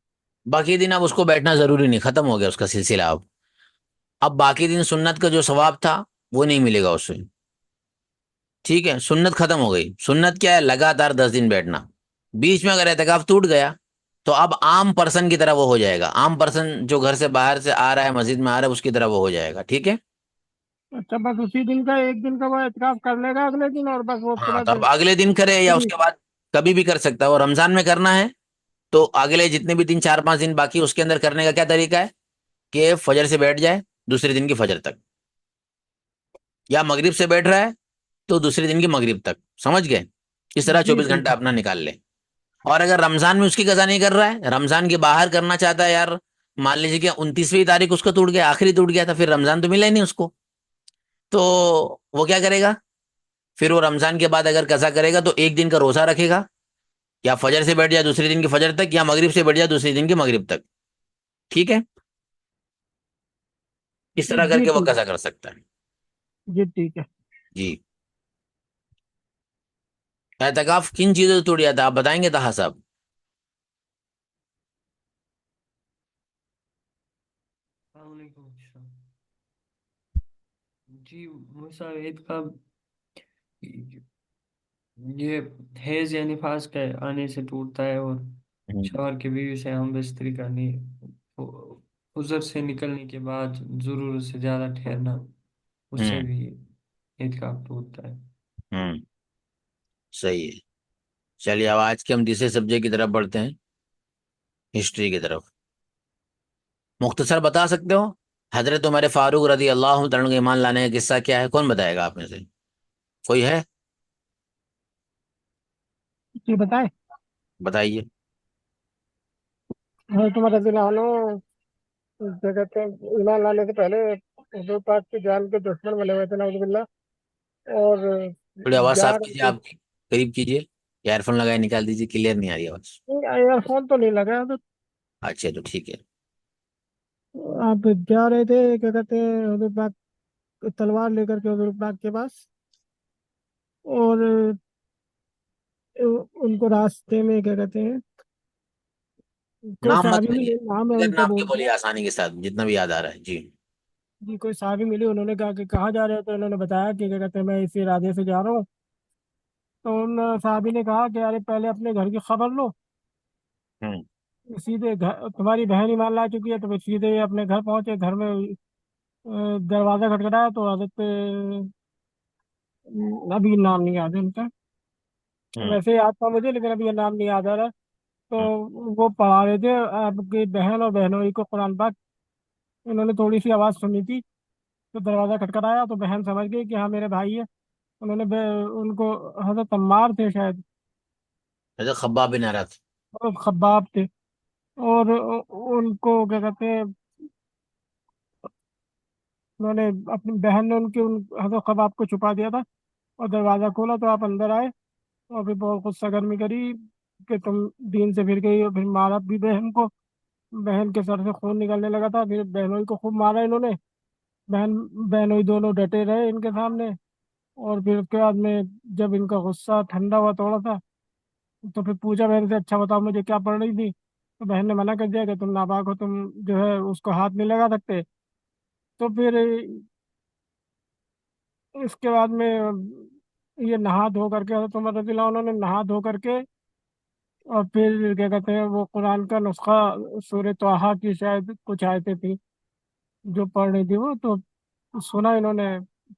باقی دن اب اس کو بیٹھنا ضروری نہیں، ختم ہو گیا اس کا سلسلہ. اب باقی دن سنت کا جو ثواب تھا وہ نہیں ملے گا اس سے. ٹھیک ہے، سنت ختم ہو گئی. سنت کیا ہے؟ لگاتار 10 دن بیٹھنا. بیچ میں اگر اعتکاف ٹوٹ گیا تو اب عام پرسن کی طرح وہ ہو جائے گا. عام پرسن جو گھر سے باہر سے آ رہا ہے مسجد میں آ رہا ہے اس کی طرح وہ ہو جائے گا. ٹھیک ہے. اچھا، بس اسی دن کا ایک دن کا وہ اعتراف کر لے گا اگلے دن، اور بس وہ اس کے ہاں، بعد تو اب اگلے دن کرے یا اس کے بعد کبھی بھی کر سکتا ہے. اور رمضان میں کرنا ہے تو اگلے جتنے بھی 3 4 5 دن باقی اس کے اندر کرنے کا کیا طریقہ ہے کہ فجر سے بیٹھ جائے دوسرے دن کی فجر تک، یا مغرب سے بیٹھ رہا ہے تو دوسرے دن کی مغرب تک. سمجھ گئے؟ اس طرح جی 24 گھنٹہ ٹھیک ہے. اپنا نکال لے. اور اگر رمضان میں اس کی قضا نہیں کر رہا ہے، رمضان کے باہر کرنا چاہتا ہے، یار مان لیجیے کہ 29ویں تاریخ اس کا ٹوٹ گیا، آخری ٹوٹ گیا تھا، پھر رمضان تو ملا ہی نہیں اس کو، تو وہ کیا کرے گا؟ پھر وہ رمضان کے بعد اگر قضا کرے گا تو ایک دن کا روزہ رکھے گا، یا فجر سے بیٹھ جائے دوسرے دن کی فجر تک، یا مغرب سے بیٹھ جائے دوسرے دن کی مغرب تک. ٹھیک ہے. اس طرح کر جی کے وہ ٹھیک قضا کر سکتا ہے. جی ٹھیک ہے. جی. اعتکاف کن چیزوں سے ٹوٹ جاتا ہے آپ بتائیں گے طاہر صاحب؟ السلام علیکم. جی مساویت کا یہ حیض یا نفاس کے آنے سے ٹوٹتا ہے، اور شوہر کی بیوی سے ہم بستری کرنی، عذر سے نکلنے کے بعد ضرورت سے زیادہ ٹھہرنا، اس سے ہوں. بھی اعتکاف ٹوٹتا ہے. ہوں. صحیح ہے. چلیے اب آج کے ہم تیسرے سبجیکٹ کی طرف بڑھتے ہیں، ہسٹری کی طرف. مختصر بتا سکتے ہو حضرت عمر فاروق رضی اللہ عنہ کے ایمان لانے کا قصہ کیا ہے؟ کون بتائے گا آپ میں سے؟ کوئی ہے؟ جی بتائیں. بتائیے. تمہارے رضی اللہ عنہ کیا کہتے ہیں ایمان لانے سے پہلے حضور پاک کی جان کے دشمن بنے ہوئے تھے نعوذ باللہ. اور تھوڑی آواز جا صاف رہے کیجیے، تھے. آپ کی قریب کیجیے، ایئر فون لگائے نکال دیجیے، کلیئر نہیں آ رہی آواز. ایئر فون تو نہیں لگا تو. اچھا تو ٹھیک ہے. آپ جا رہے تھے کیا کہتے ہیں حضور پاک تلوار لے کر کے حضور پاک کے پاس، اور ان کو راستے میں کیا کہتے ہیں کوئی نام مت صحابی لائیے، ملے، نام ہے بغیر ان کا نام کے بولتے بولیے ہیں. آسانی کے ساتھ جتنا بھی یاد آ رہا ہے. جی. جی کوئی صحابی ملے، انہوں نے کہا کہ کہاں جا رہے ہو؟ تو انہوں نے بتایا کہ کیا کہتے ہیں میں اسی ارادے سے جا رہا ہوں. تو ان صحابی نے کہا کہ ارے پہلے اپنے گھر کی خبر لو. ہوں. سیدھے گھر تمہاری بہن ایمان لا چکی ہے تو پھر سیدھے اپنے گھر پہنچے. گھر میں دروازہ کھٹکھٹایا تو حضرت ابھی نام نہیں یاد ہے ان کا، ہوں. ویسے یاد تھا مجھے لیکن ابھی یہ نام نہیں یاد آ رہا. تو ہوں. وہ پڑھا رہے تھے آپ کی بہن اور بہنوئی کو قرآن پاک. انہوں نے تھوڑی سی آواز سنی تھی تو دروازہ کھٹکھٹایا تو بہن سمجھ گئی کہ ہاں میرے بھائی ہے. انہوں نے ان کو حضرت عمار تھے شاید، حضرت خباب بن عرت. اور خباب تھے، اور ان کو کیا کہتے ہیں انہوں نے اپنی بہن نے ان حضرت خباب کو چھپا دیا تھا. اور دروازہ کھولا تو آپ اندر آئے، اور پھر بہت غصہ گرمی کری کہ تم دین سے پھر گئی، اور پھر مارا بھی بہن کو. بہن کے سر سے خون نکلنے لگا تھا، پھر بہنوئی کو خوب مارا انہوں نے. بہن بہنوئی دونوں ڈٹے رہے ان کے سامنے. اور پھر اس کے بعد میں جب ان کا غصہ ٹھنڈا ہوا تھوڑا سا تو پھر پوچھا بہن سے اچھا بتاؤ مجھے کیا پڑھ رہی تھی؟ تو بہن نے منع کر دیا کہ تم ناپاک ہو، تم جو ہے اس کو ہاتھ نہیں لگا سکتے. تو پھر اس کے بعد میں یہ نہا دھو کر کے حضرت عمر رضی اللہ عنہ نے نہا دھو کر کے، اور پھر کیا کہتے ہیں وہ قرآن کا نسخہ سورہ طٰہٰ کی شاید کچھ آیتیں تھیں جو پڑھ رہی تھی وہ، تو سنا انہوں نے،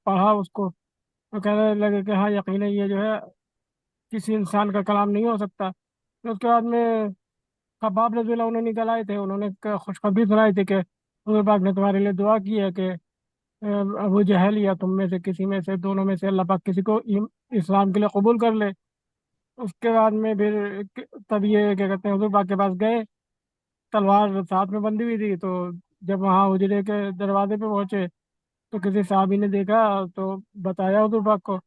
پڑھا اس کو تو کہنے لگے کہ ہاں یقیناً یہ جو ہے کسی انسان کا کلام نہیں ہو سکتا. پھر اس کے بعد میں خباب رضی اللہ عنہ نکل آئے تھے. انہوں نے خوشخبری سنائی تھی کہ حضور پاک نے تمہارے لیے دعا کی ہے کہ ابو جہل یا تم میں سے کسی میں سے دونوں میں سے اللہ پاک کسی کو اسلام کے لیے قبول کر لے. اس کے بعد میں پھر تب یہ کیا کہتے ہیں حضور پاک کے پاس گئے، تلوار ساتھ میں بندھی ہوئی تھی. تو جب وہاں حجرے کے دروازے پہ پہنچے تو کسی صحابی نے دیکھا تو بتایا حضور پاک کو.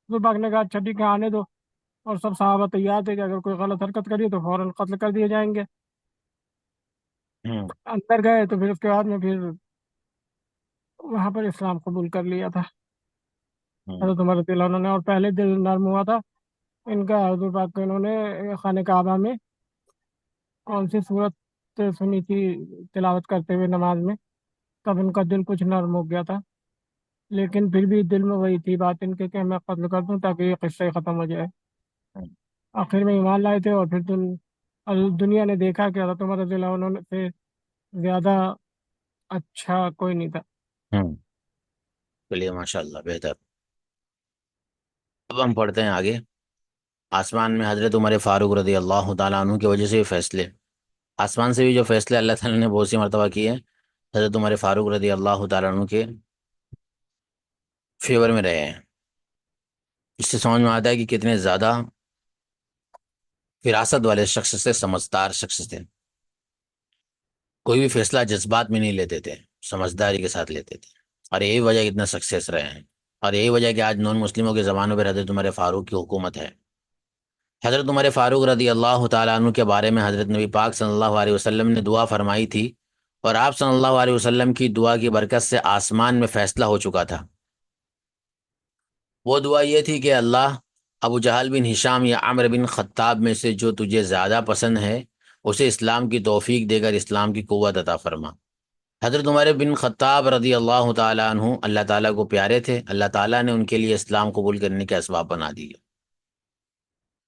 حضور پاک نے کہا اچھا ٹھیک ہے آنے دو، اور سب صحابہ تیار تھے کہ اگر کوئی غلط حرکت کری تو فوراً قتل کر دیے جائیں گے۔ ہوں اندر گئے تو پھر اس کے بعد میں پھر وہاں پر اسلام قبول کر لیا تھا ہوں حضرت عمر رضی اللہ عنہ نے، اور پہلے دل نرم ہوا تھا ان کا حضور پاک کو، انہوں نے خانہ کعبہ میں کون سی صورت سنی تھی تلاوت کرتے ہوئے نماز میں، تب ان کا دل کچھ نرم ہو گیا تھا، لیکن پھر بھی دل میں وہی تھی بات ان کے کہ میں قتل کر دوں تاکہ یہ قصہ ہی ختم ہو جائے۔ ہوں آخر میں ایمان لائے تھے، اور پھر دنیا نے دیکھا کہ حضرت عمر رضی اللہ عنہ سے زیادہ اچھا کوئی نہیں تھا۔ ہوں چلیے ماشاء اللہ بہتر۔ اب ہم پڑھتے ہیں آگے۔ آسمان میں حضرت عمر فاروق رضی اللہ تعالیٰ عنہ کی وجہ سے یہ فیصلے، آسمان سے بھی جو فیصلے اللہ تعالیٰ نے بہت سی مرتبہ کیے ہیں، حضرت عمر فاروق رضی اللہ تعالیٰ عنہ کے فیور میں رہے ہیں۔ اس سے سمجھ میں آتا ہے کہ کتنے زیادہ فراست والے شخص سے، سمجھدار شخص تھے۔ کوئی بھی فیصلہ جذبات میں نہیں لیتے تھے، سمجھداری کے ساتھ لیتے تھے، اور یہی وجہ اتنا سکسیس رہے ہیں، اور یہی وجہ کہ آج نان مسلموں کے زبانوں پر حضرت عمر فاروق کی حکومت ہے۔ حضرت عمر فاروق رضی اللہ تعالیٰ عنہ کے بارے میں حضرت نبی پاک صلی اللہ علیہ وسلم نے دعا فرمائی تھی، اور آپ صلی اللہ علیہ وسلم کی دعا کی برکت سے آسمان میں فیصلہ ہو چکا تھا۔ وہ دعا یہ تھی کہ اللہ، ابو جہل بن ہشام یا عمرو بن خطاب میں سے جو تجھے زیادہ پسند ہے اسے اسلام کی توفیق دے کر اسلام کی قوت عطا فرما۔ حضرت عمر بن خطاب رضی اللہ تعالیٰ عنہ اللہ تعالیٰ کو پیارے تھے، اللہ تعالیٰ نے ان کے لیے اسلام قبول کرنے کے اسباب بنا دیے۔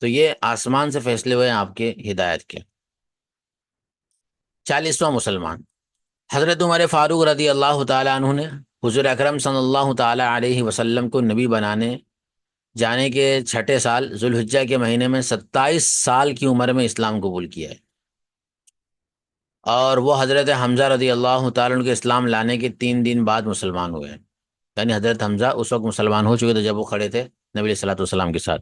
تو یہ آسمان سے فیصلے ہوئے آپ کے ہدایت کے۔ 40واں مسلمان، حضرت عمر فاروق رضی اللہ تعالیٰ عنہ نے حضور اکرم صلی اللہ تعالیٰ علیہ وسلم کو نبی بنانے جانے کے چھٹے سال ذوالحجہ کے مہینے میں 27 سال کی عمر میں اسلام قبول کیا ہے، اور وہ حضرت حمزہ رضی اللہ تعالیٰ عنہ کے اسلام لانے کے 3 دن بعد مسلمان ہوئے ہیں۔ یعنی حضرت حمزہ اس وقت مسلمان ہو چکے تھے جب وہ کھڑے تھے نبی علیہ الصلوۃ والسلام کے ساتھ۔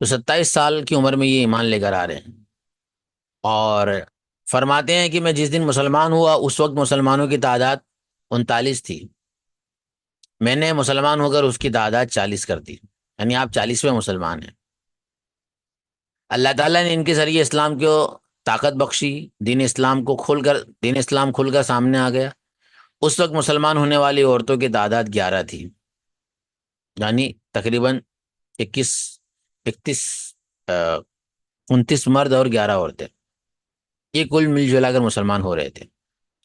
تو 27 سال کی عمر میں یہ ایمان لے کر آ رہے ہیں، اور فرماتے ہیں کہ میں جس دن مسلمان ہوا اس وقت مسلمانوں کی تعداد 39 تھی، میں نے مسلمان ہو کر اس کی تعداد 40 کر دی، یعنی آپ 40ویں مسلمان ہیں۔ اللہ تعالیٰ نے ان کے ذریعے اسلام کو طاقت بخشی، دین اسلام کھل کر سامنے آ گیا۔ اس وقت مسلمان ہونے والی عورتوں کی تعداد 11 تھی، یعنی تقریباً 29 مرد اور 11 عورتیں، یہ کل مل جلا کر مسلمان ہو رہے تھے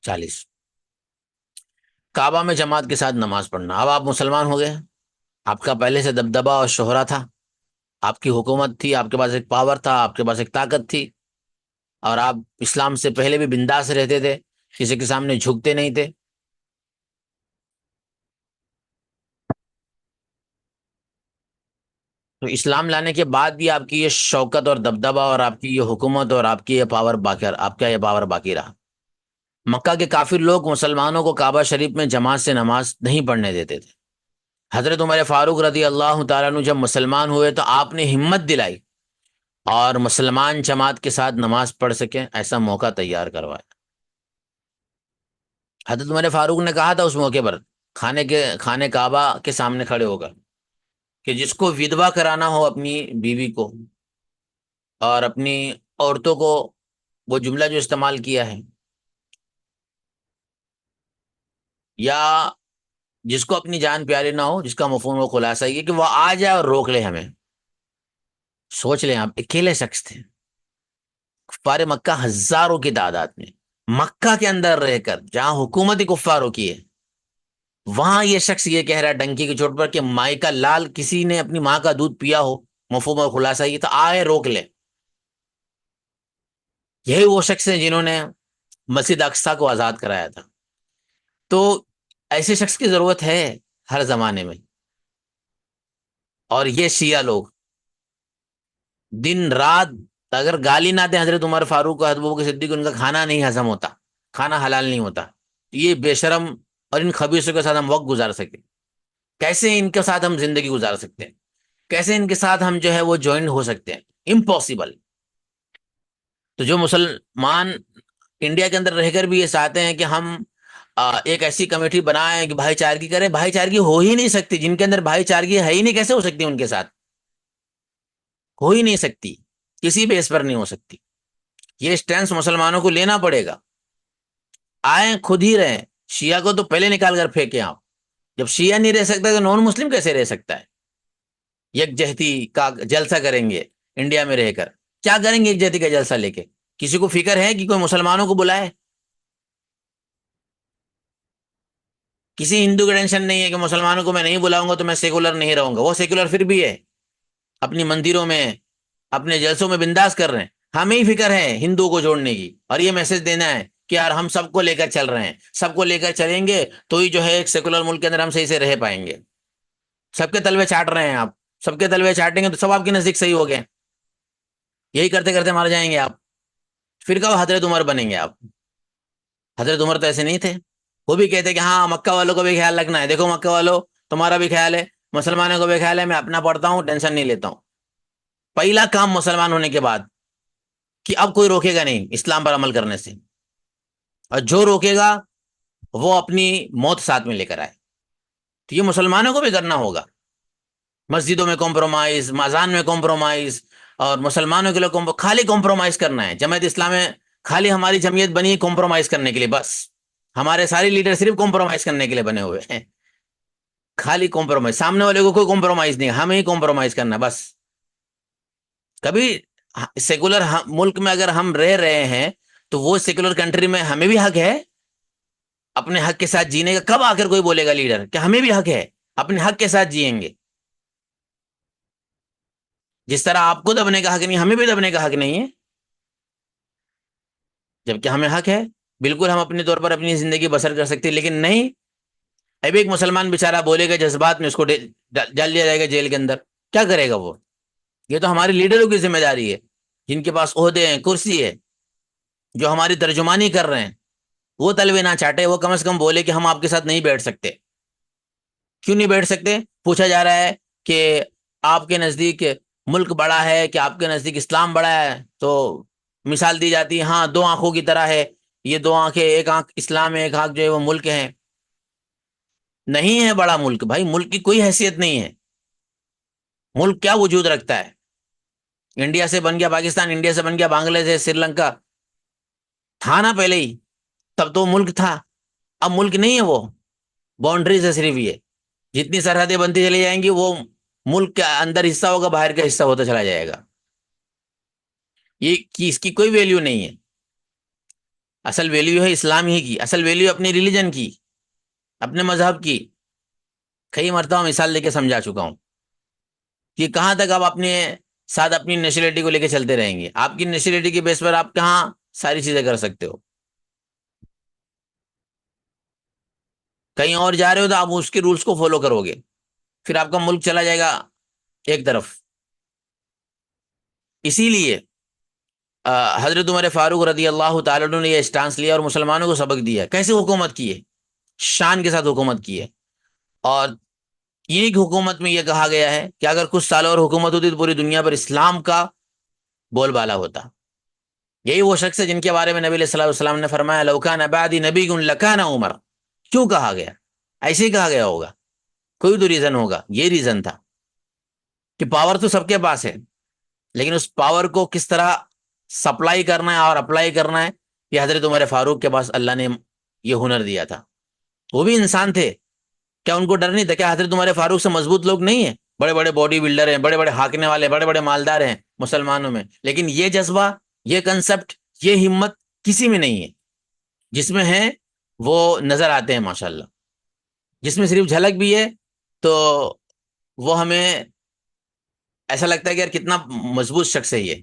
40۔ کعبہ میں جماعت کے ساتھ نماز پڑھنا، اب آپ مسلمان ہو گئے، آپ کا پہلے سے دبدبا اور شہرہ تھا، آپ کی حکومت تھی، آپ کے پاس ایک پاور تھا، آپ کے پاس ایک طاقت تھی، اور آپ اسلام سے پہلے بھی بنداس رہتے تھے، کسی کے سامنے جھکتے نہیں تھے۔ تو اسلام لانے کے بعد بھی آپ کی یہ شوکت اور دبدبا اور آپ کی یہ حکومت اور آپ کی یہ پاور باقی رہا۔ مکہ کے کافر لوگ مسلمانوں کو کعبہ شریف میں جماعت سے نماز نہیں پڑھنے دیتے تھے۔ حضرت عمر فاروق رضی اللہ تعالیٰ عنہ جب مسلمان ہوئے تو آپ نے ہمت دلائی اور مسلمان جماعت کے ساتھ نماز پڑھ سکیں ایسا موقع تیار کروایا۔ حضرت عمر فاروق نے کہا تھا اس موقع پر خانے کعبہ کے سامنے کھڑے ہو کر کہ جس کو ودوا کرانا ہو اپنی بیوی کو اور اپنی عورتوں کو، وہ جملہ جو استعمال کیا ہے، یا جس کو اپنی جان پیاری نہ ہو، جس کا مفہوم و خلاصہ یہ کہ وہ آ جائے اور روک لے ہمیں۔ سوچ لیں آپ اکیلے شخص تھے، کفار مکہ ہزاروں کی تعداد میں، مکہ کے اندر رہ کر جہاں حکومت کفاروں کی ہے، وہاں یہ شخص یہ کہہ رہا ہے ڈنکی کی چوٹ پر کہ مائی کا لال کسی نے اپنی ماں کا دودھ پیا ہو، مفہوم و خلاصہ یہ تو آئے روک لے۔ یہی وہ شخص ہیں جنہوں نے مسجد اقصی کو آزاد کرایا تھا۔ تو ایسے شخص کی ضرورت ہے ہر زمانے میں، اور یہ شیعہ لوگ دن رات اگر گالی نہ دیں حضرت عمر فاروق کو، حضرت ابوبکر صدیق، ان کا کھانا نہیں ہضم ہوتا، کھانا حلال نہیں ہوتا۔ یہ بے شرم اور ان خبیثوں کے ساتھ ہم وقت گزار سکتے، کیسے ان کے ساتھ ہم زندگی گزار سکتے ہیں، کیسے ان کے ساتھ ہم جو ہے وہ جوائن ہو سکتے ہیں؟ امپاسبل۔ تو جو مسلمان انڈیا کے اندر رہ کر بھی یہ چاہتے ہیں کہ ہم ایک ایسی کمیٹی بنائیں کہ بھائی چارگی کرے. بھائی چارگی ہو ہی نہیں سکتی. جن کے اندر بھائی چارگی ہے ہی نہیں، کیسے ہو سکتی ان کے ساتھ؟ ہو ہی نہیں سکتی، کسی بیس پر نہیں ہو سکتی. یہ اسٹینس مسلمانوں کو لینا پڑے گا. آئیں خود ہی رہیں. شیعہ کو تو پہلے نکال کر پھینکیں آپ. جب شیعہ نہیں رہ سکتا تو نان مسلم کیسے رہ سکتا ہے؟ یکجہتی کا جلسہ کریں گے انڈیا میں رہ کر. کیا کریں گے یکجہتی کا جلسہ لے کے؟ کسی کو فکر ہے کہ کوئی مسلمانوں کو بلائے؟ کسی ہندو کا ٹینشن نہیں ہے کہ مسلمانوں کو میں نہیں بلاؤں گا تو میں سیکولر نہیں رہوں گا. وہ سیکولر پھر بھی ہے، اپنی مندروں میں اپنے جلسوں میں بنداس کر رہے ہیں. ہمیں ہی فکر ہے ہندوؤں کو جوڑنے کی، اور یہ میسج دینا ہے کہ یار ہم سب کو لے کر چل رہے ہیں. سب کو لے کر چلیں گے تو ہی جو ہے ایک سیکولر ملک کے اندر ہم صحیح سے رہ پائیں گے. سب کے تلوے چاٹ رہے ہیں آپ. سب کے تلوے چاٹیں گے تو سب آپ کے نزدیک صحیح ہو گئے. یہی کرتے کرتے مر جائیں گے آپ. پھر کب حضرت عمر بنیں گے آپ؟ حضرت عمر تو ایسے نہیں تھے. وہ بھی کہتے کہ ہاں مکہ والوں کو بھی خیال رکھنا ہے. دیکھو مکہ والوں، تمہارا بھی خیال ہے، مسلمانوں کو بھی خیال ہے، میں اپنا پڑھتا ہوں، ٹینشن نہیں لیتا ہوں. پہلا کام مسلمان ہونے کے بعد کہ اب کوئی روکے گا نہیں اسلام پر عمل کرنے سے، اور جو روکے گا وہ اپنی موت ساتھ میں لے کر آئے. تو یہ مسلمانوں کو بھی کرنا ہوگا. مسجدوں میں کمپرومائز، اذان میں کمپرومائز، اور مسلمانوں کے لیے خالی کمپرومائز کرنا ہے. جماعت اسلام میں خالی ہماری جمعیت بنی ہے کمپرومائز کرنے کے لیے بس. ہمارے سارے لیڈر صرف کمپرومائز کرنے کے لیے بنے ہوئے ہیں. خالی کمپرومائز. سامنے والے کو کوئی کمپرومائز نہیں، ہمیں ہی کمپرومائز کرنا بس. کبھی سیکولر ملک میں اگر ہم رہ رہے ہیں تو وہ سیکولر کنٹری میں ہمیں بھی حق ہے اپنے حق کے ساتھ جینے کا. کب آ کر کوئی بولے گا لیڈر کہ ہمیں بھی حق ہے اپنے حق کے ساتھ جیئیں گے؟ جس طرح آپ کو دبنے کا حق نہیں، ہمیں بھی دبنے کا حق نہیں ہے. جبکہ ہمیں حق ہے بالکل، ہم اپنے طور پر اپنی زندگی بسر کر سکتے ہیں. لیکن نہیں، اب ایک مسلمان بیچارہ بولے گا جذبات میں، اس کو ڈال دیا جائے گا جیل کے اندر. کیا کرے گا وہ؟ یہ تو ہمارے لیڈروں کی ذمہ داری ہے، جن کے پاس عہدے ہیں، کرسی ہے، جو ہماری ترجمانی کر رہے ہیں. وہ تلوے نہ چاٹے، وہ کم از کم بولے کہ ہم آپ کے ساتھ نہیں بیٹھ سکتے. کیوں نہیں بیٹھ سکتے؟ پوچھا جا رہا ہے کہ آپ کے نزدیک ملک بڑا ہے کہ آپ کے نزدیک اسلام بڑا ہے؟ تو مثال دی جاتی ہے، ہاں 2 آنکھوں کی طرح ہے یہ 2 آنکھیں، ایک آنکھ اسلام ہے، ایک آنکھ جو ہے وہ ملک ہے. نہیں ہے بڑا ملک بھائی. ملک کی کوئی حیثیت نہیں ہے. ملک کیا وجود رکھتا ہے؟ انڈیا سے بن گیا پاکستان، انڈیا سے بن گیا بنگلہ دیش، سری لنکا. تھا نا پہلے ہی، تب تو ملک تھا. اب ملک نہیں ہے، وہ باؤنڈریز ہے صرف. یہ جتنی سرحدیں بنتی چلی جائیں گی وہ ملک کے اندر حصہ ہوگا، باہر کا حصہ ہوتا چلا جائے گا. یہ اس کی کوئی ویلیو نہیں ہے. اصل ویلیو ہے اسلام ہی کی، اصل ویلیو اپنی ریلیجن کی، اپنے مذہب کی. کئی مرتبہ مثال لے کے سمجھا چکا ہوں کہ کہاں تک آپ اپنے ساتھ اپنی نیشنلٹی کو لے کے چلتے رہیں گے. آپ کی نیشنلٹی کے بیس پر آپ کہاں ساری چیزیں کر سکتے ہو؟ کہیں اور جا رہے ہو تو آپ اس کے رولز کو فالو کرو گے، پھر آپ کا ملک چلا جائے گا ایک طرف. اسی لیے حضرت عمر فاروق رضی اللہ تعالیٰ عنہ نے یہ اسٹانس لیا اور مسلمانوں کو سبق دیا کیسے حکومت کی ہے. شان کے ساتھ حکومت کی ہے. اور ایک حکومت میں یہ کہا گیا ہے کہ اگر کچھ سال اور حکومت ہوتی تو پوری دنیا پر اسلام کا بول بالا ہوتا. یہی وہ شخص ہے جن کے بارے میں نبی علیہ الصلوۃ والسلام نے فرمایا لو کان بعدی نبی لکان عمر. کیوں کہا گیا؟ ایسے ہی کہا گیا ہوگا، کوئی تو ریزن ہوگا. یہ ریزن تھا کہ پاور تو سب کے پاس ہے، لیکن اس پاور کو کس طرح سپلائی کرنا ہے اور اپلائی کرنا ہے، یہ حضرت عمر فاروق کے پاس اللہ نے یہ ہنر دیا تھا. وہ بھی انسان تھے، کیا ان کو ڈر نہیں تھا؟ کیا حضرت عمر فاروق سے مضبوط لوگ نہیں ہیں؟ بڑے بڑے باڈی بلڈر ہیں، بڑے بڑے ہاکنے والے، بڑے بڑے مالدار ہیں مسلمانوں میں، لیکن یہ جذبہ، یہ کنسپٹ، یہ ہمت کسی میں نہیں ہے. جس میں ہے وہ نظر آتے ہیں ماشاءاللہ. جس میں صرف جھلک بھی ہے تو وہ ہمیں ایسا لگتا ہے کہ یار کتنا مضبوط شخص ہے یہ.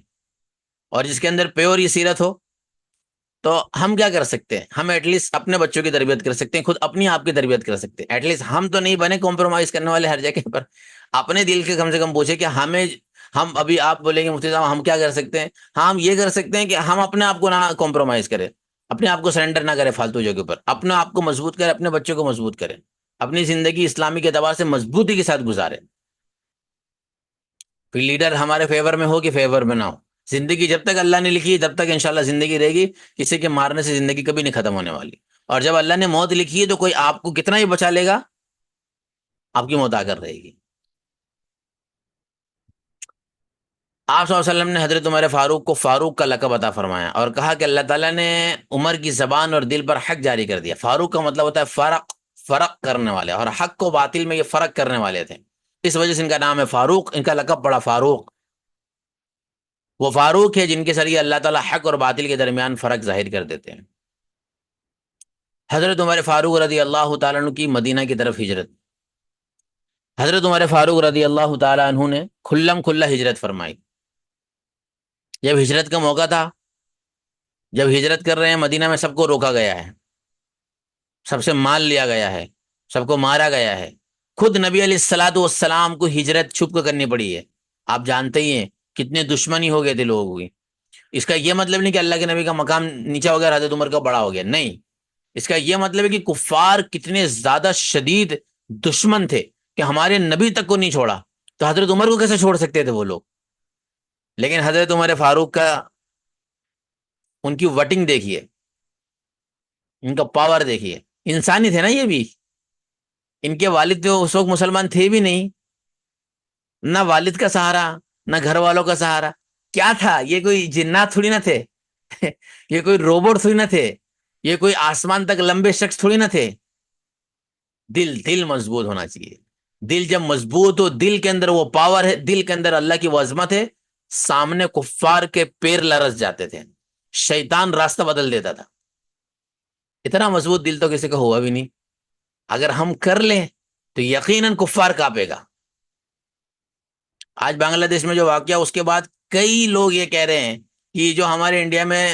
اور جس کے اندر پیور یہ سیرت ہو تو ہم کیا کر سکتے ہیں؟ ہم ایٹ لیسٹ اپنے بچوں کی تربیت کر سکتے ہیں، خود اپنی آپ کی تربیت کر سکتے ہیں. ایٹ لیسٹ ہم تو نہیں بنے کمپرومائز کرنے والے ہر جگہ پر. اپنے دل کے کم سے کم پوچھے کہ ہم ابھی آپ بولیں گے مفتی صاحب ہم کیا کر سکتے ہیں؟ ہاں ہم یہ کر سکتے ہیں کہ ہم اپنے آپ کو نہ کمپرومائز کریں، اپنے آپ کو سرنڈر نہ کریں فالتو جگہ پر. اپنے آپ کو مضبوط کریں، اپنے بچوں کو مضبوط کریں، اپنی زندگی اسلامی کے اعتبار سے مضبوطی کے ساتھ گزاریں. پھر لیڈر ہمارے فیور میں ہو کہ فیور میں نہ ہو، زندگی جب تک اللہ نے لکھی ہے تب تک انشاءاللہ زندگی رہے گی. کسی کے مارنے سے زندگی کبھی نہیں ختم ہونے والی. اور جب اللہ نے موت لکھی ہے تو کوئی آپ کو کتنا ہی بچا لے گا، آپ کی موت آ کر رہے گی۔ آپ صلی اللہ علیہ وسلم نے حضرت عمر فاروق کو فاروق کا لقب عطا فرمایا اور کہا کہ اللہ تعالیٰ نے عمر کی زبان اور دل پر حق جاری کر دیا۔ فاروق کا مطلب ہوتا ہے فرق کرنے والے، اور حق کو باطل میں یہ فرق کرنے والے تھے، اس وجہ سے ان کا نام ہے فاروق، ان کا لقب پڑا فاروق۔ وہ فاروق ہے جن کے ذریعے اللہ تعالیٰ حق اور باطل کے درمیان فرق ظاہر کر دیتے ہیں۔ حضرت عمر فاروق رضی اللہ تعالیٰ عنہ کی مدینہ کی طرف ہجرت۔ حضرت عمر فاروق رضی اللہ تعالیٰ عنہ نے کھلم کھلا ہجرت فرمائی۔ جب ہجرت کا موقع تھا، جب ہجرت کر رہے ہیں مدینہ میں، سب کو روکا گیا ہے، سب سے مال لیا گیا ہے، سب کو مارا گیا ہے۔ خود نبی علیہ الصلوۃ والسلام کو ہجرت چھپ کر کرنی پڑی ہے۔ آپ جانتے ہی ہیں کتنے دشمنی ہو گئے تھے لوگوں کی۔ اس کا یہ مطلب نہیں کہ اللہ کے نبی کا مقام نیچا ہو گیا، حضرت عمر کا بڑا ہو گیا، نہیں۔ اس کا یہ مطلب ہے کہ کفار کتنے زیادہ شدید دشمن تھے کہ ہمارے نبی تک کو نہیں چھوڑا، تو حضرت عمر کو کیسے چھوڑ سکتے تھے وہ لوگ؟ لیکن حضرت عمر فاروق کا، ان کی وٹنگ دیکھیے، ان کا پاور دیکھیے، انسانی تھے نا یہ بھی۔ ان کے والد تو اس وقت مسلمان تھے بھی نہیں، نہ والد کا سہارا نہ گھر والوں کا سہارا، کیا تھا؟ یہ کوئی جنات تھوڑی نہ تھے یہ کوئی روبوٹ تھوڑی نہ تھے، یہ کوئی آسمان تک لمبے شخص تھوڑی نہ تھے۔ دل مضبوط ہونا چاہیے۔ دل جب مضبوط ہو، دل کے اندر وہ پاور ہے، دل کے اندر اللہ کی وہ عظمت ہے، سامنے کفار کے پیر لرز جاتے تھے، شیطان راستہ بدل دیتا تھا۔ اتنا مضبوط دل تو کسی کا ہوا بھی نہیں۔ اگر ہم کر لیں تو یقیناً کفار کانپے گا۔ آج بنگلہ دیش میں جو واقعہ، اس کے بعد کئی لوگ یہ کہہ رہے ہیں کہ جو ہمارے انڈیا میں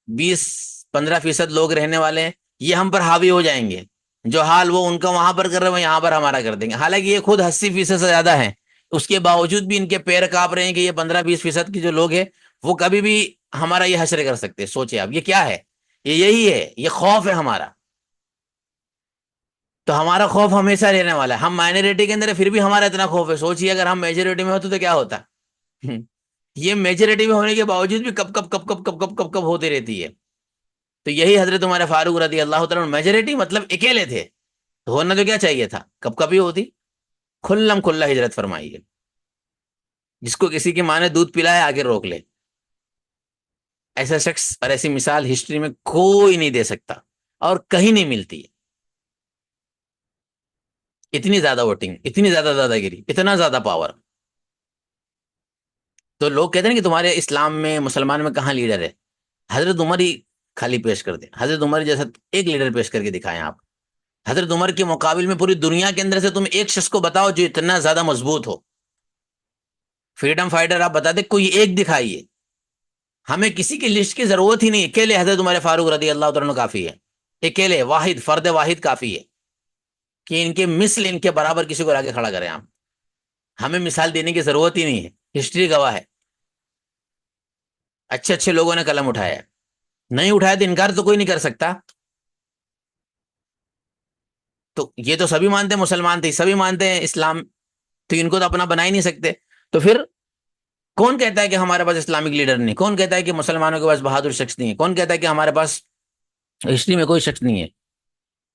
20-15% لوگ رہنے والے ہیں، یہ ہم پر حاوی ہو جائیں گے، جو حال وہ ان کا وہاں پر کر رہے ہیں وہ یہاں پر ہمارا کر دیں گے۔ حالانکہ یہ خود 80% سے زیادہ ہیں، اس کے باوجود بھی ان کے پیر کانپ رہے ہیں کہ یہ 15-20% کی جو لوگ ہیں وہ کبھی بھی ہمارا یہ حشر کر سکتے ہیں۔ سوچے آپ، یہ کیا ہے؟ یہ یہی ہے، یہ خوف ہے ہمارا۔ تو ہمارا خوف ہمیشہ رہنے والا ہے۔ ہم مائنورٹی کے اندر ہے، پھر بھی ہمارا اتنا خوف ہے۔ سوچیے اگر ہم میجورٹی میں ہوتے تو کیا ہوتا؟ یہ میجورٹی میں ہونے کے باوجود بھی کب کب کب کب کب کب کب کب ہوتی رہتی ہے۔ تو یہی حضرت عمر فاروق رضی اللہ تعالیٰ میجورٹی مطلب اکیلے تھے، تو ہونا تو کیا چاہیے تھا؟ کب کبھی ہوتی۔ کھلم کھلا ہجرت فرمائی ہے۔ جس کو کسی کی ماں نے دودھ پلائے آگے روک لے، ایسا شخص اور ایسی مثال ہسٹری میں کوئی نہیں دے سکتا اور کہیں نہیں ملتی ہے۔ اتنی زیادہ ووٹنگ، اتنی زیادہ دادا گیری، اتنا زیادہ پاور۔ تو لوگ کہتے ہیں کہ تمہارے اسلام میں، مسلمان میں کہاں لیڈر ہے؟ حضرت عمر ہی خالی پیش کر دیں، حضرت عمر جیسا ایک لیڈر پیش کر کے دکھائیں آپ۔ حضرت عمر کے مقابل میں پوری دنیا کے اندر سے تم ایک شخص کو بتاؤ جو اتنا زیادہ مضبوط ہو۔ فریڈم فائٹر آپ بتا دیں، کوئی ایک دکھائیے۔ ہمیں کسی کی لسٹ کی ضرورت ہی نہیں، اکیلے حضرت عمر فاروق رضی اللہ تعالیٰ کافی ہے۔ اکیلے واحد، فرد واحد کافی ہے کہ ان کے مثل، ان کے برابر کسی کو آگے کھڑا کریں آپ۔ ہمیں مثال دینے کی ضرورت ہی نہیں ہے، ہسٹری گواہ ہے۔ اچھے اچھے لوگوں نے قلم اٹھایا ہے، نہیں اٹھایا تو انکار تو کوئی نہیں کر سکتا۔ تو یہ تو سبھی مانتے ہیں، مسلمان تھے سبھی مانتے ہیں اسلام، تو ان کو تو اپنا بنا ہی نہیں سکتے۔ تو پھر کون کہتا ہے کہ ہمارے پاس اسلامک لیڈر نہیں؟ کون کہتا ہے کہ مسلمانوں کے پاس بہادر شخص نہیں ہے؟ کون کہتا ہے کہ ہمارے پاس ہسٹری میں کوئی شخص نہیں ہے؟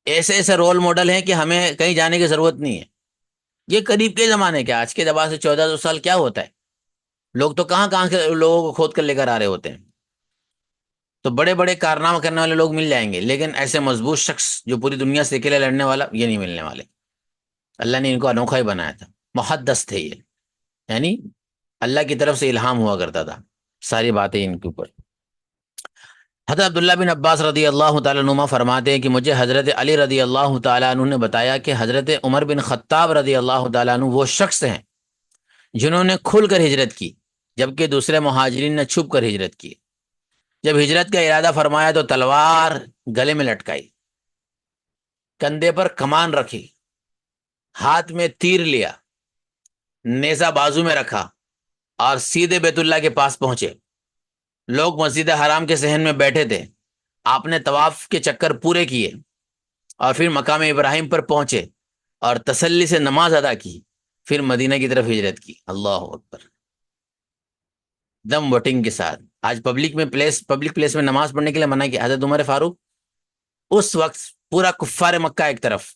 ایسے ایسے رول ماڈل ہیں کہ ہمیں کہیں جانے کی ضرورت نہیں ہے۔ یہ قریب کے زمانے کے، آج کے زمانے سے 1400 سال کیا ہوتا ہے؟ لوگ تو کہاں کہاں سے لوگوں کو کھود کر لے کر آ رہے ہوتے ہیں۔ تو بڑے بڑے کارنامہ کرنے والے لوگ مل جائیں گے، لیکن ایسے مضبوط شخص جو پوری دنیا سے اکیلے لڑنے والا، یہ نہیں ملنے والے۔ اللہ نے ان کو انوکھا ہی بنایا تھا، محدث تھے یہ، یعنی اللہ کی طرف سے الہام ہوا کرتا تھا ساری باتیں ان کے اوپر۔ حضرت عبداللہ بن عباس رضی اللہ تعالیٰ عنہ فرماتے ہیں کہ مجھے حضرت علی رضی اللہ تعالیٰ عنہ نے بتایا کہ حضرت عمر بن خطاب رضی اللہ تعالیٰ عنہ وہ شخص ہیں جنہوں نے کھل کر ہجرت کی، جبکہ دوسرے مہاجرین نے چھپ کر ہجرت کی۔ جب ہجرت کا ارادہ فرمایا تو تلوار گلے میں لٹکائی، کندھے پر کمان رکھی، ہاتھ میں تیر لیا، نیزہ بازو میں رکھا اور سیدھے بیت اللہ کے پاس پہنچے۔ لوگ مسجد حرام کے صحن میں بیٹھے تھے، آپ نے طواف کے چکر پورے کیے اور پھر مقام ابراہیم پر پہنچے اور تسلی سے نماز ادا کی، پھر مدینہ کی طرف ہجرت کی۔ اللہ اکبر، دم وٹنگ کے ساتھ۔ آج پبلک پلیس میں نماز پڑھنے کے لیے منع کیا حضرت عمر فاروق، اس وقت پورا کفار مکہ ایک طرف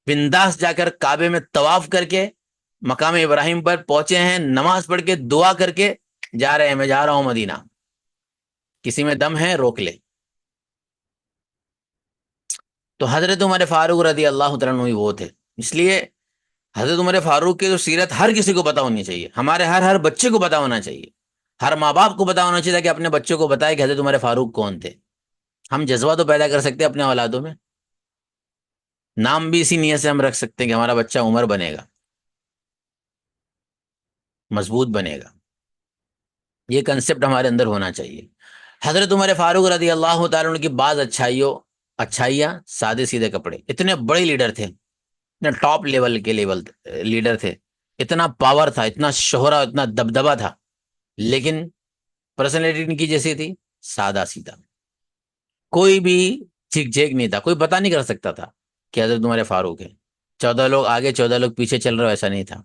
بنداس جا کر کعبے میں طواف کر کے مقام ابراہیم پر پہنچے ہیں، نماز پڑھ کے دعا کر کے جا رہے ہیں، میں جا رہا ہوں مدینہ، کسی میں دم ہے روک لے۔ تو حضرت عمر فاروق رضی اللہ تعالیٰ عنہ وہ تھے۔ اس لیے حضرت عمر فاروق کی جو سیرت ہر کسی کو پتا ہونی چاہیے، ہمارے ہر بچے کو پتا ہونا چاہیے، ہر ماں باپ کو پتا ہونا چاہیے کہ اپنے بچوں کو بتائے کہ حضرت عمر فاروق کون تھے۔ ہم جذبہ تو پیدا کر سکتے ہیں اپنے اولادوں میں، نام بھی اسی نیت سے ہم رکھ سکتے ہیں کہ ہمارا بچہ عمر بنے گا، مضبوط بنے گا، یہ کنسپٹ ہمارے اندر ہونا چاہیے۔ حضرت عمر فاروق رضی اللہ تعالیٰ عنہ کی بعض اچھائیاں، سادے سیدھے کپڑے، اتنے بڑے لیڈر تھے، اتنے ٹاپ لیول کے لیڈر تھے، اتنا پاور تھا، اتنا شہرہ، اتنا دبدبہ تھا، لیکن پرسنالٹی ان کی جیسی تھی، سادہ سیدھا، کوئی بھی چیک جیک نہیں تھا، کوئی پتا نہیں کر سکتا تھا کہ حضرت عمر فاروق ہے، 14 لوگ آگے 14 لوگ پیچھے چل رہے ہو، ایسا نہیں تھا،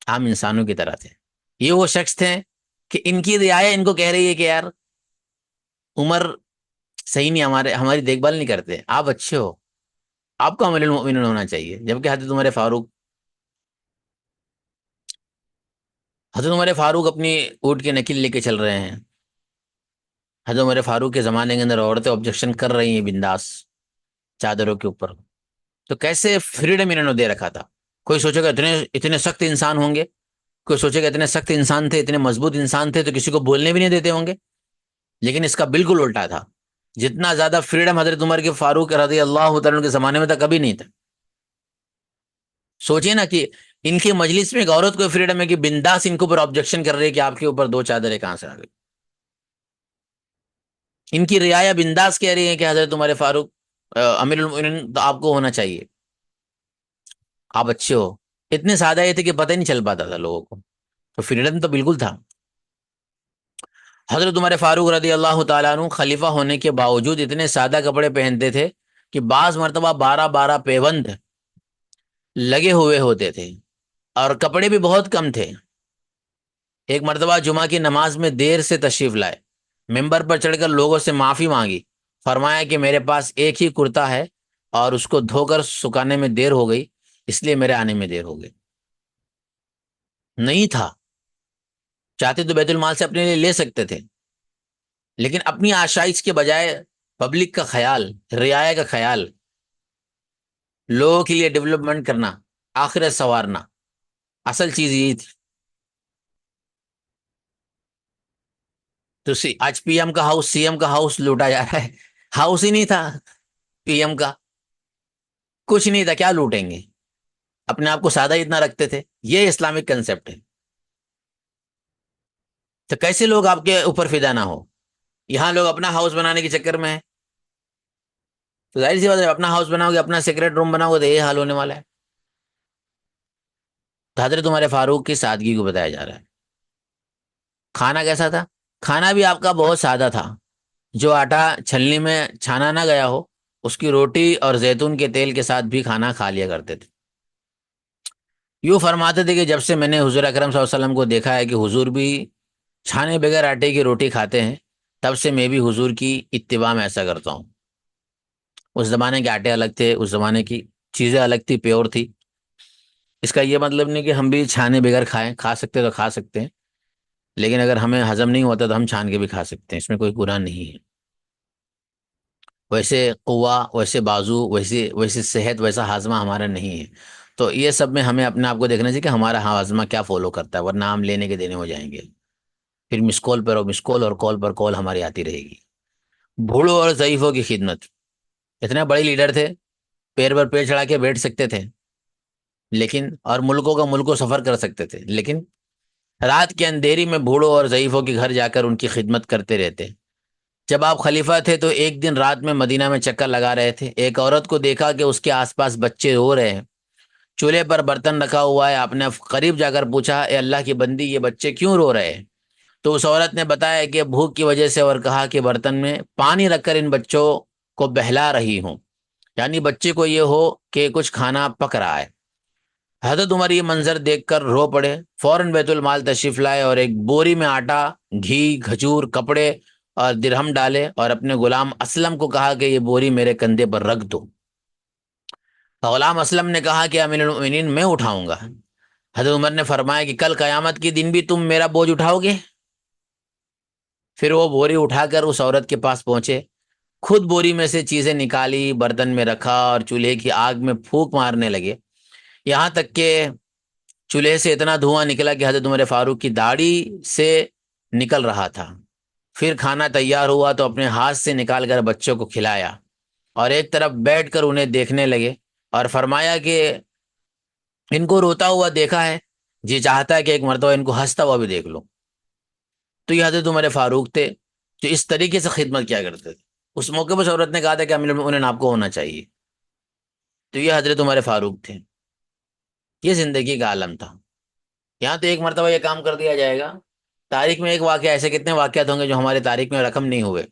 عام انسانوں کی طرح تھے۔ یہ وہ شخص تھے کہ ان کی رعایا ان کو کہہ رہی ہے کہ یار عمر صحیح نہیں، ہماری دیکھ بھال نہیں کرتے، آپ اچھے ہو، آپ کو امیر المؤمنین ہونا چاہیے، جبکہ حضرت عمر فاروق اپنی اونٹ کی نکل لے کے چل رہے ہیں۔ حضرت عمر فاروق کے زمانے کے اندر عورتیں آبجیکشن کر رہی ہیں بنداس چادروں کے اوپر، تو کیسے فریڈم انہوں نے دے رکھا تھا۔ کوئی سوچے گا اتنے سخت انسان ہوں گے، کوئی سوچے گا اتنے سخت انسان تھے، اتنے مضبوط انسان تھے تو کسی کو بولنے بھی نہیں دیتے ہوں گے، لیکن اس کا بالکل الٹا تھا۔ جتنا زیادہ فریڈم حضرت عمر کے فاروق رضی اللہ تعالیٰ کے زمانے میں تھا، کبھی نہیں تھا۔ سوچئے نا کہ ان کی مجلس میں ایک عورت کو فریڈم ہے کہ بنداس ان کے اوپر آبجیکشن کر رہی ہے کہ آپ کے اوپر 2 چادریں کہاں سے آ گئی۔ ان کی رعایا بنداس کہہ رہی ہے کہ حضرت عمر فاروق امیر المؤمنین تو آپ کو ہونا چاہیے، آپ اچھے ہو۔ اتنے سادہ یہ تھے کہ پتہ ہی نہیں چل پاتا تھا لوگوں کو، تو فریڈم تو بالکل تھا۔ حضرت عمر فاروق رضی اللہ تعالیٰ عنہ خلیفہ ہونے کے باوجود اتنے سادہ کپڑے پہنتے تھے کہ بعض مرتبہ 12 پیوند لگے ہوئے ہوتے تھے، اور کپڑے بھی بہت کم تھے۔ ایک مرتبہ جمعہ کی نماز میں دیر سے تشریف لائے، ممبر پر چڑھ کر لوگوں سے معافی مانگی، فرمایا کہ میرے پاس ایک ہی کرتا ہے اور اس کو دھو کر سکانے میں دیر ہو گئی، اس لیے میرے آنے میں دیر ہو گئی۔ نہیں تھا، چاہتے تو بیت المال سے اپنے لیے لے سکتے تھے، لیکن اپنی آشائش کے بجائے پبلک کا خیال، رعایا کا خیال، لوگوں کے لیے ڈیولپمنٹ کرنا، آخرت سنوارنا، اصل چیز یہی تھی۔ تو آج پی ایم کا ہاؤس، سی ایم کا ہاؤس لوٹا جا رہا ہے، ہاؤس ہی نہیں تھا پی ایم کا، کچھ نہیں تھا، کیا لوٹیں گے؟ اپنے آپ کو سادہ ہی اتنا رکھتے تھے۔ یہ اسلامک کنسپٹ ہے۔ تو کیسے لوگ آپ کے اوپر فدا نہ ہو؟ یہاں لوگ اپنا ہاؤس بنانے کے چکر میں ہیں، تو ظاہر سی بات ہے اپنا ہاؤس بناؤ گے، اپنا سیکرٹ روم بناؤ گے تو یہ حال ہونے والا ہے۔ تو حضرت عمر فاروق کی سادگی کو بتایا جا رہا ہے۔ کھانا کیسا تھا؟ کھانا بھی آپ کا بہت سادہ تھا، جو آٹا چھلنی میں چھانا نہ گیا ہو اس کی روٹی اور زیتون کے تیل کے ساتھ بھی کھانا کھا لیا کرتے تھے۔ یوں فرماتے تھے کہ جب سے میں نے حضور اکرم صلی اللہ علیہ وسلم کو دیکھا ہے کہ حضور بھی چھانے بغیر آٹے کی روٹی کھاتے ہیں، تب سے میں بھی حضور کی اتباع میں ایسا کرتا ہوں۔ اس زمانے کے آٹے الگ تھے، اس زمانے کی چیزیں الگ تھی، پیور تھی۔ اس کا یہ مطلب نہیں کہ ہم بھی چھانے بغیر کھائیں، کھا سکتے تو کھا سکتے ہیں، لیکن اگر ہمیں ہضم نہیں ہوتا تو ہم چھان کے بھی کھا سکتے ہیں، اس میں کوئی گناہ نہیں ہے۔ ویسے قوا، ویسے بازو، ویسی صحت، ویسا ہاضمہ ہمارا نہیں ہے۔ تو یہ سب میں ہمیں اپنے آپ کو دیکھنا چاہیے کہ ہمارا ہاضمہ کیا فالو کرتا ہے، ورنہ ہم لینے کے دینے ہو جائیں گے، پھر مس کال پر مس کال اور کال پر کال ہماری آتی رہے گی۔ بوڑھوں اور ضعیفوں کی خدمت، اتنے بڑے لیڈر تھے، پیر پر پیر چڑھا کے بیٹھ سکتے تھے، لیکن اور ملکوں کا ملکوں سفر کر سکتے تھے، لیکن رات کے اندھیری میں بوڑھوں اور ضعیفوں کے گھر جا کر ان کی خدمت کرتے رہتے۔ جب آپ خلیفہ تھے تو ایک دن رات میں مدینہ میں چکر لگا رہے تھے، ایک عورت کو دیکھا کہ اس کے آس پاس بچے رو رہے ہیں، چولہے پر برتن رکھا ہوا ہے۔ آپ نے قریب جا کر پوچھا، اے اللہ کی بندی، یہ بچے کیوں رو رہے ہیں؟ تو اس عورت نے بتایا کہ بھوک کی وجہ سے، اور کہا کہ برتن میں پانی رکھ کر ان بچوں کو بہلا رہی ہوں، یعنی بچے کو یہ ہو کہ کچھ کھانا پک رہا ہے۔ حضرت عمر یہ منظر دیکھ کر رو پڑے، فوراً بیت المال تشریف لائے اور ایک بوری میں آٹا، گھی، کھجور، کپڑے اور درہم ڈالے اور اپنے غلام اسلم کو کہا کہ یہ بوری میرے کندھے پر رکھ دو. غلام اسلم نے کہا کہ امیر المؤمنین میں اٹھاؤں گا. حضرت عمر نے فرمایا کہ کل قیامت کے دن بھی تم میرا بوجھ اٹھاؤ گے؟ پھر وہ بوری اٹھا کر اس عورت کے پاس پہنچے، خود بوری میں سے چیزیں نکالی، برتن میں رکھا اور چولہے کی آگ میں پھونک مارنے لگے، یہاں تک کہ چولہے سے اتنا دھواں نکلا کہ حضرت عمر فاروق کی داڑھی سے نکل رہا تھا. پھر کھانا تیار ہوا تو اپنے ہاتھ سے نکال کر بچوں کو کھلایا اور ایک طرف بیٹھ کر انہیں دیکھنے لگے اور فرمایا کہ ان کو روتا ہوا دیکھا ہے، جی چاہتا ہے کہ ایک مرتبہ ان کو ہنستا ہوا بھی دیکھ لو. تو یہ حضرت عمر فاروق تھے جو اس طریقے سے خدمت کیا کرتے تھے. اس موقع پر عورت نے کہا تھا کہ امیر المؤمنین آپ کو ہونا چاہیے. تو یہ حضرت عمر فاروق تھے. یہ زندگی کا عالم تھا. یہاں تو ایک مرتبہ یہ کام کر دیا جائے گا، تاریخ میں ایک واقعہ، ایسے کتنے واقعات ہوں گے جو ہمارے تاریخ میں رقم نہیں ہوئے.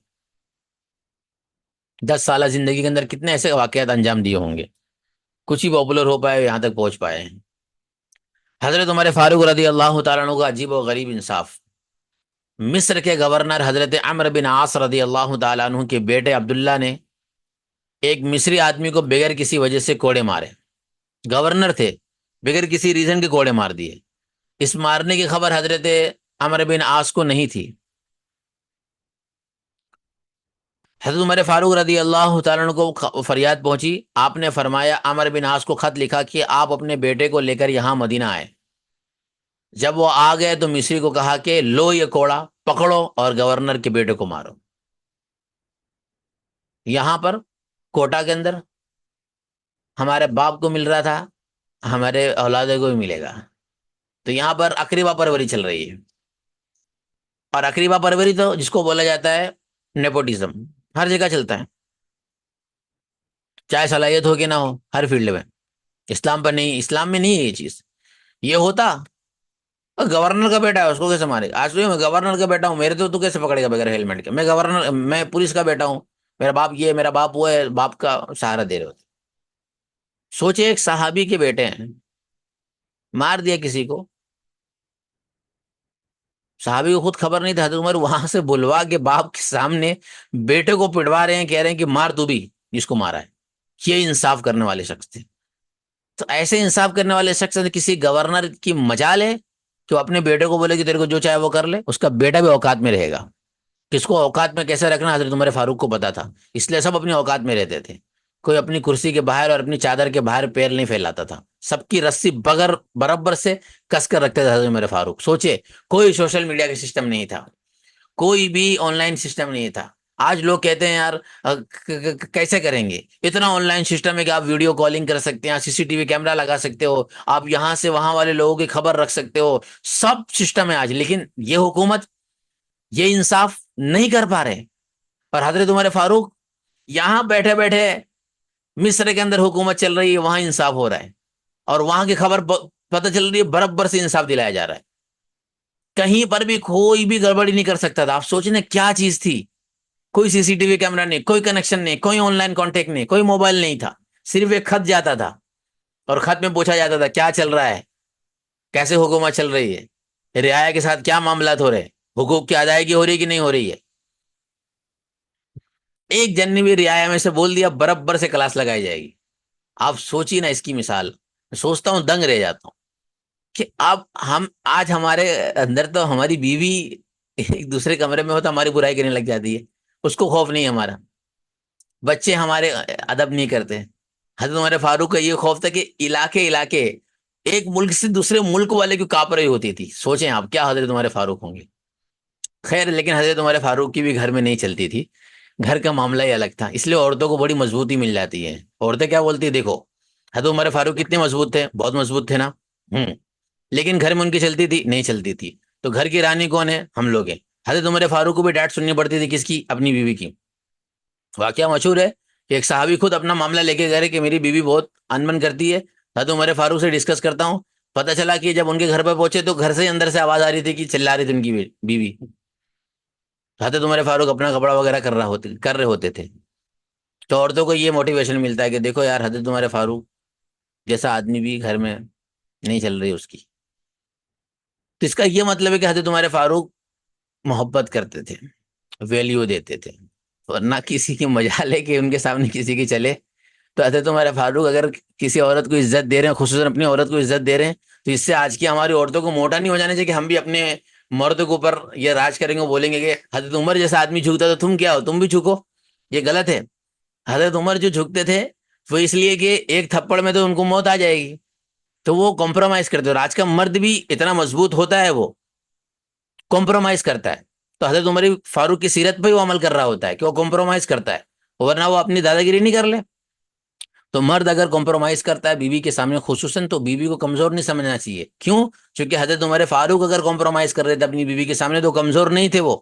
10 سالہ زندگی کے اندر کتنے ایسے واقعات انجام دیے ہوں گے، کچھ ہی پاپولر ہو پائے، یہاں تک پہنچ پائے ہیں. حضرت عمر فاروق رضی اللہ تعالیٰ عنہ کا عجیب و غریب انصاف. مصر کے گورنر حضرت عمرو بن عاص رضی اللہ تعالیٰ عنہ کے بیٹے عبداللہ نے ایک مصری آدمی کو بغیر کسی وجہ سے کوڑے مارے. گورنر تھے، بغیر کسی ریزن کے کوڑے مار دیے. اس مارنے کی خبر حضرت عمرو بن عاص کو نہیں تھی. حضرت عمر فاروق رضی اللہ تعالیٰ عنہ کو فریاد پہنچی. آپ نے فرمایا، عمرو بن عاص کو خط لکھا کہ آپ اپنے بیٹے کو لے کر یہاں مدینہ آئے. جب وہ آ گئے تو مصری کو کہا کہ لو یہ کوڑا پکڑو اور گورنر کے بیٹے کو مارو. یہاں پر کوٹا کے اندر ہمارے باپ کو مل رہا تھا، ہمارے اولادوں کو بھی ملے گا. تو یہاں پر اقربا پروری چل رہی ہے. اور اقربا پروری تو جس کو بولا جاتا ہے نیپوٹزم، ہر جگہ چلتا ہے، چاہے صلاحیت ہو کہ نہ ہو، ہر فیلڈ میں. اسلام پر نہیں، اسلام میں نہیں ہے یہ چیز. یہ ہوتا گورنر کا بیٹا ہے، اس کو کیسے مارے؟ آج تو میں گورنر کا بیٹا ہوں، میرے تو کیسے پکڑے گا بغیر ہیلمٹ کے؟ میں گورنر، میں پولیس کا بیٹا ہوں، میرا باپ یہ، میرا باپ وہ ہے، باپ کا سہارا دے رہے ہوتے. سوچے ایک صحابی کے بیٹے ہیں، مار دیا کسی کو. صحابی کو خود خبر نہیں تھا، حضرت عمر وہاں سے بلوا کے باپ کے سامنے بیٹے کو پٹوا رہے ہیں، کہہ رہے ہیں کہ مار تو بھی جس کو مارا ہے. یہ انصاف کرنے والے شخص تھے. تو ایسے انصاف کرنے والے شخص کسی گورنر کی مجال ہے کہ وہ اپنے بیٹے کو بولے کہ تیرے کو جو چاہے وہ کر لے؟ اس کا بیٹا بھی اوقات میں رہے گا. کس کو اوقات میں کیسے رکھنا حضرت عمر فاروق کو پتا تھا، اس لیے سب اپنی اوقات میں رہتے تھے. کوئی اپنی کرسی کے باہر اور اپنی چادر کے باہر پیر نہیں پھیلاتا تھا. سب کی رسی بغیر برابر سے کس کر رکھتے تھے حضرت عمر فاروق. سوچے کوئی سوشل میڈیا کا سسٹم نہیں تھا، کوئی بھی آن لائن سسٹم نہیں تھا. آج لوگ کہتے ہیں یار کیسے کریں گے؟ اتنا آن لائن سسٹم ہے کہ آپ ویڈیو کالنگ کر سکتے ہیں، CCTV کیمرہ لگا سکتے ہو، آپ یہاں سے وہاں والے لوگوں کی خبر رکھ سکتے ہو، سب سسٹم ہے آج. لیکن یہ حکومت یہ انصاف نہیں کر پا رہے. اور حضرت عمر فاروق یہاں بیٹھے بیٹھے مصر کے اندر حکومت چل رہی ہے، وہاں انصاف ہو رہا ہے، اور وہاں کی خبر پتہ چل رہی ہے، برابر سے انصاف دلایا جا رہا ہے. کہیں پر بھی کوئی بھی گڑبڑی نہیں کر سکتا تھا. آپ سوچنے کیا چیز تھی؟ کوئی CCTV کیمرہ نہیں، کوئی کنیکشن نہیں، کوئی آن لائن کانٹیکٹ نہیں، کوئی موبائل نہیں تھا. صرف ایک خط جاتا تھا اور خط میں پوچھا جاتا تھا کیا چل رہا ہے، کیسے حکومت چل رہی ہے، رعایا کے ساتھ کیا معاملات ہو رہے ہیں، حقوق کی ادائیگی ہو رہی ہے کہ نہیں ہو رہی ہے. ایک جنبی رعایا میں سے بول دیا، برابر سے کلاس لگائی جائے گی. آپ سوچیے نا اس کی مثال. سوچتا ہوں دنگ رہ جاتا ہوں کہ اب ہم آج ہمارے اندر تو ہماری بیوی ایک دوسرے کمرے میں ہوتا ہماری برائی کرنے لگ جاتی ہے، اس کو خوف نہیں ہمارا. بچے ہمارے ادب نہیں کرتے. حضرت عمر فاروق کا یہ خوف تھا کہ علاقے ایک ملک سے دوسرے ملک والے کی کاپ رہی ہوتی تھی. سوچیں آپ کیا حضرت عمر فاروق ہوں گے. خیر لیکن حضرت عمر فاروق کی بھی گھر میں نہیں چلتی تھی، گھر کا معاملہ ہی الگ تھا. اس لیے عورتوں کو بڑی مضبوطی مل جاتی ہے. عورتیں کیا بولتی ہے، دیکھو حضرت عمر فاروق کتنے مضبوط تھے، بہت مضبوط تھے نا. لیکن گھر میں ان کی چلتی تھی نہیں چلتی تھی. تو گھر کی رانی کون ہے؟ ہم لوگ ہیں. حضرت عمر فاروق کو بھی ڈانٹ سننی پڑتی تھی. کس کی؟ اپنی بیوی کی. واقعہ مشہور ہے کہ ایک صحابی خود اپنا معاملہ لے کے گئے کہ میری بیوی بہت انبن کرتی ہے، حضرت عمر فاروق سے ڈسکس کرتا ہوں. پتہ چلا کہ جب ان کے گھر پہ پہنچے تو گھر سے اندر سے آواز آ رہی تھی کہ چلا رہی تھی ان کی بیوی. حضرت عمر فاروق اپنا کپڑا وغیرہ کر رہے ہوتے تھے. تو عورتوں کو یہ موٹیویشن ملتا ہے کہ دیکھو یار حضرت عمر فاروق جیسا آدمی بھی گھر میں نہیں چل رہی اس کی. تو اس کا یہ مطلب ہے کہ حضرت عمر فاروق محبت کرتے تھے. ویلیو دیتے تھے، ورنہ کسی کی مجال ہے کہ ان کے سامنے کسی کی چلے. تو حضرت عمر فاروق اگر کسی عورت کو عزت دے رہے ہیں، خصوصاً اپنی عورت کو عزت دے رہے ہیں، تو اس سے آج کی ہماری عورتوں کو موٹا نہیں ہو جانا چاہیے کہ ہم بھی اپنے مرد کے اوپر یہ راج کریں گے، بولیں گے کہ حضرت عمر جیسا آدمی جھکتا تو تم کیا ہو، تم بھی جھکو. یہ غلط ہے. حضرت عمر جو جھکتے تھے وہ اس لیے کہ ایک تھپڑ میں تو ان کو موت آ جائے گی، تو وہ کمپرومائز کرتے. اور آج کا مرد بھی اتنا مضبوط ہوتا ہے، وہ کمپرومائز کرتا ہے. تو حضرت عمر فاروق کی سیرت پہ وہ عمل کر رہا ہوتا ہے کہ وہ کمپرومائز کرتا ہے، ورنہ وہ اپنی دادا گیری نہیں کر لے. تو مرد اگر کمپرومائز کرتا ہے بیوی کے سامنے خصوصاً، تو بیوی کو کمزور نہیں سمجھنا چاہیے. کیوں؟ چونکہ حضرت عمر فاروق اگر کمپرومائز کر رہے تھے اپنی بیوی کے سامنے تو کمزور نہیں تھے وہ،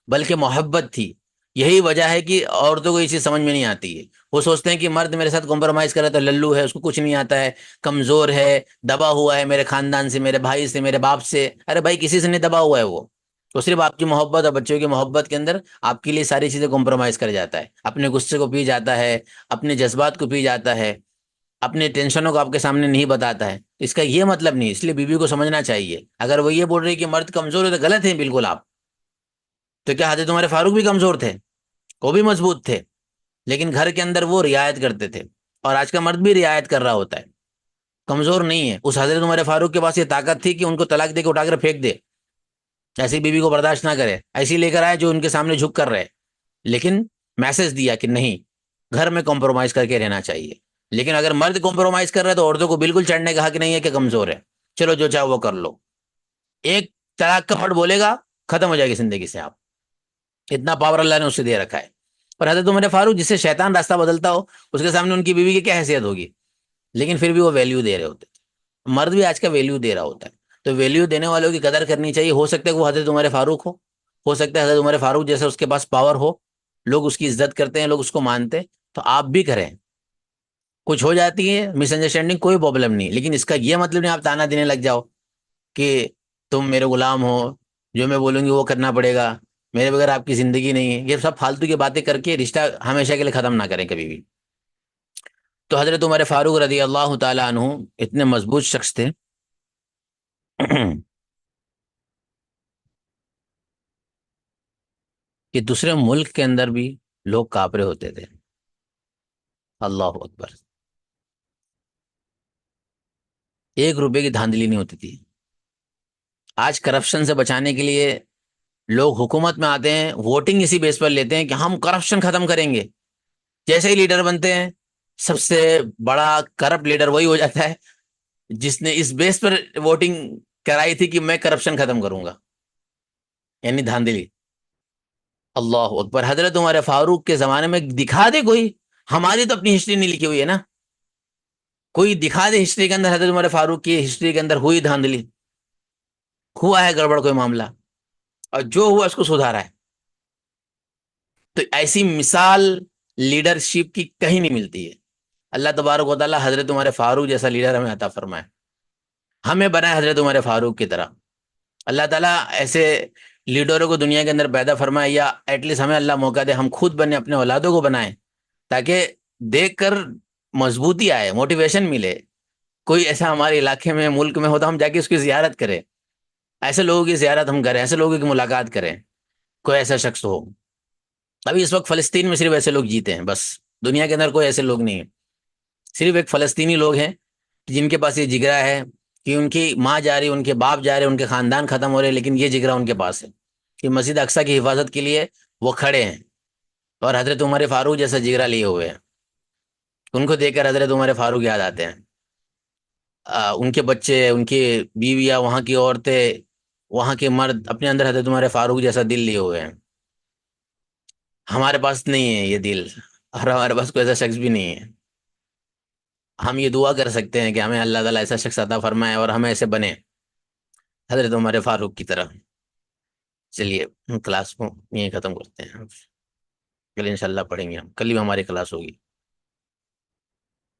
بلکہ محبت تھی. یہی وجہ ہے کہ عورتوں کو یہ چیز سمجھ میں نہیں آتی ہے. وہ سوچتے ہیں کہ مرد میرے ساتھ کمپرومائز کر رہا ہے تو للو ہے، اس کو کچھ نہیں آتا ہے، کمزور ہے، دبا ہوا ہے میرے خاندان سے، میرے بھائی سے، میرے باپ سے. ارے بھائی کسی سے نہیں دبا ہوا ہے وہ، تو صرف آپ کی محبت اور بچوں کی محبت کے اندر آپ کے لیے ساری چیزیں کمپرومائز کر جاتا ہے. اپنے غصے کو پی جاتا ہے، اپنے جذبات کو پی جاتا ہے، اپنے ٹینشنوں کو آپ کے سامنے نہیں بتاتا ہے. اس کا یہ مطلب نہیں. اس لیے بیوی کو سمجھنا چاہیے. اگر وہ یہ بول رہی کہ مرد کمزور ہے تو غلط ہے بالکل آپ. تو کیا حضرت عمر فاروق بھی کمزور تھے؟ وہ بھی مضبوط تھے، لیکن گھر کے اندر وہ رعایت کرتے تھے. اور آج کا مرد بھی رعایت کر رہا ہوتا ہے، کمزور نہیں ہے. اس حضرت عمر فاروق کے پاس یہ طاقت تھی کہ ان کو طلاق دے کے اٹھا کر پھینک دے، ایسی بیوی کو برداشت نہ کرے. ایسی لے کر آئے جو ان کے سامنے جھک کر رہے، لیکن میسج دیا کہ نہیں، گھر میں کمپرومائز کر کے رہنا چاہیے. لیکن اگر مرد کمپرومائز کر رہا ہے تو عورتوں کو بالکل چڑھنے کا حق نہیں ہے کہ کمزور ہے، چلو جو چاہو وہ کر لو. ایک طلاق کا فرد بولے گا، ختم ہو جائے گی زندگی سے آپ. اتنا پاور اللہ نے اسے دے رکھا ہے. اور حضرت عمر فاروق جس سے شیطان راستہ بدلتا ہو، اس کے سامنے ان کی بیوی کی کیا حیثیت ہوگی؟ لیکن پھر بھی وہ ویلیو دے رہے ہوتے. مرد بھی آج کا ویلیو دے رہا ہوتا ہے. تو ویلیو دینے والوں کی قدر کرنی چاہیے. ہو سکتا ہے کہ وہ حضرت عمر فاروق ہو سکتا ہے حضرت عمر فاروق جیسے اس کے پاس پاور ہو، لوگ اس کی عزت کرتے ہیں، لوگ اس کو مانتے. تو آپ بھی کریں. کچھ ہو جاتی ہے مس انڈرسٹینڈنگ، کوئی پرابلم نہیں، لیکن اس کا یہ مطلب نہیں آپ تانا دینے لگ جاؤ کہ تم میرے غلام ہو، جو میں بولوں گی وہ کرنا پڑے گا، میرے بغیر آپ کی زندگی نہیں ہے. یہ سب فالتو کی باتیں کر کے رشتہ ہمیشہ کے لیے ختم نہ کریں کبھی بھی. تو حضرت عمر فاروق رضی اللہ تعالیٰ عنہ اتنے مضبوط شخص تھے کہ دوسرے ملک کے اندر بھی لوگ کافرے ہوتے تھے. اللہ اکبر. 1 روپے کی دھاندلی نہیں ہوتی تھی. آج کرپشن سے بچانے کے لیے لوگ حکومت میں آتے ہیں، ووٹنگ اسی بیس پر لیتے ہیں کہ ہم کرپشن ختم کریں گے. جیسے ہی لیڈر بنتے ہیں، سب سے بڑا کرپٹ لیڈر وہی ہو جاتا ہے جس نے اس بیس پر ووٹنگ کرائی تھی کہ میں کرپشن ختم کروں گا، یعنی دھاندلی. اللہ اکبر. حضرت عمر فاروق کے زمانے میں دکھا دے کوئی، ہماری تو اپنی ہسٹری نہیں لکھی ہوئی ہے نا، کوئی دکھا دے ہسٹری کے اندر حضرت عمر فاروق کی ہسٹری کے اندر ہوئی دھاندلی، ہوا ہے گڑبڑ کوئی معاملہ، اور جو ہوا اس کو سدھارا ہے. تو ایسی مثال لیڈرشپ کی کہیں نہیں ملتی ہے. اللہ تبارک و تعالیٰ حضرت عمر فاروق جیسا لیڈر ہمیں عطا فرمائے، ہمیں بنائے حضرت عمر فاروق کی طرح. اللہ تعالیٰ ایسے لیڈروں کو دنیا کے اندر پیدا فرمائے، یا ایٹ لیسٹ ہمیں اللہ موقع دے ہم خود بنے، اپنے اولادوں کو بنائیں، تاکہ دیکھ کر مضبوطی آئے، موٹیویشن ملے. کوئی ایسا ہمارے علاقے میں، ملک میں ہوتا ہم جا کے اس کی زیارت کریں، ایسے لوگوں کی زیارت ہم کریں، ایسے لوگوں کی ملاقات کریں. کوئی ایسا شخص ہو. ابھی اس وقت فلسطین میں صرف ایسے لوگ جیتے ہیں، بس دنیا کے اندر کوئی ایسے لوگ نہیں ہیں. صرف ایک فلسطینی لوگ ہیں جن کے پاس یہ جگرا ہے کہ ان کی ماں جا رہی، ان کے باپ جا رہے، ان کے خاندان ختم ہو رہے، لیکن یہ جگرا ان کے پاس ہے کہ مسجد اقصی کی حفاظت کے لیے وہ کھڑے ہیں، اور حضرت عمر فاروق جیسا جگرا لیے ہوئے ہیں. ان کو دیکھ کر حضرت عمر فاروق یاد آتے ہیں. ان کے بچے، ان کی بیویاں، وہاں کی عورتیں، وہاں کے مرد اپنے اندر حضرت عمر فاروق جیسا دل لیے ہوئے ہیں. ہمارے پاس نہیں ہے یہ دل، اور ہمارے پاس کوئی ایسا شخص بھی نہیں ہے. ہم یہ دعا کر سکتے ہیں کہ ہمیں اللہ تعالیٰ ایسا شخص عطا فرمائے اور ہم ایسے بنے حضرت عمر فاروق کی طرح. چلیے کلاس کو یہیں ختم کرتے ہیں. کل انشاءاللہ پڑھیں گے ہم، کل بھی ہماری کلاس ہوگی.